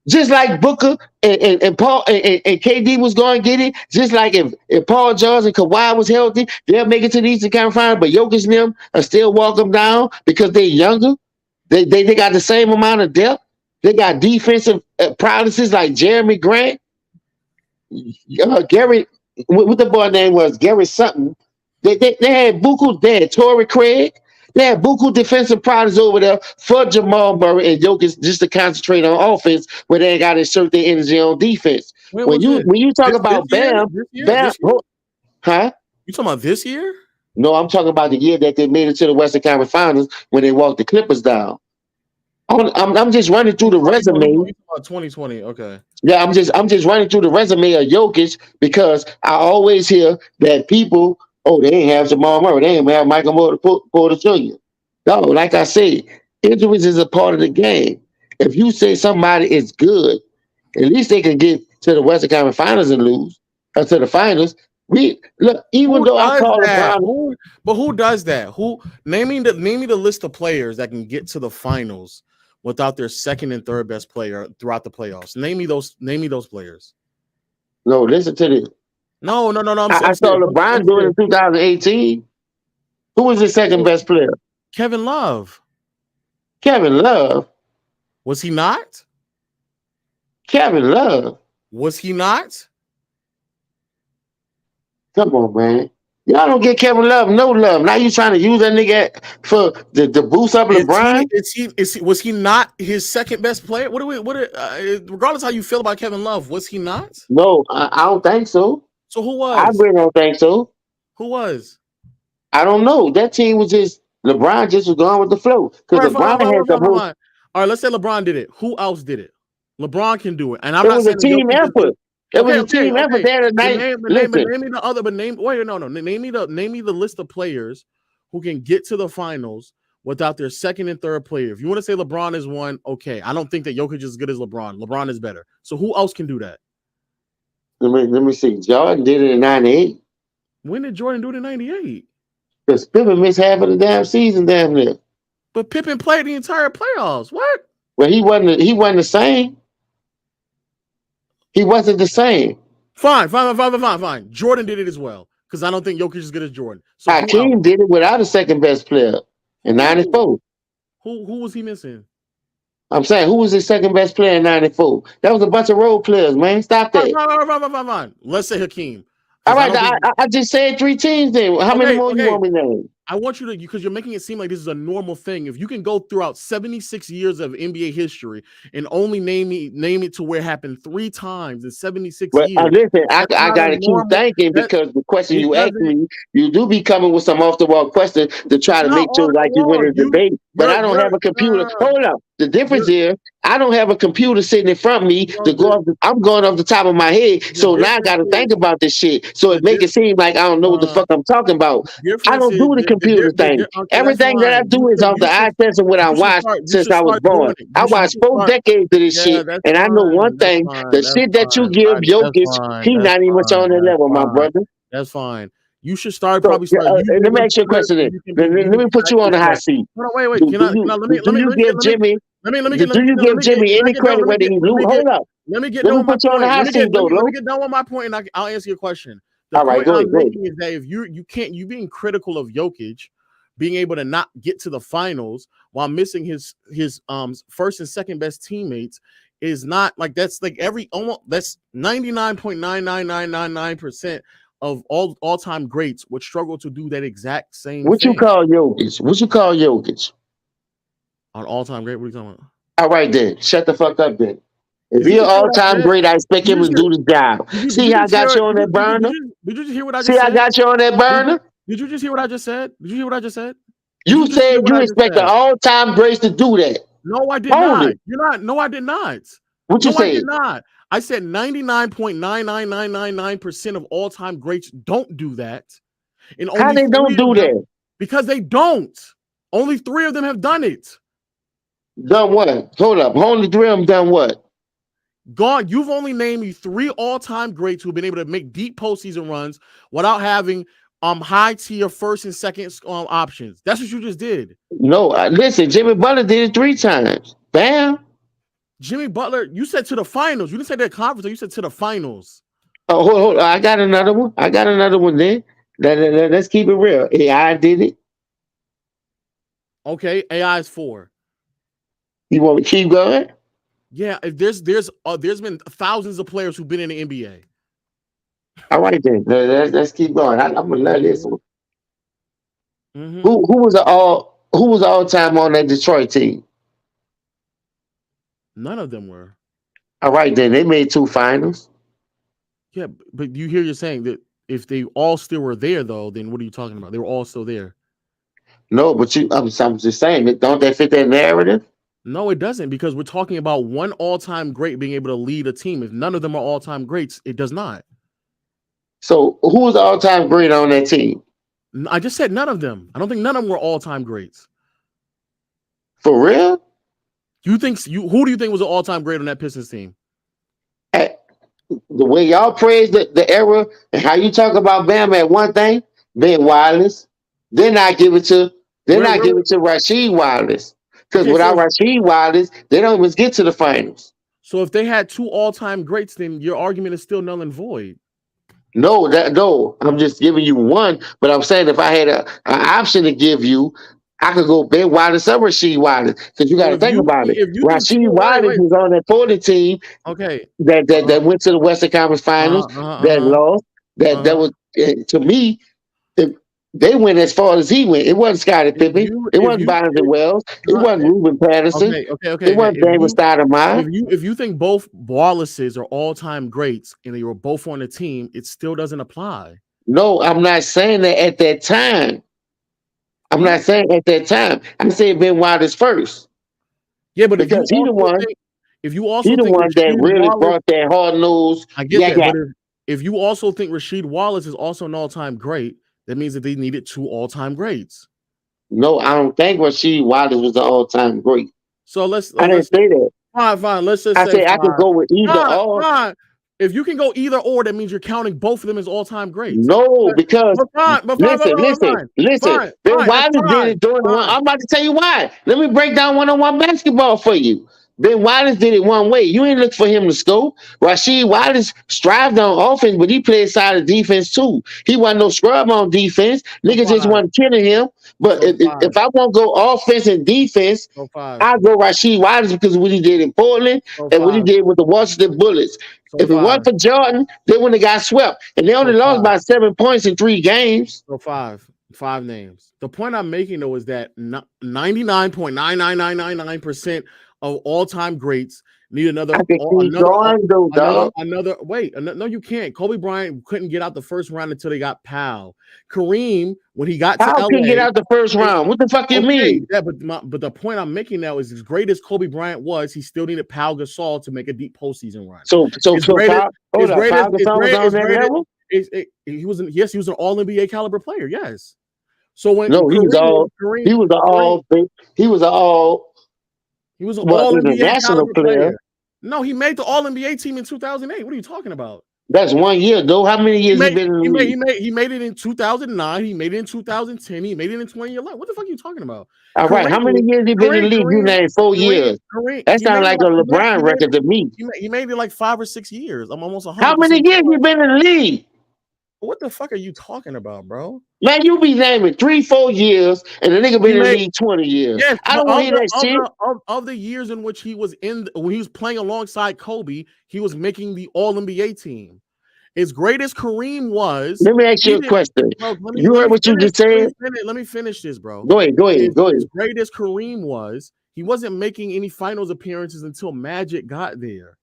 Just like Booker and Paul and KD was going to get it, just like if Paul George and Kawhi was healthy, they'll make it to the Eastern Conference Finals, but Jokic and them are still walk them down because they're younger. They got the same amount of depth. They got defensive prowesses like Jeremy Grant, Gary, what the boy name was, Gary something. They had Buku, they had Torrey Craig. They had Buku defensive prowess over there for Jamal Murray and Jokic just to concentrate on offense, where they ain't got to exert their energy on defense. When you talk about Bam, huh? You talking about this year? No, I'm talking about the year that they made it to the Western Conference Finals when they walked the Clippers down. I'm just running through the resume. 2020, okay. Yeah, I'm just running through the resume of Jokic, because I always hear that people, oh, they ain't have Jamal Murray, they ain't have Michael Porter Jr. No, like I said, injuries is a part of the game. If you say somebody is good, at least they can get to the Western Conference Finals and lose, or to the finals. Even though I call it, but who does that? Name me the list of players that can get to the finals without their second and third best player throughout the playoffs. Name me those players. No, listen to this. No. I saw LeBron do it in 2018. Who was the second best player? Kevin Love. Kevin Love. Was he not? Kevin Love. Was he not? Come on, man. Y'all don't get Kevin Love no love. Now you trying to use that nigga for the boost up LeBron? Was he not his second best player? Regardless how you feel about Kevin Love, was he not? No, I don't think so. So who was? I really don't think so. Who was? I don't know. That team was just LeBron just was going with the flow because LeBron had the most. All right, let's say LeBron did it. Who else did it? LeBron can do it, and I'm it not was saying a team effort. It was a team effort there tonight. Name me the other, but name me the list of players who can get to the finals without their second and third player. If you want to say LeBron is one, okay. I don't think that Jokic is as good as LeBron. LeBron is better. So who else can do that? Let me see. Jordan did it in '98. When did Jordan do it in '98? Because Pippen missed half of the damn season down there. But Pippen played the entire playoffs. What? Well, he wasn't the same. He wasn't the same. Fine. Jordan did it as well. Because I don't think Jokic is as good as Jordan. So Hakeem did it without a second best player in '94. Who was he missing? I'm saying, who was his second best player in '94? That was a bunch of role players, man. Stop that. Fine. Let's say Hakeem. All right, I just said 3 teams then. How many more you want me to name? I want you to, because you're making it seem like this is a normal thing. If you can go throughout 76 years of NBA history and only name it to where it happened 3 times in 76 years. Listen, I got to keep thinking because the question you asked me, you do be coming with some off the wall questions to try to make sure like you win a debate. But I don't have a computer. Hold up. The difference is I don't have a computer sitting in front of me to go off. I'm going off the top of my head. So now I got to think about this shit. So it make it seem like I don't know what the fuck I'm talking about. I don't do the computer thing. Everything that I do is off the eye test of what I watched since I was born. I watched 4 decades of this shit, and I know one thing: the shit that you give Jokic, he's not even much on that level, my brother. That's fine. You should start probably. Let me ask you a question. Let me put you on the hot seat. Wait. Do you give Jimmy any credit whether he lose? Hold up. Let me get done with my point. Let me get done with my point, and I'll answer your question. The point I'm making is that if you being critical of Jokic being able to not get to the finals while missing his first and second best teammates is not like that's like that's 99.99999% of all-time greats would struggle to do that exact same thing. What you call Jokic? An all-time great? What are you talking about? All right then. Shut the fuck up then. If you're an all-time great, I expect him to do the job. See how I got you on that burner? Did you just hear what I just said? See, I got you on that burner? Did you just hear what I just said? You said you expect the all-time greats to do that. No, I did not. No, I did not. What you say? I did not. I said 99.99999% of all-time greats don't do that. And how they don't do that? Because they don't. Only 3 of them have done it. Done what? Hold up. Only 3 of them done what? God, you've only named me 3 all-time greats who've been able to make deep postseason runs without having high tier first and second options. That's what you just did. No, listen, Jimmy Butler did it 3 times. Bam. Jimmy Butler, you said to the finals. You didn't say that conference. You said to the finals. Oh, hold on. I got another one. Then. Let's keep it real. AI did it. Okay, AI is 4. You want me to keep going? Yeah, there's been thousands of players who've been in the NBA. All right then, let's keep going. I'm gonna let this one. Mm-hmm. Who was all time on that Detroit team? None of them were. All right then, they made 2 finals. Yeah, but you hear you're saying that if they all still were there though, then what are you talking about? They were all still there. No, but I'm just saying, don't that fit that narrative? No, it doesn't, because we're talking about one all-time great being able to lead a team. If none of them are all-time greats, it does not. So who was the all-time great on that team? I just said none of them. I don't think none of them were all-time greats. For real? Who do you think was an all-time great on that Pistons team? The way y'all praise the era and how you talk about Bam at one thing, Ben Wallace, then I give it to Rasheed Wallace. Because without Rasheed Wallace, they don't even get to the finals. So if they had 2 all-time greats, then your argument is still null and void. No, I'm just giving you one. But I'm saying if I had an option to give you, I could go Ben Wallace or Rasheed Wallace because you got to think about it. If you think Rasheed Wallace was on that 40 team okay, that went to the Western Conference Finals, that lost. That was to me. They went as far as he went. It wasn't Scottie Pippen. It wasn't Bonzi Wells. It wasn't Ruben Patterson. Okay. It wasn't David Stoudemire. If you think both Wallaces are all-time greats and they were both on the team, it still doesn't apply. No, I'm not saying that at that time. I'm not saying at that time. I'm saying Ben Wallace first. Yeah, but because he's the one. If you also think the one that really Wallace, brought that hard nose. I get that. But if you also think Rasheed Wallace is also an all-time great, that means that they needed 2 all-time greats. No, I don't think Rasheed Wallace was an all-time great. So I didn't say that. Fine. Let's just I say said I could go with either or. Fine. If you can go either or, that means you're counting both of them as all-time greats. No, because listen. Ben Wallace did it during the one. I'm about to tell you why. Let me break down one-on-one basketball for you. Ben Wallace did it one way. You ain't look for him to score. Rasheed Wallace strived on offense, but he played solid defense too. He wasn't no scrub on defense. Niggas just wasn't killing him. But if I want to go offense and defense, I'll go Rasheed Wallace because of what he did in Portland and what he did with the Washington Bullets. If it wasn't for Jordan, they wouldn't have got swept. And they only lost by 7 points in 3 games. So five names. The point I'm making though is that 99.99999% of all-time greats need another. No, you can't. Kobe Bryant couldn't get out the first round until they got Powell. Kareem, when he got to LA, couldn't get out the first round. What the fuck you mean? Yeah, but the point I'm making now is as great as Kobe Bryant was, he still needed Pau Gasol to make a deep postseason run. He was an all-NBA caliber player. Yes. So when he was an all-NBA caliber player. No, he made the All-NBA team in 2008. What are you talking about? That's 1 year, though. How many years he been in the league? He made it in 2009. He made it in 2010. He made it in 2011. What the fuck are you talking about? All right. How many years he been in the league? You named 4 years. That sounds like a LeBron record to me. He made it like 5 or 6 years. I'm almost 100%. How many years he been in the league? What the fuck are you talking about, bro? Man, you be naming 3-4 years, and the nigga been in the league 20 years. Yes, I don't want to hear that shit. Of the years in which he was when he was playing alongside Kobe, he was making the All-NBA team. As great as Kareem was, let me ask you a question. You heard what you just said? Let me finish this, bro. Go ahead. As great as Kareem was, he wasn't making any finals appearances until Magic got there.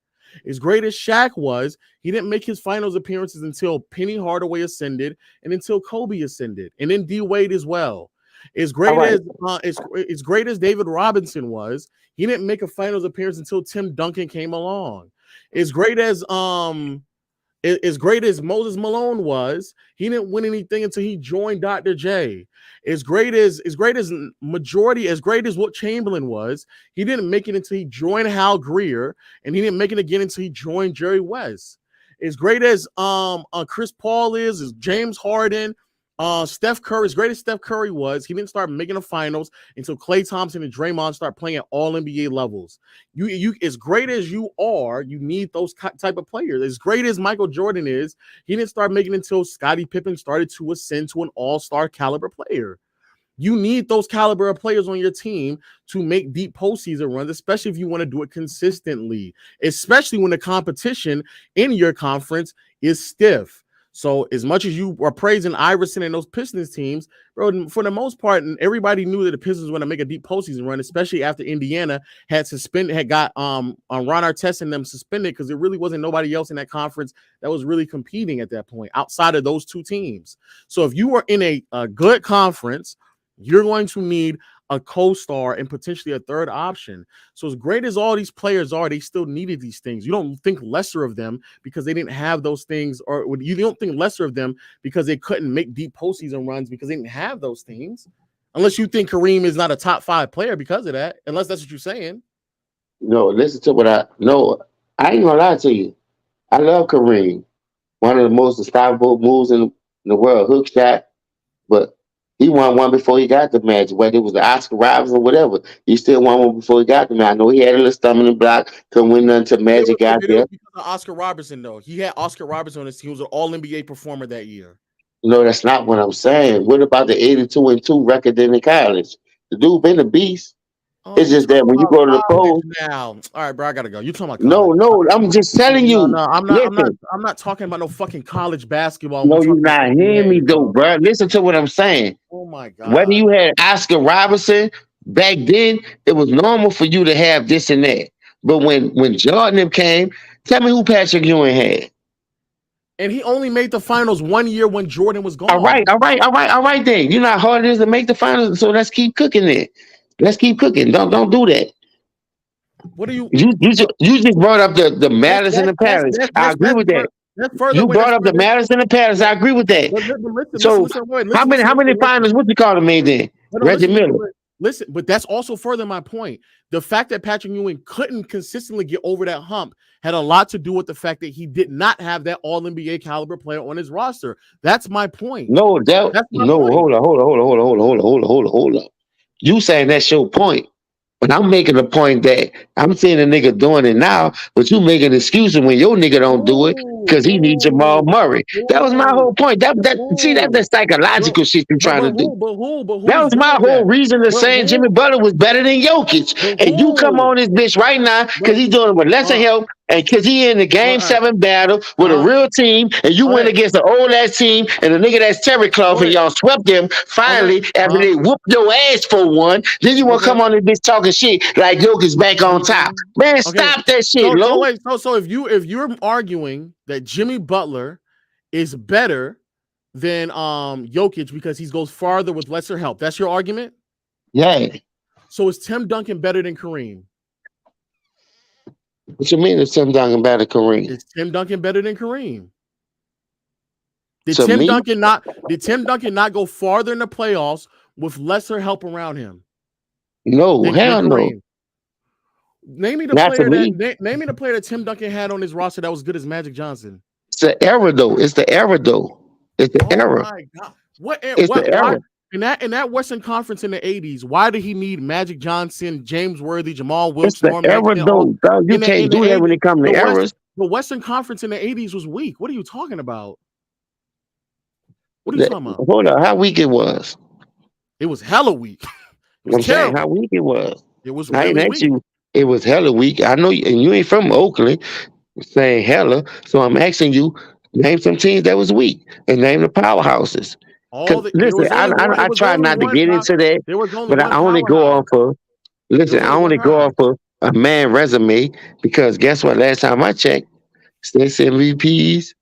As great as Shaq was, he didn't make his finals appearances until Penny Hardaway ascended and until Kobe ascended, and then D Wade as well. As great as David Robinson was, he didn't make a finals appearance until Tim Duncan came along. As great as Moses Malone was, he didn't win anything until he joined Dr. J. As great as Wilt Chamberlain was, he didn't make it until he joined Hal Greer, and he didn't make it again until he joined Jerry West. As great as Chris Paul is James Harden, Steph Curry, as great as Steph Curry was, he didn't start making the finals until Klay Thompson and Draymond start playing at all NBA levels. You as great as you are, you need those type of players. As great as Michael Jordan is, he didn't start making it until Scottie Pippen started to ascend to an all-star caliber player. You need those caliber of players on your team to make deep postseason runs, especially if you want to do it consistently, especially when the competition in your conference is stiff. So as much as you are praising Iverson and those Pistons teams, bro, for the most part, and everybody knew that the Pistons were going to make a deep postseason run, especially after Indiana had got Ron Artest and them suspended, because there really wasn't nobody else in that conference that was really competing at that point outside of those two teams. So if you are in a good conference, you're going to need a co-star and potentially a third option. So as great as all these players are, they still needed these things. You don't think lesser of them because they didn't have those things, or you don't think lesser of them because they couldn't make deep postseason runs because they didn't have those things. Unless you think Kareem is not a top 5 player because of that, unless that's what you're saying. No, listen to what I ain't gonna lie to you. I love Kareem. One of the most unstoppable moves in the world, hook shot, but he won one before he got the Magic, whether it was the Oscar Robertson or whatever. He still won one before he got the Magic. I know he had a little stumbling block, couldn't win nothing until Magic got there. Because of Oscar Robertson, though. He had Oscar Robertson on his team. He was an all-NBA performer that year. No, that's not what I'm saying. What about the 82-2 record in college? The dude been a beast. Oh, It's you just that talking when you about go to the college polls, now. All right, bro, I gotta go. You talking about no, college? I'm just telling No, you. I'm Listen, not talking about no fucking college basketball. no, We're you're talking about not hearing me NBA, though, bro. bro. Listen to what I'm saying. Oh my Whether god. you had Oscar Robertson back then, it was normal for you to have this and that. But when Jordan came, tell me who Patrick Ewing had. And he only made the finals 1 year when Jordan was gone. All right then. You know how hard it is to make the finals, so let's keep cooking it. Let's keep cooking. Don't do that. What are you? You just brought up the Madison and the Palace. I agree with that. That's further. You brought up the Madison and the Palace. I agree with that. So how many finals? What you call him made then? Reggie Miller. Listen, but that's also further my point. The fact that Patrick Ewing couldn't consistently get over that hump had a lot to do with the fact that he did not have that All NBA caliber player on his roster. That's my point. No, hold on. You saying that's your point. But I'm making a point that I'm seeing a nigga doing it now, but you making excuses when your nigga don't do it because he needs Jamal Murray. That was my whole point. That's psychological shit you trying to do. That was my whole reason to saying Jimmy Butler was better than Jokic. And you come on this bitch right now because he's doing it with lesser help and because he in the game 7 battle with a real team and you went against an old ass team and a nigga that's Terry Clough and y'all swept them finally after they whooped your ass for one. Then you want to come on this bitch talking shit like Jokic's back on top. Man, stop that shit, So if you're arguing that Jimmy Butler is better than Jokic because he goes farther with lesser help, that's your argument? Yeah. So is Tim Duncan better than Kareem? What you mean is Tim Duncan better than Kareem? Is Tim Duncan better than Kareem? Did To Tim me? Duncan not go farther in the playoffs with lesser help around him? No, hell no. Kareem? Name me the player that Tim Duncan had on his roster that was good as Magic Johnson. It's the era though. It's the era. My God. The era. In that Western Conference in the 80s, why did he need Magic Johnson, James Worthy, Jamal Wilkes? It's the era though. You can't do that when it comes to eras. The Western Conference in the 80s was weak. What are you talking about? What are you talking about? Hold on, how weak it was? It was hella weak. I'm saying how weak it was. It was I really ain't weak. you. It was hella weak. I know, and you ain't from Oakland, saying hella. So I'm asking you, name some teams that was weak and name the powerhouses. Listen, I try not to get into that, but I only go off of. Listen, I only go off of a man resume because guess what? Last time I checked, 6 MVPs.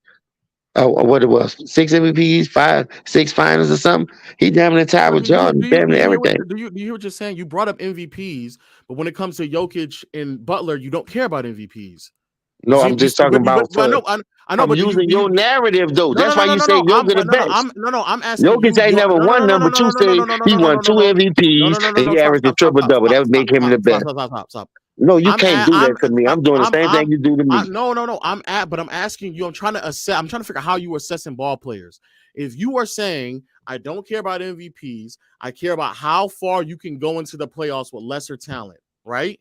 What it was, 6 MVPs, 6 finals or something. He damn near tied with Jordan, damn near everything. Do you hear what you're saying? You brought up MVPs, but when it comes to Jokic and Butler, you don't care about MVPs. No, I'm just talking about. I know. I'm but using your narrative though. That's why you say Jokic the best. I'm asking. Jokic ain't never won them, but you say he won 2 MVPs and he averaged a triple double. That would make him the best. Stop. No, you can't do that to me. I'm doing the same thing you do to me. No. But I'm asking you. I'm trying to assess. I'm trying to figure out how you are assessing ball players. If you are saying I don't care about MVPs, I care about how far you can go into the playoffs with lesser talent, right?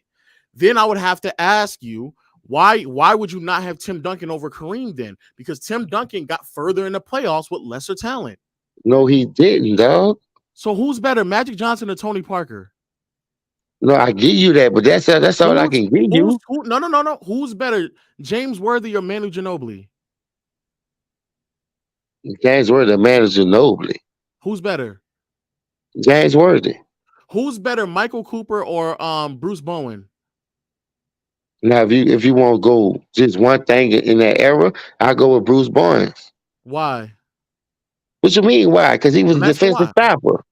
Then I would have to ask you why would you not have Tim Duncan over Kareem then? Because Tim Duncan got further in the playoffs with lesser talent. No, he didn't, dog. So who's better, Magic Johnson or Tony Parker? No, I give you that, but that's all I can give you. No. Who's better, James Worthy or Manu Ginobili? James Worthy, Manu Ginobili. Who's better? James Worthy. Who's better, Michael Cooper or Bruce Bowen? Now, if you want to go just one thing in that era, I go with Bruce Bowen. Why? What you mean? Why? Because he was a defensive stopper.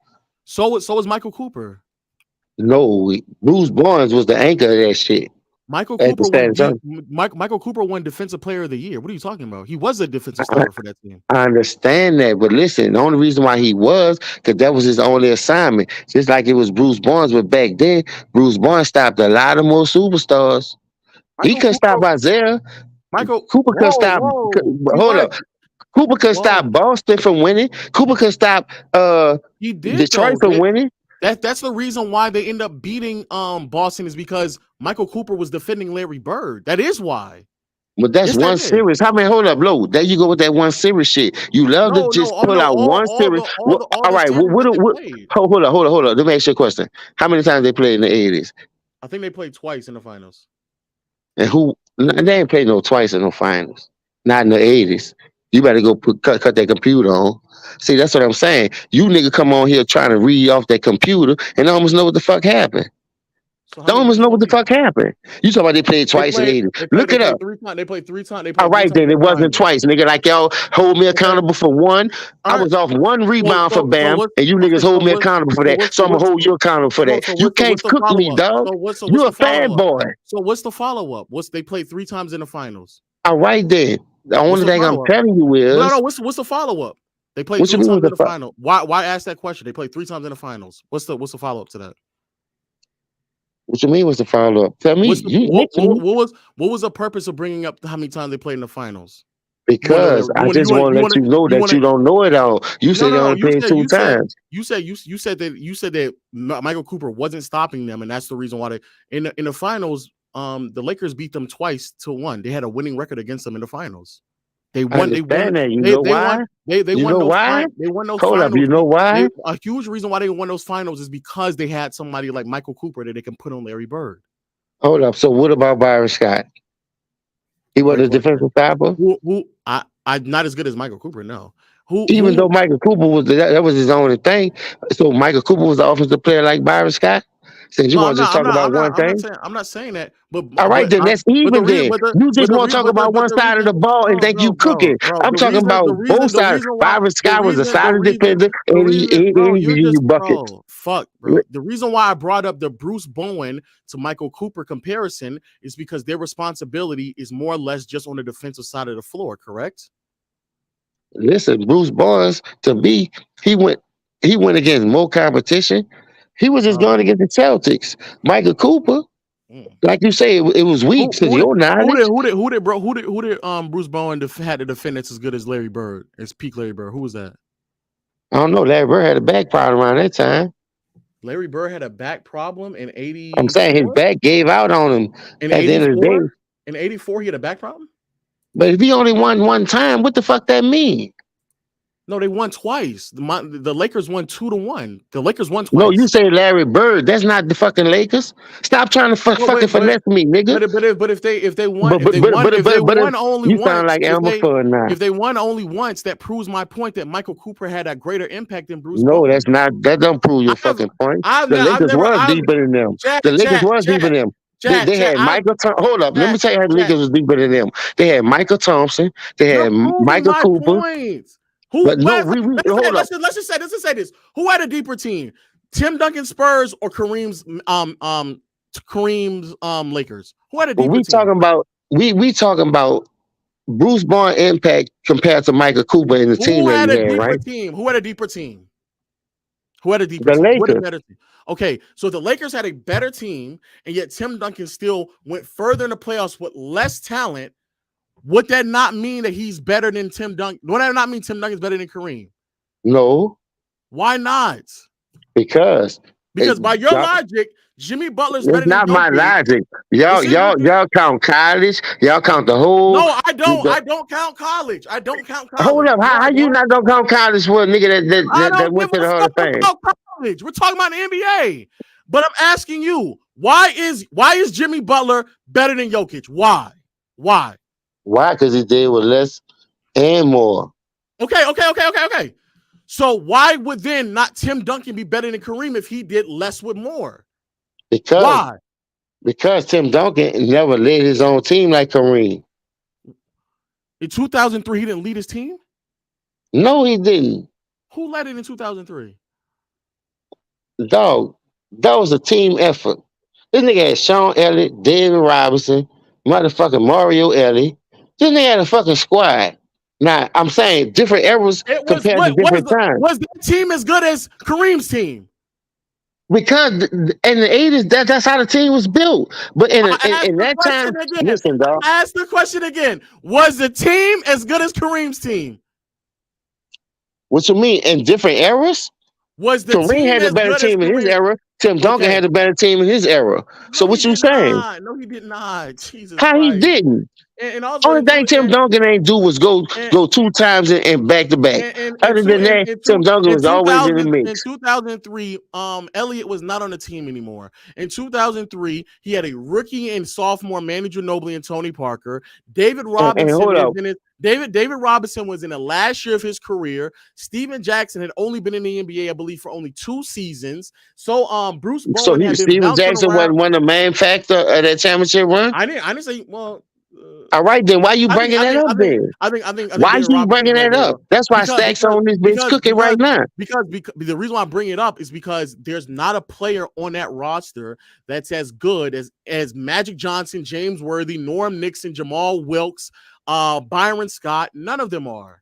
So was Michael Cooper. No, Bruce Barnes was the anchor of that shit. Michael Cooper won Defensive Player of the Year. What are you talking about? He was a defensive starter for that team. I understand that, but listen, the only reason why he was because that was his only assignment. Just like it was Bruce Barnes, but back then, Bruce Barnes stopped a lot of more superstars. He couldn't stop Isaiah. Cooper couldn't stop. Hold up. Cooper couldn't stop Boston from winning. Cooper couldn't stop Detroit from winning. That's the reason why they end up beating Boston is because Michael Cooper was defending Larry Bird. That is why. But that's Yes, they one did. series. How many? Hold up, low. There you go with that one series shit. You love to just pull out one series. All right. Hold up. Let me ask you a question. How many times they played in the 80s? I think they played twice in the finals. And who? They ain't played no twice in no finals. Not in the 80s. You better go cut that computer on. See, that's what I'm saying. You nigga come on here trying to read off that computer and almost know what the fuck happened. Don't almost know what the fuck happened. You talking about they played twice in the 80s. Look it up. They played 3 times. All right, then. It wasn't twice, nigga. Like, y'all hold me accountable for one. I was off one rebound for Bam, and you niggas hold me accountable for that. So I'm going to hold you accountable for that. You can't cook me, dog. You a fanboy. So what's the follow-up? They played 3 times in the finals. All right, then. The only thing I'm telling you is... No, what's the follow-up? They played 3 times in the final. Why ask that question? They played 3 times in the finals. What's the follow-up to that? What you mean? What's the follow up? Tell me. What was the purpose of bringing up how many times they played in the finals? Because I just want to let you know that you don't know it all. You said they only played 2 times. You said that Michael Cooper wasn't stopping them, and that's the reason why they in the finals. The Lakers beat them 2-1. They had a winning record against them in the finals. They won. They won. You know why? They won those finals. Hold up. You know why? A huge reason why they won those finals is because they had somebody like Michael Cooper that they can put on Larry Bird. Hold up. So what about Byron Scott? He wasn't a defensive stopper. Who I not as good as Michael Cooper. No. Even though Michael Cooper was that was his only thing. So Michael Cooper was the offensive player like Byron Scott. Since you want to just talk about one thing, I'm not saying that. But all right, then that's even. Then you just want to talk about one side of the ball and think you cooking. I'm talking about both sides. Byron Scott was a solid defender, and he you buckets. Fuck, bro. The reason why I brought up the Bruce Bowen to Michael Cooper comparison is because their responsibility is more or less just on the defensive side of the floor. Correct? Listen, Bruce Bowen, to me, he went against more competition. He was just going against the Celtics. Michael Cooper, like you say, it was weak because your knowledge. Who did Bruce Bowen had to defend that's as good as Larry Bird, as peak Larry Bird? Who was that? I don't know. Larry Bird had a back problem around that time. Larry Bird had a back problem in 80. I'm saying his back gave out on him at the end of the day. In 84, he had a back problem? But if he only won one time, what the fuck that mean? No, they won twice. The Lakers won 2-1. The Lakers won twice. No, you say Larry Bird. That's not the fucking Lakers. Stop trying to fucking finesse me, nigga. But if they won only you once, sound like Elmer Fudd now. If they won only once, that proves my point that Michael Cooper had a greater impact than Bruce. No, that's not. That don't prove your fucking point. The Lakers was deeper than them. The Lakers was deeper than them. They had Michael. Hold up. Let me tell you how the Lakers was deeper than them. They had Michael Thompson. They had Michael Cooper. Let's just say this. Who had a deeper team? Tim Duncan Spurs or Kareem's Lakers? Who had a deeper team? We talking about Bruce Bowen impact compared to Michael Cooper and the team that he had, right? Who had a deeper team? The Lakers. Okay, so the Lakers had a better team, and yet Tim Duncan still went further in the playoffs with less talent. Would that not mean that he's better than Tim Duncan? Would that not mean Tim Duncan's better than Kareem? No. Why not? Because by your logic, Jimmy Butler's better than Jokic. It's not my logic. Y'all count college. Y'all count the whole. No, I don't. I don't count college. Hold up. How you not gonna count college for a nigga that went to the Hall of Fame? College. We're talking about the NBA. But I'm asking you, why is Jimmy Butler better than Jokic? Why? Why? Because he did with less and more. Okay. So why would then not Tim Duncan be better than Kareem if he did less with more? Why? Because Tim Duncan never led his own team like Kareem. In 2003, he didn't lead his team? No, he didn't. Who led it in 2003? Dog, that was a team effort. This nigga had Sean Elliott, David Robinson, motherfucking Mario Ellie. This nigga had a fucking squad. Now, I'm saying different eras compared to different times. Was the team as good as Kareem's team? Because in the 80s, that's how the team was built. But in that time, listen, dog. I asked the question again. Was the team as good as Kareem's team? What you mean? In different eras? Was the Kareem had a better team in his era. Tim Duncan Okay. had a better team in his era. So No, what he you did saying? not. No, he did not. Jesus How he Christ. didn't? And also, Only thing Tim Duncan ain't do was go 2 times and back to back. Other than that, Tim Duncan was always in the in mix. 2003, Elliott was not on the team anymore. In 2003, he had a rookie and sophomore Manu Ginobili and Tony Parker. David Robinson hold up. David Robinson was in the last year of his career. Steven Jackson had only been in the NBA, I believe, for only 2 seasons. So Bruce Bowen So had been Steven bouncing Jackson around. wasn't one of the main factor of that championship run? I didn't say, well, all right, then why you bringing that up then? I think why David you Robinson bringing that up? That's why Stacks on this bitch cooking right now. Because the reason why I bring it up is because there's not a player on that roster that's as good as Magic Johnson, James Worthy, Norm Nixon, Jamal Wilkes, Byron Scott. None of them are.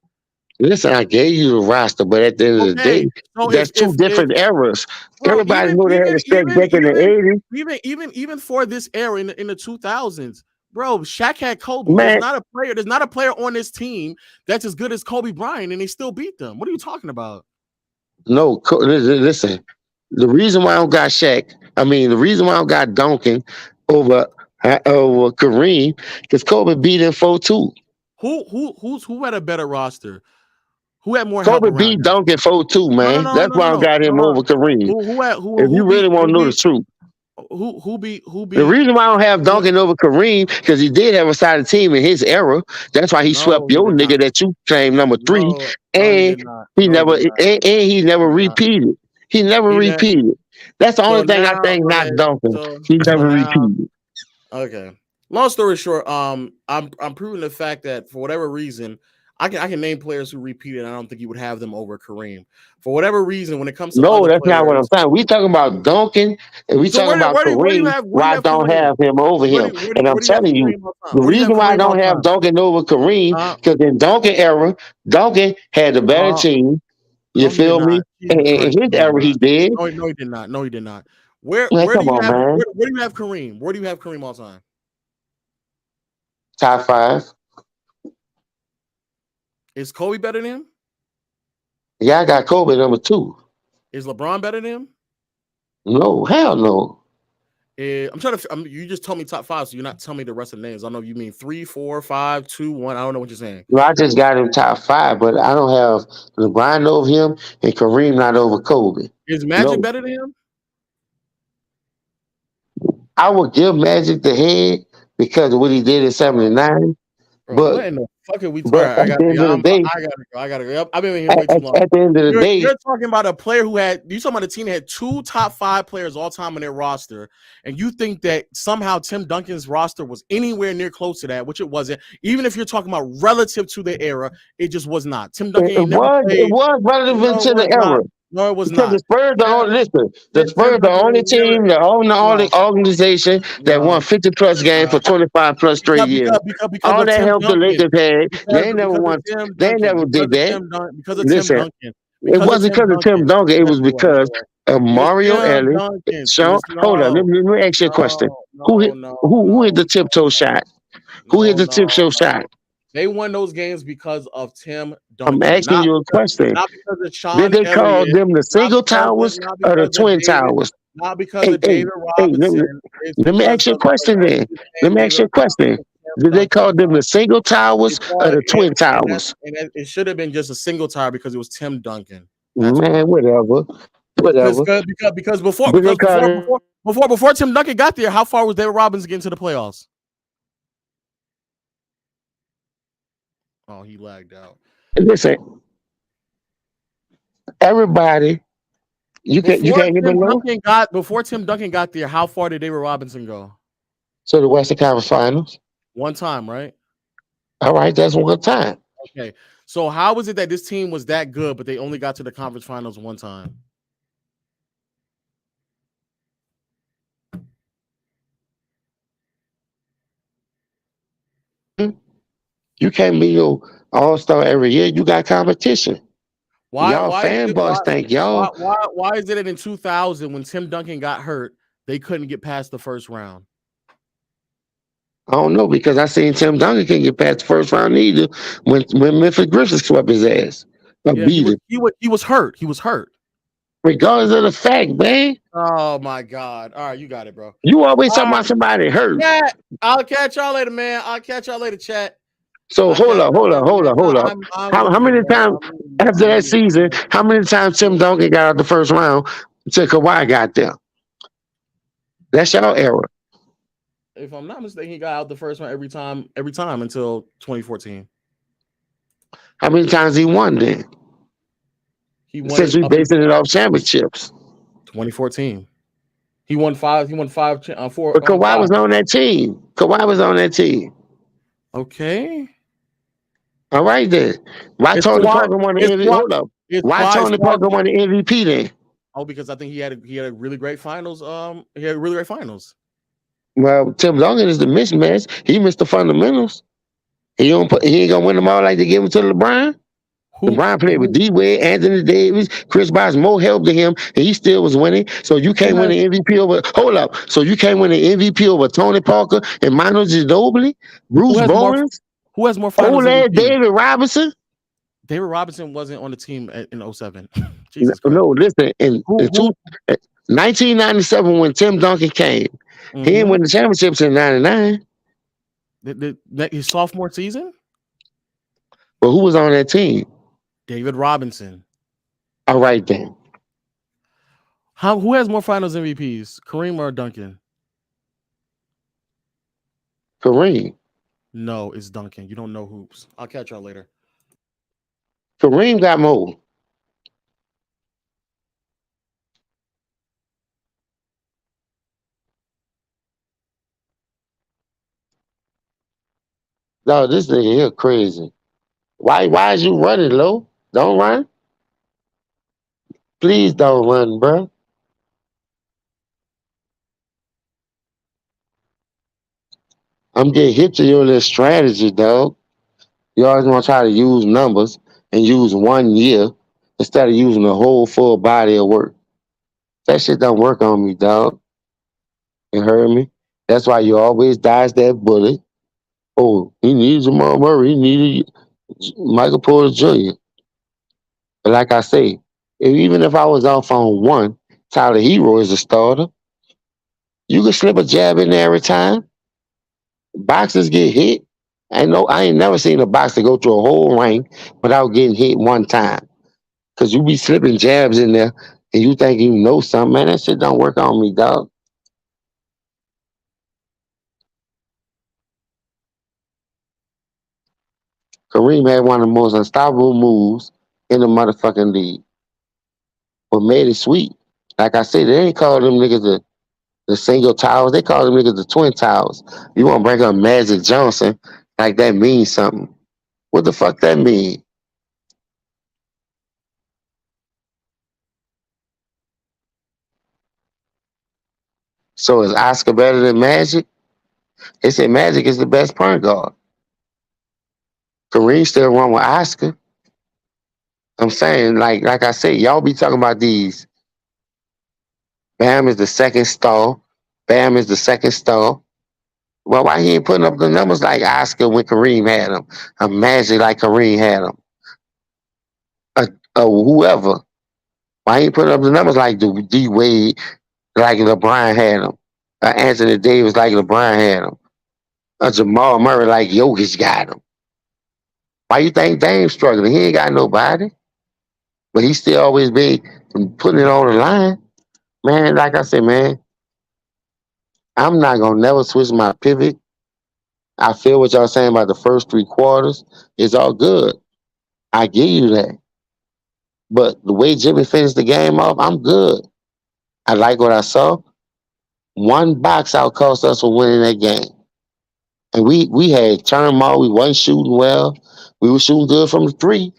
Listen, I gave you the roster, but at the end of the day, so that's two different eras. Everybody knew they had to stack back in the 80s. Even for this era in the 2000s. Bro, Shaq had Kobe. Man. There's not a player on this team that's as good as Kobe Bryant, and they still beat them. What are you talking about? No, listen. The reason why I don't got Shaq, the reason why I don't got Duncan over Kareem, because Kobe beat him 4-2. Who had a better roster? Who had more Kobe beat Duncan 4-2, man. That's why I got him over Kareem. If you really want to know the truth. Who beat? The reason why I don't have Duncan over Kareem, because he did have a side team in his era. That's why he swept your nigga that you claimed number 3, and he never repeated. He never repeated. That's the only thing I think not Duncan. He never repeated. Okay. Long story short, I'm proving the fact that for whatever reason, I can name players who repeated. I don't think you would have them over Kareem. For whatever reason, when it comes to that's not what I'm saying. We talking about Duncan and we talking about Kareem. Why I don't have him over him? And I'm telling you, the reason why I don't have Duncan over Kareem, because in Duncan era, Duncan had the better team. You feel me? And in his era, he did. No, he did not. No, he did not. Where do you have Kareem? Where do you have Kareem all time? Top 5. Is Kobe better than him? Yeah, I got Kobe number 2. Is LeBron better than him? No, hell no. I'm trying to. You just told me top 5, so you're not telling me the rest of the names. I don't know if you mean 3, 4, 5, 2, 1. I don't know what you're saying. No, I just got him top 5, but I don't have LeBron over him and Kareem not over Kobe. Is Magic better than him? I would give Magic the head because of what he did in '79. But what in the fuck are we talking? I gotta go. I've been here way too long. At the end of the day, you're talking about a player who had. You talking about a team that had 2 top 5 players all time on their roster, and you think that somehow Tim Duncan's roster was anywhere near close to that, which it wasn't. Even if you're talking about relative to the era, it just was not. Tim Duncan. It was relevant to the era. No, it was because not. The Spurs the only team, the only organization that won 50 plus games for 25 plus straight years. All that help the Lakers had. They never won. They never did that. Listen, it wasn't because of Tim Duncan. It was because of Mario Ellis. Sean, hold on. Let me ask you a question. Who hit the tiptoe shot? Who hit the tiptoe shot? They won those games because of Tim Duncan. I'm asking you a question. Not because of Sean Did they call them the single towers or the twin towers? Not because of David Robinson. Let me ask you a question then. Let me ask you a question. Did they call them the single towers or the twin towers? And it should have been just a single tower because it was Tim Duncan. Man, whatever. Because before Tim Duncan got there, how far was David Robinson getting to the playoffs? Oh, he lagged out. Listen, everybody, you can't hear me now? Before Tim Duncan got there, how far did David Robinson go? So the Western Conference Finals. One time, right? All right, that's one time. Okay, so how was it that this team was that good, but they only got to the conference finals one time? You can't be your all-star every year. You got competition. Why think y'all. Why is it that in 2000 when Tim Duncan got hurt, they couldn't get past the first round? I don't know, because I seen Tim Duncan can't get past the first round either when Memphis Grizzlies swept his ass. Beat him. He was hurt. He was hurt. Regardless of the fact, man. Oh my God! All right, you got it, bro. You always talking about somebody hurt. Yeah, I'll catch y'all later, man. I'll catch y'all later, chat. So hold up. How many times after that season? How many times Tim Duncan got out the first round until Kawhi got there? That's y'all error. If I'm not mistaken, he got out the first round every time until 2014. How many times he won then? He won Since we basing it off championships. 2014. He won five. Four. But Kawhi was on that team. Okay. All right then. Why Tony Parker won the MVP? Hold up. Why Tony Parker won the MVP then? Oh, because I think he had a really great finals. He had really great finals. Well, Tim Duncan is the mismatch. He missed the fundamentals. He ain't gonna win them all like they give them to LeBron. LeBron played with D-Wade, Anthony Davis, Chris Bosh, more help than him, and he still was winning. So you can't win the MVP over. Hold up. So you can't win the MVP over Tony Parker and Manu Ginobili, Bruce Bowen. Who has more finals? David Robinson. David Robinson wasn't on the team in 07. No, listen. In 1997, when Tim Duncan came, he didn't win the championships in '99. His sophomore season. But who was on that team? David Robinson. All right then. Who has more finals MVPs, Kareem or Duncan? Kareem. No, it's Duncan. You don't know hoops. I'll catch y'all later. Kareem got more. No, this nigga here crazy. Why is you running, Lo? Don't run. Please don't run, bro. I'm getting hip to your little strategy, dog. You always want to try to use numbers and use 1 year instead of using the whole full body of work. That shit don't work on me, dog. You heard me? That's why you always dodge that bullet. Oh, he needs Jamal Murray. He needed Michael Porter Jr. But like I say, even if I was off on one, Tyler Hero is a starter. You can slip a jab in there every time. Boxers get hit. I ain't never seen a boxer go through a whole ring without getting hit one time. Cause you be slipping jabs in there and you think you know something, man. That shit don't work on me, dog. Kareem had one of the most unstoppable moves in the motherfucking league. What made it sweet. Like I said, they ain't call them niggas the single towers. They call them niggas the twin towers. You want to bring up Magic Johnson like that means something. What the fuck that mean? So is Oscar better than Magic? They say Magic is the best point guard. Kareem still run with Oscar. I'm saying, like I said, y'all be talking about these. Bam is the second star. Bam is the second star. Well, why he ain't putting up the numbers like Oscar when Kareem had him? A Magic like Kareem had him. Whoever. Why he ain't putting up the numbers like D-Wade, like LeBron had him? Anthony Davis like LeBron had him? Jamal Murray like Jokic got him? Why you think Dame's struggling? He ain't got nobody. But he still always be putting it on the line. Man, like I said, man, I'm not going to never switch my pivot. I feel what y'all saying about the first 3 quarters. It's all good. I give you that. But the way Jimmy finished the game off, I'm good. I like what I saw. 1 box out cost us for winning that game. And we had turmoil. We wasn't shooting well. We were shooting good from the 3.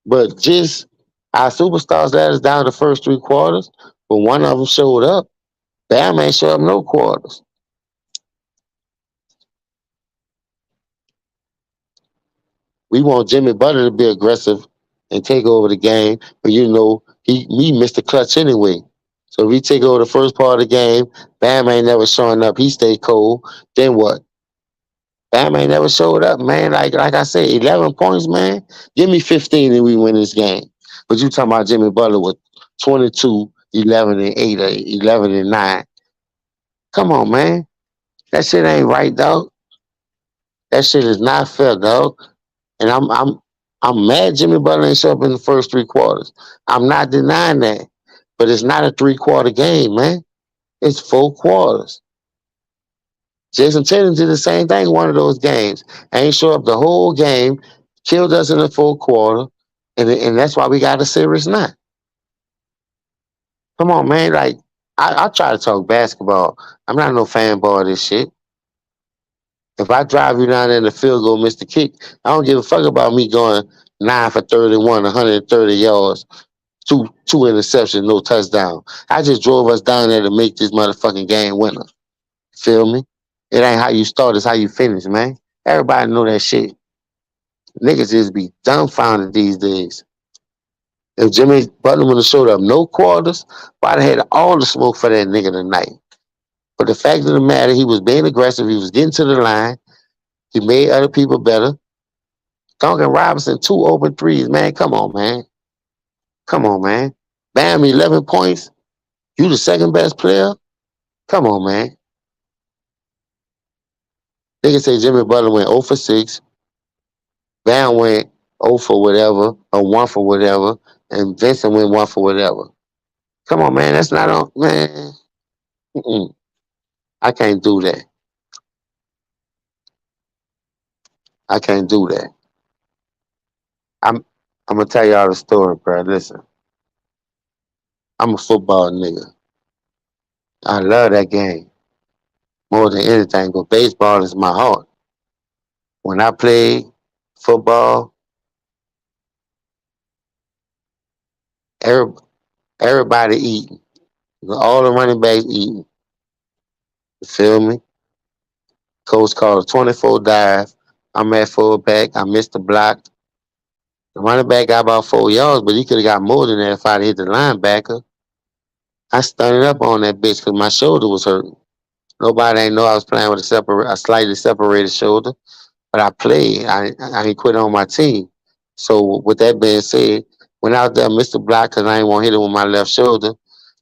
But just our superstars let us down the first 3 quarters. But one of them showed up. Bam ain't show up no quarters. We want Jimmy Butler to be aggressive and take over the game, but he missed the clutch anyway. So if he take over the first part of the game, Bam ain't never showing up. He stay cold. Then what? Bam ain't never showed up, man. Like I said, 11 points, man. Give me 15 and we win this game. But you talking about Jimmy Butler with 22, 11 and 8 or 11 and 9. Come on, man. That shit ain't right, dog. That shit is not fair, dog. And I'm mad Jimmy Butler ain't show up in the first 3 quarters. I'm not denying that. But it's not a 3-quarter game, man. It's 4 quarters. Jason Tatum did the same thing in one of those games. Ain't show up the whole game, killed us in the 4th quarter, and that's why we got a series now. Come on, man. Like, I try to talk basketball. I'm not no fanboy of this shit. If I drive you down there in the field goal, miss the kick, I don't give a fuck about me going 9 for 31, 130 yards, two interceptions, no touchdown. I just drove us down there to make this motherfucking game winner. Feel me? It ain't how you start, it's how you finish, man. Everybody know that shit. Niggas just be dumbfounded these days. If Jimmy Butler would have showed up no quarters, I'd have had all the smoke for that nigga tonight. But the fact of the matter, he was being aggressive. He was getting to the line. He made other people better. Duncan Robinson, 2 open threes, man. Come on, man. Come on, man. Bam, 11 points. You the second best player? Come on, man. They can say Jimmy Butler went 0 for 6. Bam went 0 for whatever, or 1 for whatever, and Vincent went 1 for whatever. Come on, man. That's not on, man. Mm-mm. I can't do that. I can't do that. I'm gonna tell y'all the story, bro. Listen. I'm a football nigga. I love that game more than anything, but baseball is my heart. When I played football, everybody eating. All the running backs eating. You feel me? Coach called a 24 dive. I'm at fullback. I missed the block. The running back got about 4 yards, but he could have got more than that if I'd hit the linebacker. I stunned up on that bitch because my shoulder was hurting. Nobody ain't know I was playing with a slightly separated shoulder, but I played. I ain't quit on my team. So with that being said, went out there, missed the block because I ain't want to hit it with my left shoulder.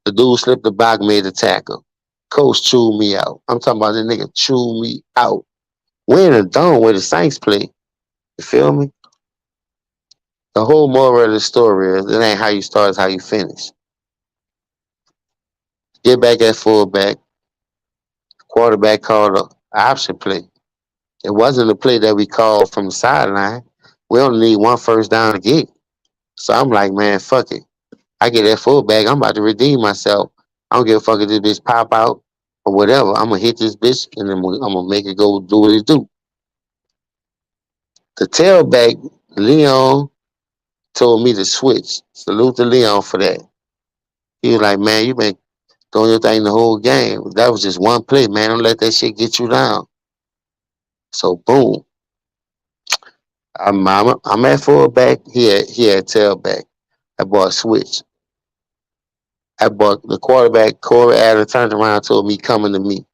The dude slipped the block, made the tackle. Coach chewed me out. I'm talking about this nigga chewed me out. We in a dome where the Saints play. You feel me? The whole moral of the story is it ain't how you start, it's how you finish. Get back at fullback. Quarterback called an option play. It wasn't a play that we called from the sideline. We only need 1 first down to get. So I'm like, man, fuck it. I get that fullback, I'm about to redeem myself. I don't give a fuck if this bitch pop out or whatever. I'm going to hit this bitch and then I'm going to make it go do what it do. The tailback, Leon, told me to switch. Salute to Leon for that. He was like, man, you been doing your thing the whole game. That was just one play, man. Don't let that shit get you down. So boom. I'm at fullback. He at tailback. That boy switched. That boy, the quarterback, Corey Adams, turned around and told me coming to me.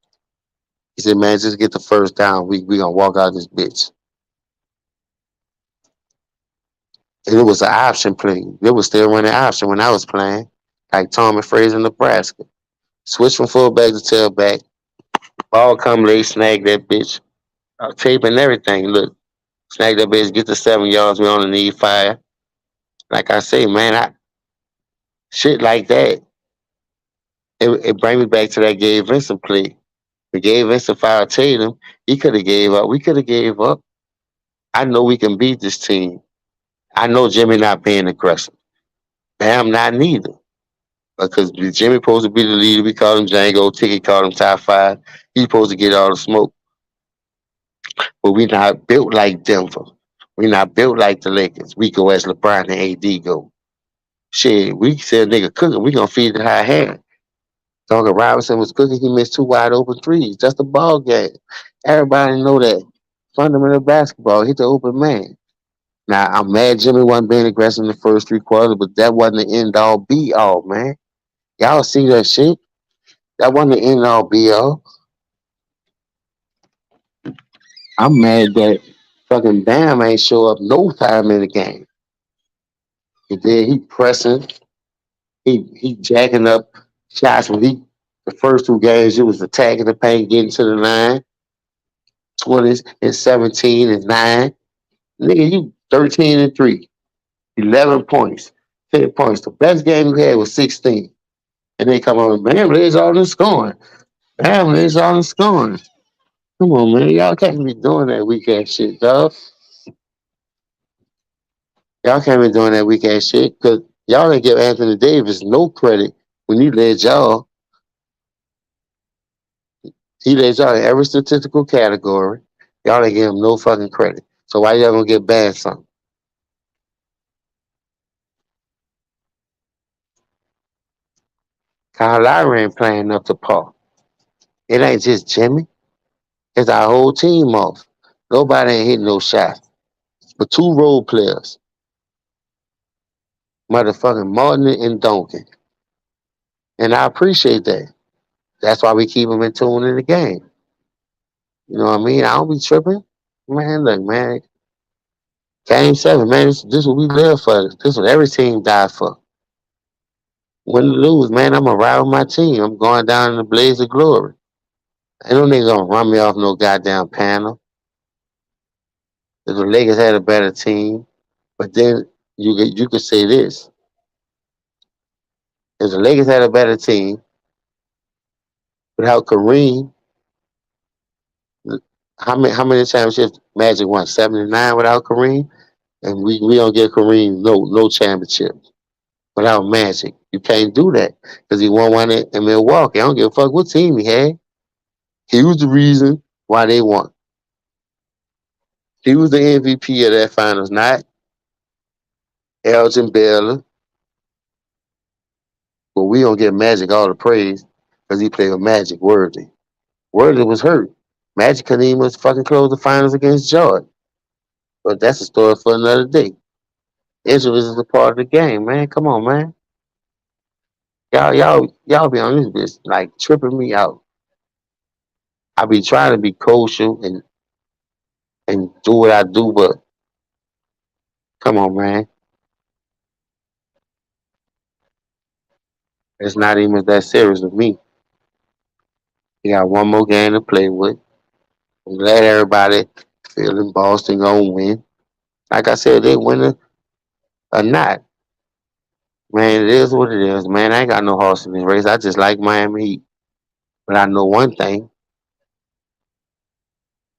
He said, man, just get the first down. We gonna walk out this bitch. And it was an option play. It was still running option when I was playing. Like Tom and Fraser, Nebraska. Switch from fullback to tailback. Ball come late, snag that bitch. Tape and everything. Look, snag that bitch, get the 7 yards. We only need 5. Like I say, man, shit like that. It brings me back to that Gabe Vincent play. The Gabe Vincent foul Tatum, he could have gave up. We could have gave up. I know we can beat this team. I know Jimmy not being aggressive. Bam not neither. Because Jimmy supposed to be the leader. We call him Django. Tiki called him top 5. He's supposed to get all the smoke. But we not built like Denver. We not built like the Lakers. We go as LeBron and AD go. Shit, we said nigga cooking. We gonna feed the high hand. Duncan Robinson was cooking. He missed 2 wide open threes. That's the ball game. Everybody know that. Fundamental basketball. Hit the open man. Now, I'm mad Jimmy wasn't being aggressive in the first 3 quarters, but that wasn't the end-all, be-all, man. Y'all see that shit? That wasn't the end-all, be-all. I'm mad that fucking Bam ain't show up no time in the game. And then he pressing, he jacking up shots when the first two games it was attacking the paint, getting to the line, 20s and 17 and 9. Nigga, you 13 and 3, 11 points, 10 points. The best game you had was 16. And they come on, man, it's all in scoring. Man, it's all in scoring. Come on, man. Y'all can't be doing that weak ass shit, dog. Y'all can't be doing that weak ass shit because y'all didn't give Anthony Davis no credit when he led y'all. He led y'all in every statistical category. Y'all didn't give him no fucking credit. So why y'all gonna get banned something? Kyle Lowry ain't playing up to par. It ain't just Jimmy. It's our whole team off. Nobody ain't hitting no shots. But two role players. Motherfucking Martin and Duncan. And I appreciate that. That's why we keep them in tune in the game. You know what I mean? I don't be tripping. Man, look, man. Game 7, man. This what we live for. This what every team died for. Win or lose, man, I'm going to ride with my team. I'm going down in the blaze of glory. Ain't no nigga going to run me off no goddamn panel. If the Lakers had a better team. But then you could say this. If the Lakers had a better team, without Kareem, how many championships Magic won? 79 without Kareem? And we don't give Kareem no championships without Magic. You can't do that because he won one in Milwaukee. I don't give a fuck what team he had. He was the reason why they won. He was the MVP of that finals, not Elgin Baylor. But we don't give Magic all the praise because he played with Magic Worthy. Worthy was hurt. Magic couldn't even fucking close the finals against Jordan. But that's a story for another day. Injuries is a part of the game, man. Come on, man. Y'all be on this bitch like tripping me out. I be trying to be kosher and do what I do, but come on, man. It's not even that serious with me. We got one more game to play with. I'm glad everybody feeling Boston gonna win. Like I said, they win or not. Man, it is what it is, man. I ain't got no horse in this race. I just like Miami Heat. But I know one thing.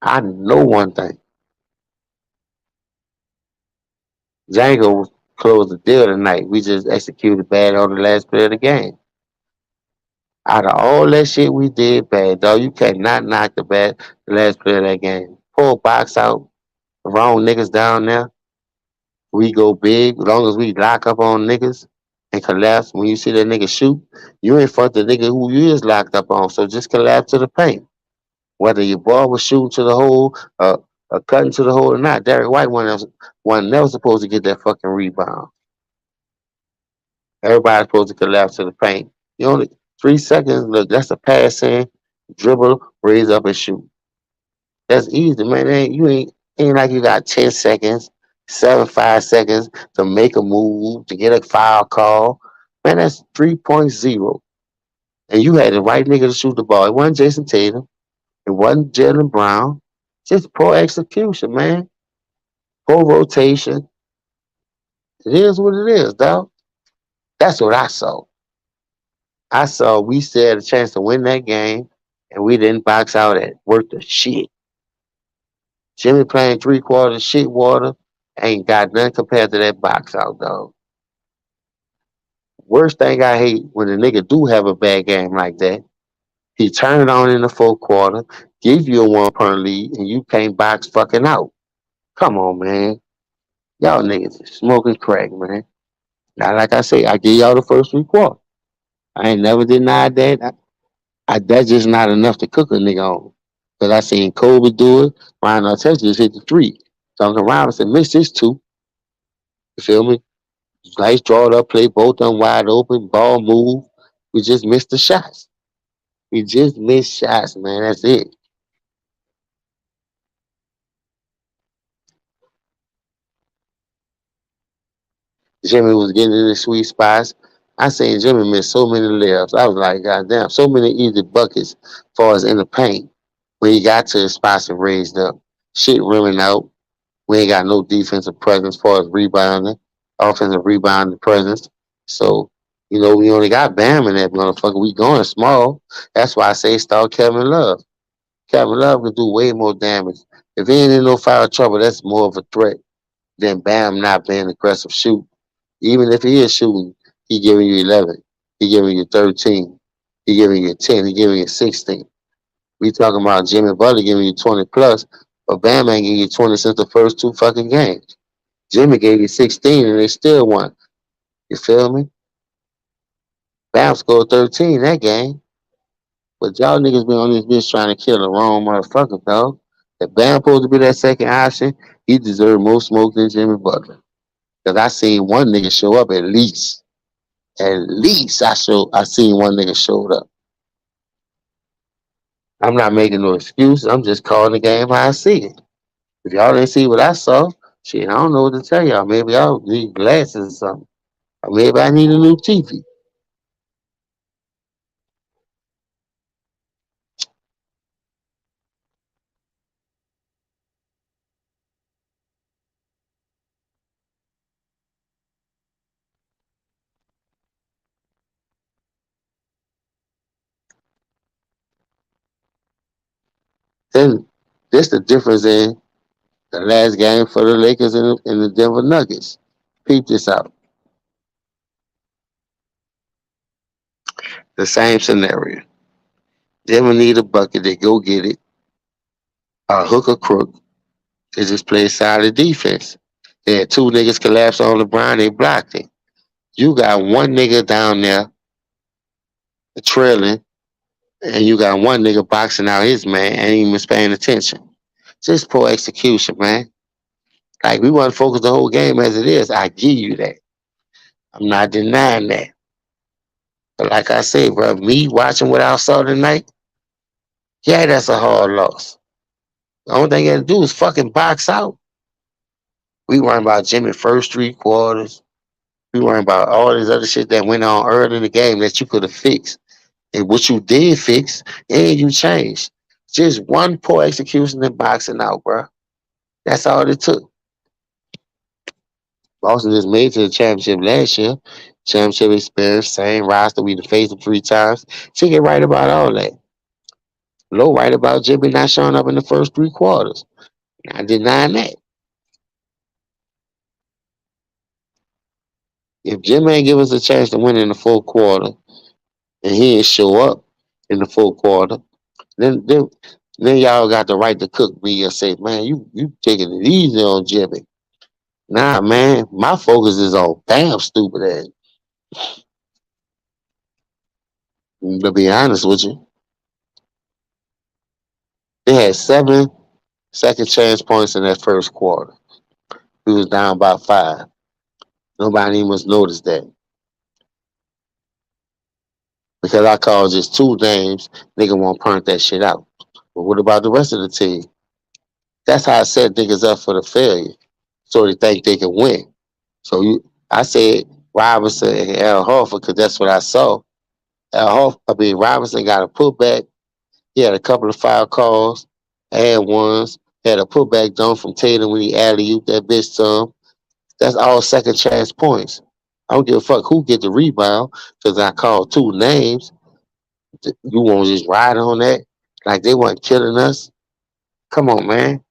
I know one thing. Django closed the deal tonight. We just executed bad on the last play of the game. Out of all that shit we did bad, dog, you cannot knock the last play of that game. Pull box out, the wrong niggas down there. We go big, as long as we lock up on niggas and collapse. When you see that nigga shoot, you ain't fuck the nigga who you is locked up on. So just collapse to the paint. Whether your ball was shooting to the hole or cutting to the hole or not, Derek White wasn't never supposed to get that fucking rebound. Everybody's supposed to collapse to the paint. You only 3 seconds. Look, that's a pass in, dribble, raise up and shoot. That's easy, man. Ain't like you got 10 seconds, 5 seconds to make a move, to get a foul call. Man, that's 3.0. And you had the right nigga to shoot the ball. It wasn't Jason Tatum. It wasn't Jaylen Brown. Just poor execution, man. Poor rotation. It is what it is, dog. That's what I saw. I saw we still had a chance to win that game, and we didn't box out at worth the shit. Jimmy playing 3/4 shit water ain't got nothing compared to that box out, dog. Worst thing I hate when a nigga do have a bad game like that, he turn it on in the fourth quarter, give you a 1-point lead, and you can't box fucking out. Come on, man. Y'all niggas is smoking crack, man. Now, like I say, I give y'all the first 3 quarters. I ain't never denied that. That's just not enough to cook a nigga on. Because I seen Kobe do it. Ryan Artest just hit the 3. Duncan Robinson missed his 2. You feel me? Nice draw up play, both of them wide open, ball move. We just missed the shots. We just missed shots, man. That's it. Jimmy was getting in the sweet spots. I seen Jimmy miss so many layups. I was like, God damn, so many easy buckets as far as in the paint. When he got to his spots and raised up. Shit rimming out. We ain't got no defensive presence as far as rebounding, offensive rebounding presence. So, we only got Bam in that motherfucker. We going small. That's why I say start Kevin Love. Kevin Love can do way more damage. If he ain't in no foul trouble, that's more of a threat than Bam not being aggressive shoot. Even if he is shooting, he giving you 11. He giving you 13. He giving you 10. He giving you 16. We talking about Jimmy Butler giving you 20 plus, but Bam ain't giving you 20 since the first two fucking games. Jimmy gave you 16 and they still won. You feel me? Bam scored 13 that game. But y'all niggas been on this bitch trying to kill the wrong motherfucker, dog. If Bam supposed to be that second option, he deserved more smoke than Jimmy Butler. Because I seen one nigga show up at least. At least I seen one nigga showed up. I'm not making no excuse. I'm just calling the game how I see it. If y'all didn't see what I saw, shit, I don't know what to tell y'all. Maybe y'all need glasses or something. Or maybe I need a new TV. Then this the difference in the last game for the Lakers and the Denver Nuggets. Peep this out. The same scenario. Denver need a bucket, they go get it. A hook or crook, they just play solid defense. They had two niggas collapse on LeBron, they blocked it. You got one nigga down there trailing, and you got one nigga boxing out his man, ain't even paying attention. Just poor execution, man. Like, we wasn't focused the whole game as it is. I give you that. I'm not denying that. But like I said, bro, me watching what I saw tonight, yeah, that's a hard loss. The only thing you had to do is fucking box out. We worrying about Jimmy first 3 quarters. We worrying about all this other shit that went on early in the game that you could have fixed. And what you did fix, and you changed. Just one poor execution and boxing out, bro. That's all it took. Boston just made it to the championship last year. Championship experience, same roster. We faced them 3 times. She get right about all that. Low right about Jimmy not showing up in the first 3 quarters. Not denying that. If Jimmy ain't give us a chance to win in the 4th quarter, and he didn't show up in the 4th quarter, then y'all got the right to cook me and say, man, you taking it easy on Jimmy. Nah, man, my focus is on Bam stupid ass. To be honest with you, they had 7 second chance points in that 1st quarter. We was down by 5. Nobody even must notice that. Because I called just 2 games, nigga won't punt that shit out. But what about the rest of the team? That's how I set niggas up for the failure. So they think they can win. So I said Robinson and Al Horford because that's what I saw. Robinson got a putback. He had a couple of foul calls, had ones, had a putback dunk from Tatum when he alley-ooped that bitch to him. That's all second chance points. I don't give a fuck who get the rebound because I called 2 names. You won't just ride on that like they weren't killing us. Come on, man.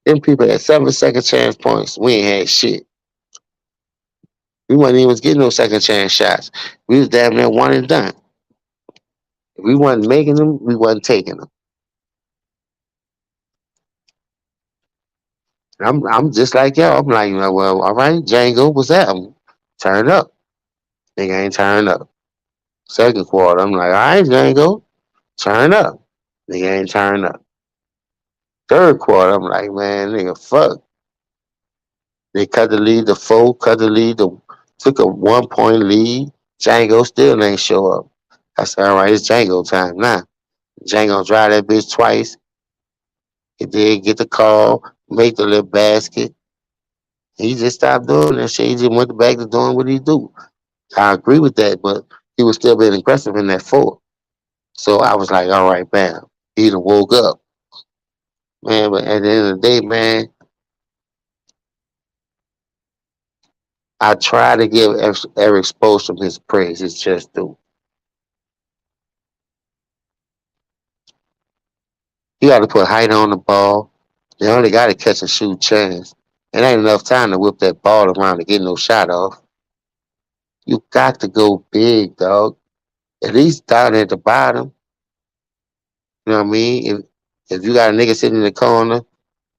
Them people had 7 second chance points. We ain't had shit. We wasn't even getting no second chance shots. We was damn near one and done. If we wasn't making them, we wasn't taking them. I'm just like y'all. I'm like, well, all right, Django, what's that? Turn up. Nigga ain't turn up. 2nd quarter, I'm like, all right, Django, turn up. Nigga ain't turn up. 3rd quarter, I'm like, man, nigga, fuck. They cut the lead to 4, cut the lead to, took a 1-point lead. Django still ain't show up. I said, all right, it's Django time now. Django drive that bitch twice. He did get the call, make the little basket. He just stopped doing that shit. He just went back to doing what he do. I agree with that, but he was still being aggressive in that fourth. So I was like, all right, bam. He done woke up. Man, but at the end of the day, man, I try to give Eric Spoelstra his praise. It's just due. You got to put height on the ball. You only got to catch and shoot chance. It ain't enough time to whip that ball around to get no shot off. You got to go big, dog. At least down at the bottom. You know what I mean? If you got a nigga sitting in the corner,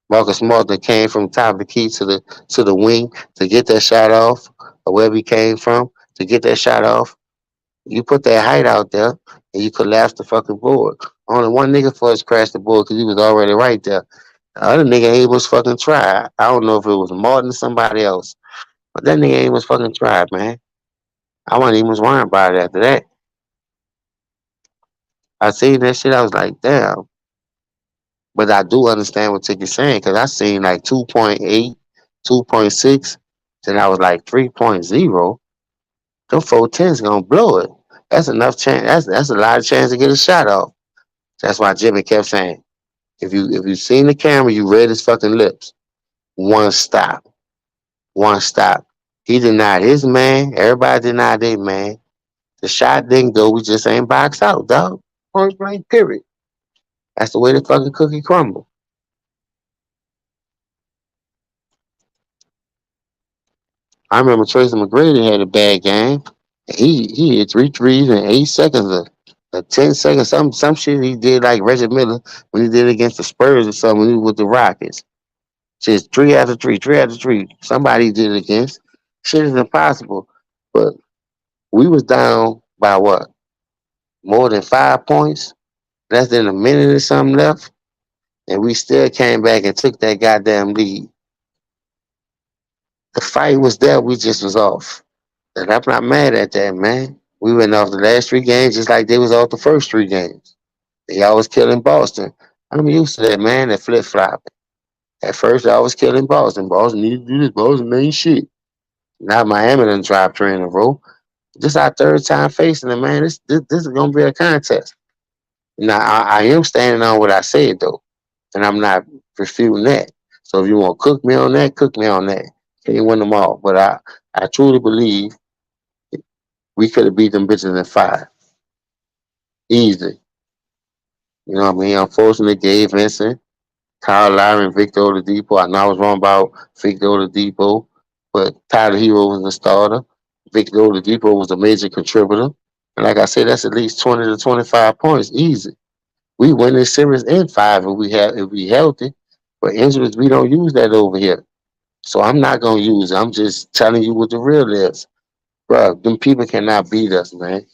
Marcus Smart that came from top of the key to the wing to get that shot off, or wherever he came from to get that shot off, you put that height out there and you collapse the fucking board. Only one nigga first crashed the board because he was already right there. The other nigga ain't was fucking try. I don't know if it was Martin or somebody else, but that nigga ain't was fucking tried, man. I wasn't even worrying about it after that. I seen that shit, I was like, damn. But I do understand what Ticky's saying because I seen like 2.8, 2.6, then I was like 3.0. Them 410's gonna blow it. That's enough chance. That's a lot of chance to get a shot off. That's why Jimmy kept saying, if you seen the camera, you read his fucking lips. One stop. One stop. He denied his man. Everybody denied their man. The shot didn't go. We just ain't box out, dog. Point blank, period. That's the way the fucking cookie crumble. I remember Tracy McGrady had a bad game. He hit 3 threes in 8 seconds or 10 seconds. Some shit he did like Reggie Miller when he did it against the Spurs or something when he was with the Rockets. Just 3 after 3, 3 after 3. Somebody did it against. Shit is impossible. But we was down by what? More than 5 points? Less than a minute or something left. And we still came back and took that goddamn lead. The fight was there, we just was off. And I'm not mad at that, man. We went off the last 3 games just like they was off the first 3 games. They always killing Boston. I'm used to that, man, that flip-flop. At first, I was killing Boston. Boston need to do this. Boston ain't shit. Now Miami done dropped 3 in a row. This our 3rd time facing them, man. This is going to be a contest. Now, I am standing on what I said, though. And I'm not refuting that. So if you want to cook me on that, cook me on that. Can't win them all. But I truly believe we could have beat them bitches in 5. Easy. You know what I mean? Unfortunately, Gabe Vincent, Kyle Lowry, and Victor Oladipo. I know I was wrong about Victor Oladipo, but Tyler Hero was the starter. Victor Oladipo was a major contributor. And like I said, that's at least 20 to 25 points. Easy. We win this series in 5 if we healthy. But injuries, we don't use that over here. So I'm not going to use it. I'm just telling you what the real is. Bro, them people cannot beat us, man.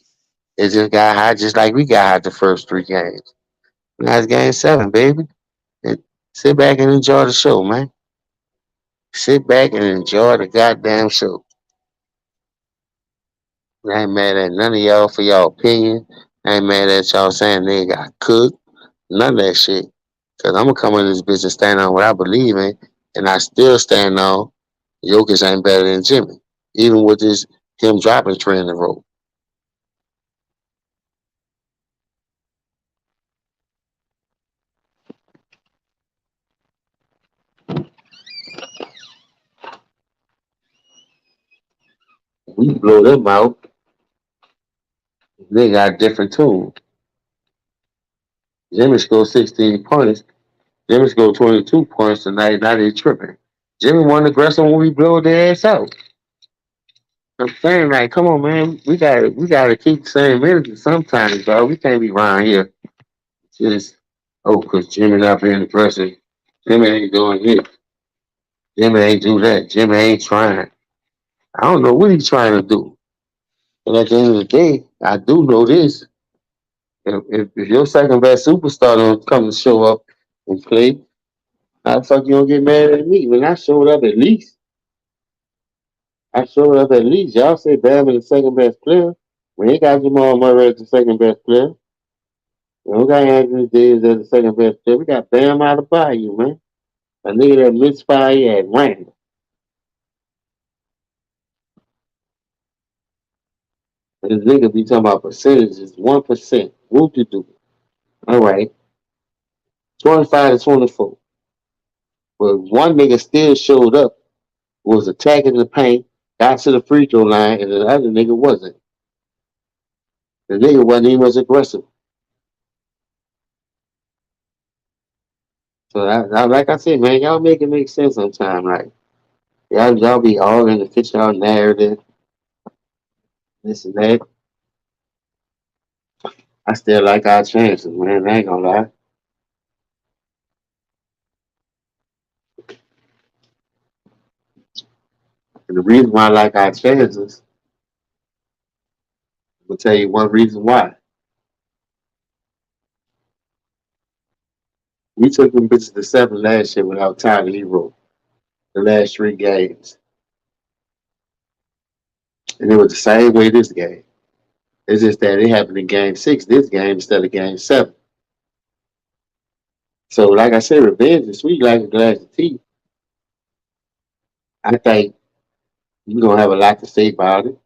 It just got hot just like we got hot the first 3 games. Now it's game 7, baby. And sit back and enjoy the show, man. Sit back and enjoy the goddamn show. I ain't mad at none of y'all for y'all opinion. I ain't mad at y'all saying they got cooked. None of that shit. Because I'm going to come in this bitch and stand on what I believe in. And I still stand on Jokic ain't better than Jimmy. Even with him dropping 3 in a row. We blow them out. They got different tools. Jimmy scored 16 points. Jimmy scored 22 points tonight. Now they tripping. Jimmy won aggressive when we blow their ass out. I'm saying, like, come on, man. We gotta keep the same energy sometimes, bro. We can't be around here just, because Jimmy not being aggressive. Jimmy ain't doing this. Jimmy ain't do that. Jimmy ain't trying. I don't know what he's trying to do. But at the end of the day, I do know this. If your second best superstar don't come to show up and play, how the fuck you don't get mad at me? When I showed up at least. Y'all say Bam is the second best player. We ain't got Jamal Murray as the second best player. We don't got Anthony Davis as the second best player. We got Bam out of Bayou, man. A nigga that misfired at random. And this nigga be talking about percentages, 1%. Whoop de do. All right. 25 to 24. But one nigga still showed up, was attacking the paint, got to the free throw line, and the other nigga wasn't. The nigga wasn't even as aggressive. So like I said, man, y'all make it make sense sometime. Like y'all be all in the fit y'all narrative, this and that. I still like our chances, man. I ain't gonna lie. And the reason why I like our chances, I'll tell you one reason why. We took them bitches to 7 last year without Tyler Hero. The last 3 games. And it was the same way this game. It's just that it happened in game 6 this game instead of game 7. So like I said, revenge is sweet like a glass of tea. I think you're gonna have a lot to say about it.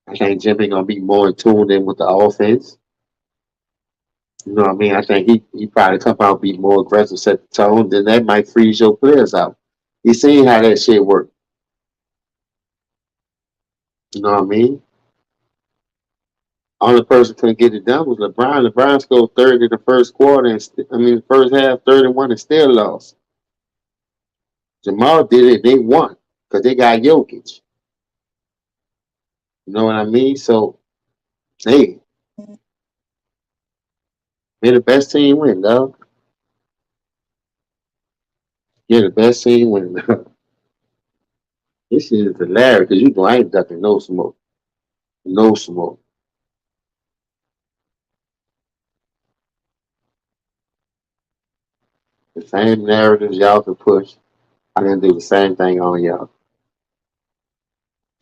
I think Jimmy gonna be more in tune in with the offense. You know what I mean? I think he probably come out and be more aggressive, set the tone, then that might freeze your players out. You seen how that shit work. You know what I mean? Only person couldn't get it done was LeBron. LeBron scored 30 in the first quarter, and first half, 31, and still lost. Jamal did it, they won because they got Jokic. You know what I mean? So, hey, may the best team win, dog. Yeah, the best team win. This shit is hilarious because you know I ain't ducking no smoke. No smoke. The same narratives y'all can push, I can do the same thing on y'all.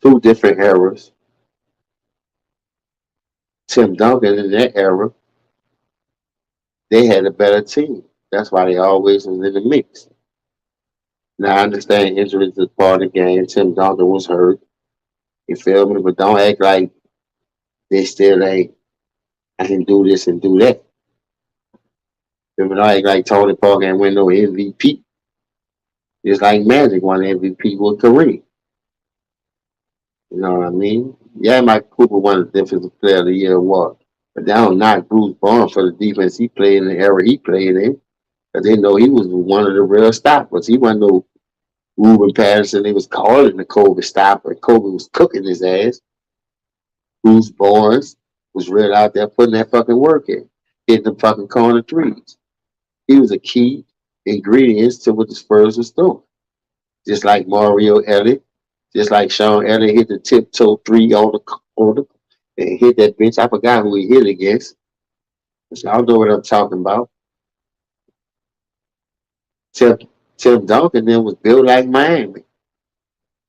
2 different eras. Tim Duncan in that era, they had a better team. That's why they always was in the mix. Now I understand injuries is part of the game. Tim Duncan was hurt. You feel me? But don't act like they still ain't. I can do this and do that. Don't act like Tony Parker ain't win no MVP. Just like Magic won MVP with Kareem. You know what I mean? Yeah, Mike Cooper won the Defensive Player of the Year award. But that don't knock Bruce Bowen for the defense he played in the era he played in. Because they know he was one of the real stoppers. He wasn't no Ruben Patterson. They was calling the Kobe stopper. Kobe was cooking his ass. Bruce Barnes was real out there putting that fucking work in. Hitting the fucking corner threes. He was a key ingredient to what the Spurs was doing. Just like Mario Elliott. Just like Sean Elliott hit the tiptoe 3 on the corner and hit that bench. I forgot who he hit against. Y'all know what I'm talking about. Tim Duncan then was built like Miami.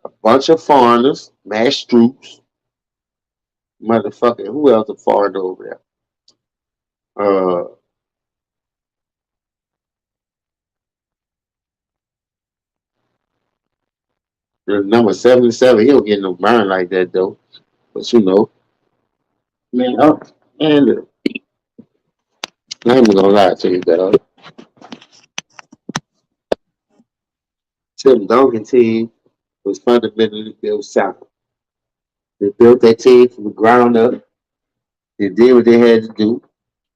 A bunch of foreigners, Matt Stroops, motherfucking, who else a foreigner over there? The number 77, he don't get no burn like that though. But you know, man, and I ain't gonna lie to you, dog. Tim Duncan team was fundamentally built south. They built that team from the ground up. They did what they had to do,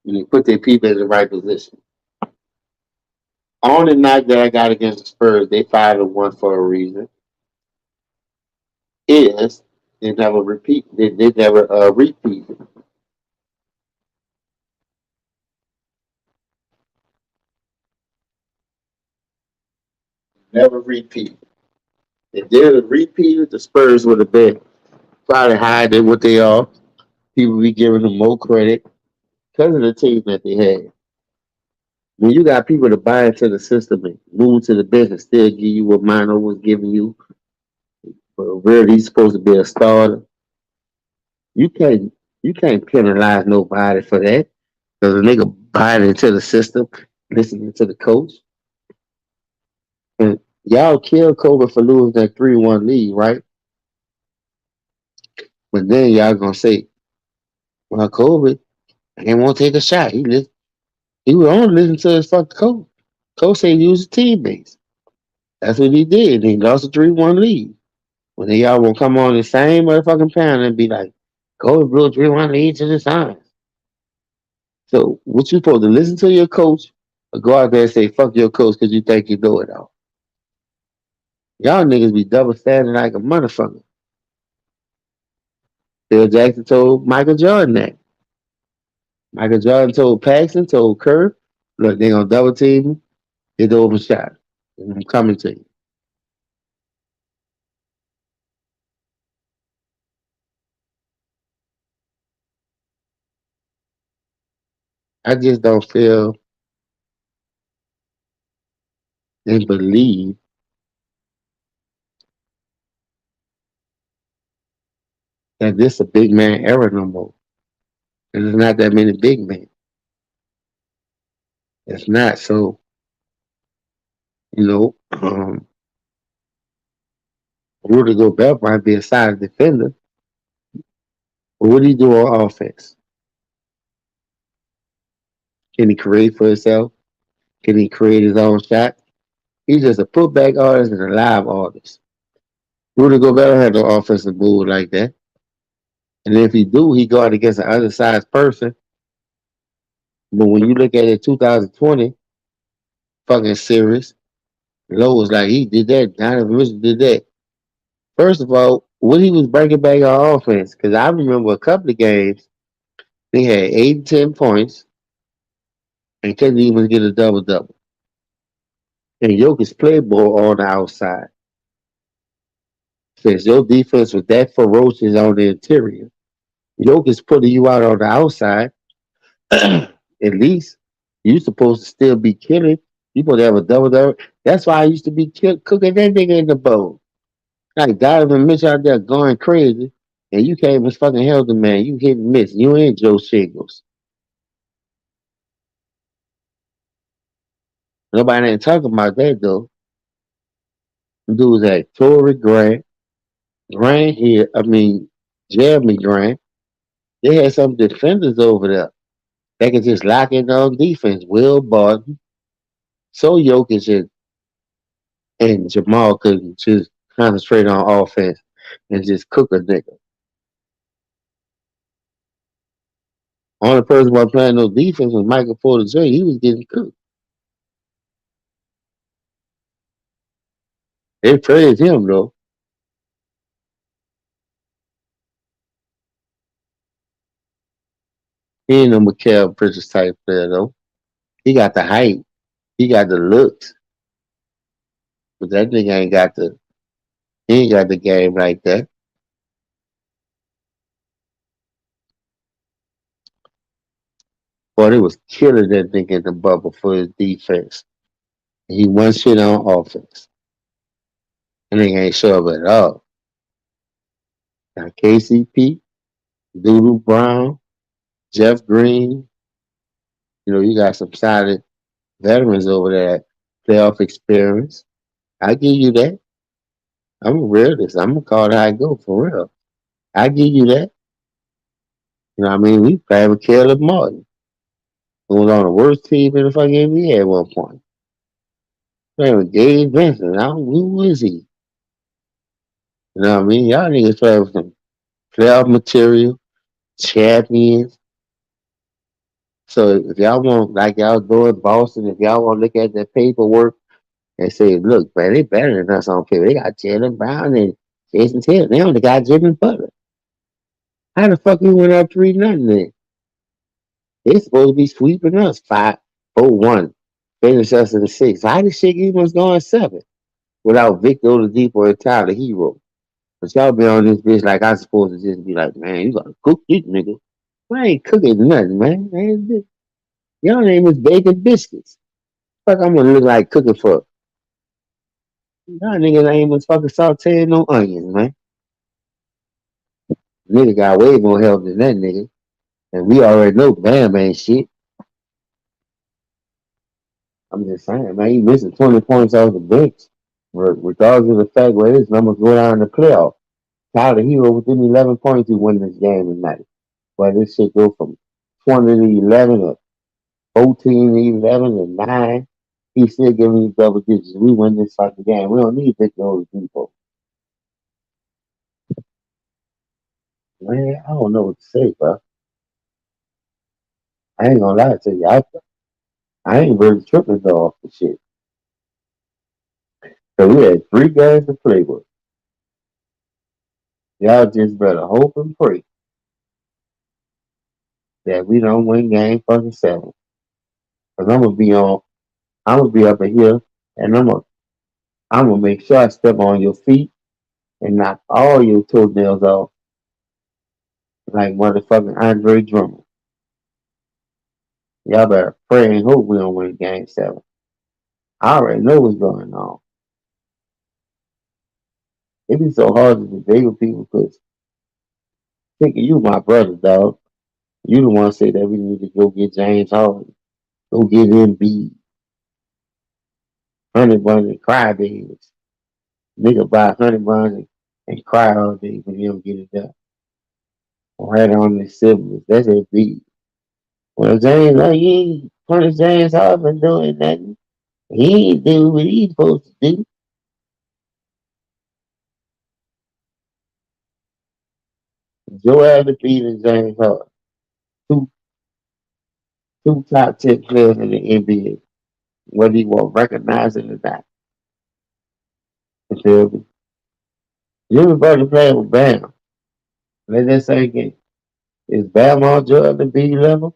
and they put their people in the right position. On the night that I got against the Spurs, they 5-1 for a reason. Is they never repeat. They never repeat. Never repeat. If they would have repeated, the Spurs would have been probably higher than what they are. People be giving them more credit because of the team that they had. When you got people to buy into the system and move to the business, still give you what Mano was giving you, but really he's supposed to be a starter. You can't penalize nobody for that because a nigga buying into the system, listening to the coach. And y'all killed Kobe for losing that 3-1 lead, right? But then y'all gonna say, Well, Kobe, he didn't want to take a shot. He was only listening to his fucking coach. Coach said he used his teammates. That's what he did. He lost a 3-1 lead. When they y'all will come on the same motherfucking panel and be like, Kobe blew a 3-1 lead to the Suns. So what you supposed to listen to your coach or go out there and say fuck your coach because you think you know it all? Y'all niggas be double standing like a motherfucker. Phil Jackson told Michael Jordan that. Michael Jordan told Paxson, told Kerr, look, they gonna double team him, hit the open shot. I'm coming to you. I just don't feel and believe that this a big man era no more. And there's not that many big men. It's not. So, Rudy Gobert might be a solid defender. But what do you do on offense? Can he create for himself? Can he create his own shot? He's just a putback artist and a live artist. Rudy Gobert had no offensive move like that. And if he do, he guard against an undersized person. But when you look at it 2020 fucking series, Lowe was like, he did that. Donovan Mitchell did that. First of all, what he was breaking back our offense, because I remember a couple of games, they had 8 and 10 points and couldn't even get a double-double. And Jokic played ball on the outside. Since your defense was that ferocious on the interior, Jokic putting you out on the outside, at least you supposed to still be killing. You supposed to have a double-double. That's why I used to be cooking that nigga in the bowl. Like Donovan Mitchell out there going crazy, and you can't even fucking help the man. You hit and miss. You ain't Joe Shingles. Nobody ain't talking about that though. Dudes like Torrey Grant, Jeremy Grant. They had some defenders over there. They could just lock in on defense. Will Barton, so Jokic and Jamal could just concentrate on offense and just cook a nigga. Only person was playing no defense was Michael Porter Jr. He was getting cooked. They praised him though. He ain't no Mikael Bridges type player though. He got the height. He got the looks. But that nigga ain't got the game like that. But it was killing that nigga in the bubble for his defense. He won shit on offense. And they ain't show up at all. Now KCP, Doodoo Brown, Jeff Green. You got some solid veterans over there, playoff experience. I give you that. I'm a realist. I'm gonna call it how I go for real. I give you that. You know what I mean? We played with Caleb Martin, who was on the worst team in the fucking NBA at one point. Playing with Gabe Vincent. Who is he? You know what I mean? Y'all niggas play with some playoff material, champions. So if y'all want, like y'all doing Boston, if y'all want to look at the paperwork and say, look, man, they better than us on paper. They got Jaylen Brown and Jason Taylor. They only got Jimmy Butler. How the fuck we went up 3-0 then? They supposed to be sweeping us 5-4-1. Finish us in the 6. How did shit even was going 7 without Victor Oladipo and Tyler Hero? But y'all be on this bitch like I supposed to just be like, man, you gotta cook these niggas. I ain't cooking nothing, man. Y'all name is bacon biscuits. Fuck, I'm gonna look like cooking for. Y'all niggas ain't even fucking sauteing no onions, man. Nigga got way more help than that nigga. And we already know Bam ain't shit. I'm just saying, man, he missing 20 points off the bench. Regardless of the fact where his numbers go down in the playoff. Tyler Hero within 11 points to win this game tonight. But this shit go from 20 to 11 to 14 to 11 to 9. He still giving you double digits. We win this fucking game. We don't need Victor Oladipo. Man, I don't know what to say, bro. I ain't gonna lie to you. I ain't really tripping though off the shit. So we had 3 games to play with. Y'all just better hope and pray that we don't win game fucking 7. Cause I'm gonna be up in here and I'm gonna make sure I step on your feet and knock all your toenails off like motherfucking Andre Drummond. Y'all better pray and hope we don't win game 7. I already know what's going on. It be so hard to debate with people because thinking you my brother, dog. You the one say that we need to go get James Harden. Go get Embiid. 100 buns and cry babies. Nigga buy 100 buns and cry all day when you don't get it done. Right on the siblings. That's Embiid. Well, James, like, you ain't punish James Harden doing nothing. He ain't do what he's supposed to do. Joel Embiid and James Harden. Two top 10 players in the NBA. Whether you want to recognize it or not. You feel me? Jimmy Butler playing with Bam. Let that say again. Is Bam on Joel Embiid level?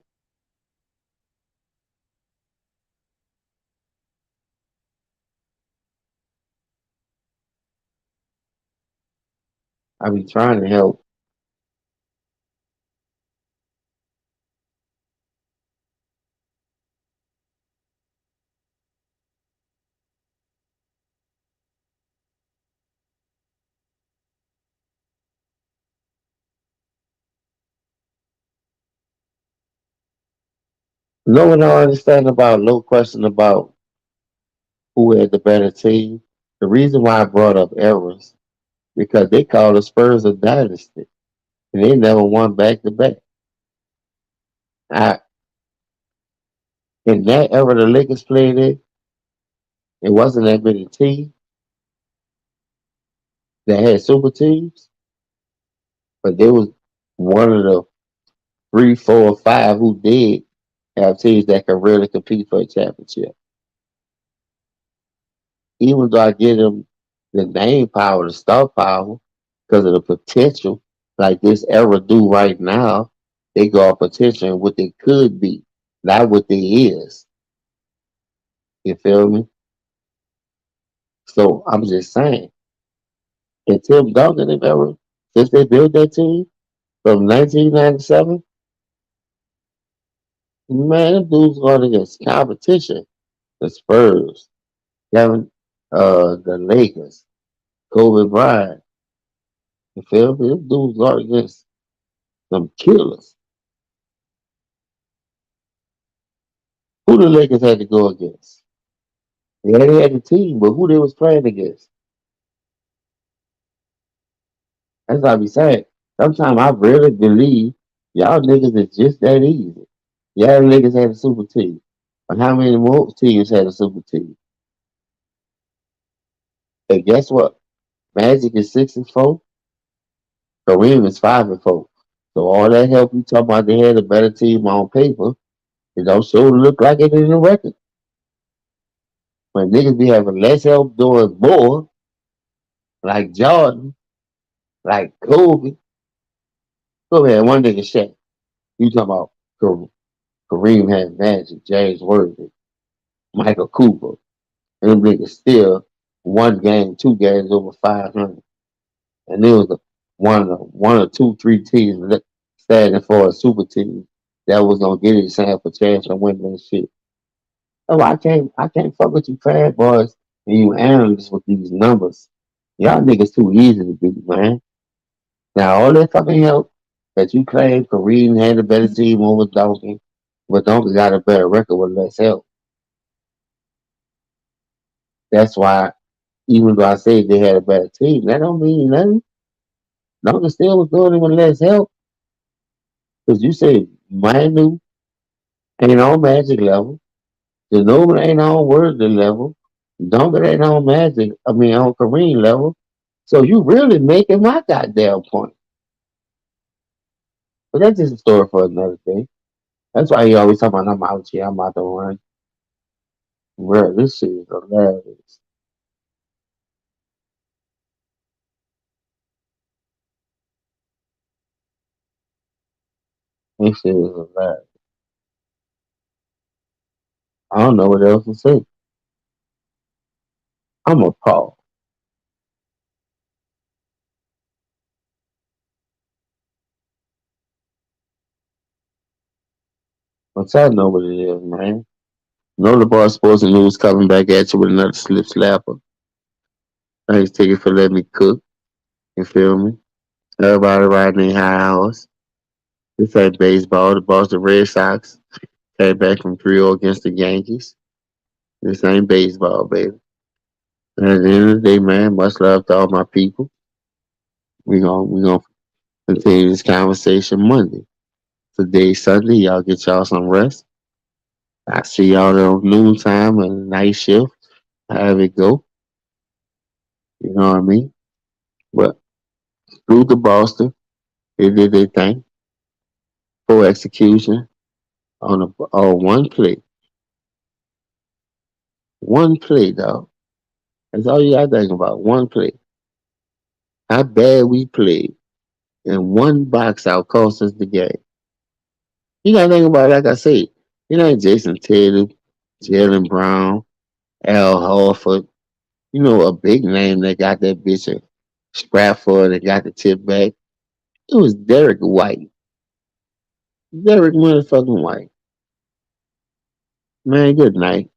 I be trying to help. No one don't understand about no question about who had the better team. The reason why I brought up errors because they call the Spurs a dynasty and they never won back to back. In that era the Lakers played in, it wasn't that many teams that had super teams, but there was one of the 3, 4, or 5 who did have teams that could really compete for a championship. Even though I give them the name power, the star power, because of the potential, like this era do right now, they go off potential and what they could be, not what they is. You feel me? So I'm just saying, and Tim Duncan, if ever, since they built that team from 1997, man, them dudes going against competition. The Spurs, Kevin, the Lakers, Kobe Bryant. You feel me? Them dudes going against some killers. Who the Lakers had to go against? Yeah, they had the team, but who they was playing against? That's what I be saying. Sometimes I really believe y'all niggas is just that easy. Y'all niggas had a super team. But how many more teams had a super team? And guess what? Magic is 6-4. Kareem is 5-4. So all that help you talking about they had a better team on paper, it don't sure look like it in the record. When niggas be having less help doing more, like Jordan, like Kobe. Kobe had one nigga Shaq. You talking about Kareem had Magic, James Worthy, Michael Cooper. And them niggas still 1 game, 2 games over 500. And there was one or two, 3 teams standing for a super team that was gonna get his half a chance of winning that shit. Oh, I can't fuck with you fan boys and you analysts with these numbers. Y'all niggas too easy to beat, man. Now all that fucking help that you claim Kareem had a better team over Donkey, but Donkey got a better record with less help. That's why even though I say they had a better team, that don't mean nothing. Donkey still was doing it with less help. Because you say Manu ain't on Magic level. Ginobili ain't on Worthy level. Duncan ain't on Magic. I mean, on Kareem level. So you really making my goddamn point. But that's just a story for another day. That's why he always talking about I'm out here, I'm out to run. Bro, this shit is hilarious. This shit is hilarious. I don't know what else to say. I'm appalled. But I know what it is, man. Know the bar sports and news coming back at you with another slip slapper. Thanks, Ticket, for letting me cook. You feel me? Everybody riding their high horse. This ain't baseball. The Boston Red Sox came back from 3-0 against the Yankees. This ain't baseball, baby. And at the end of the day, man, much love to all my people. We gonna continue this conversation Monday. Today's Sunday. Y'all get y'all some rest. I see y'all at noontime and night shift. However it go. You know what I mean? But through to Boston, they did their thing. Full execution on one play. One play, dog. That's all you gotta think about. One play. How bad we played. And one box out cost us the game. You gotta think about it, like I said. You know Jason Taylor, Jalen Brown, Al Horford. You know, a big name that got that bitch a Stratford that got the tip back. It was Derek White. Derek motherfucking White. Man, good night.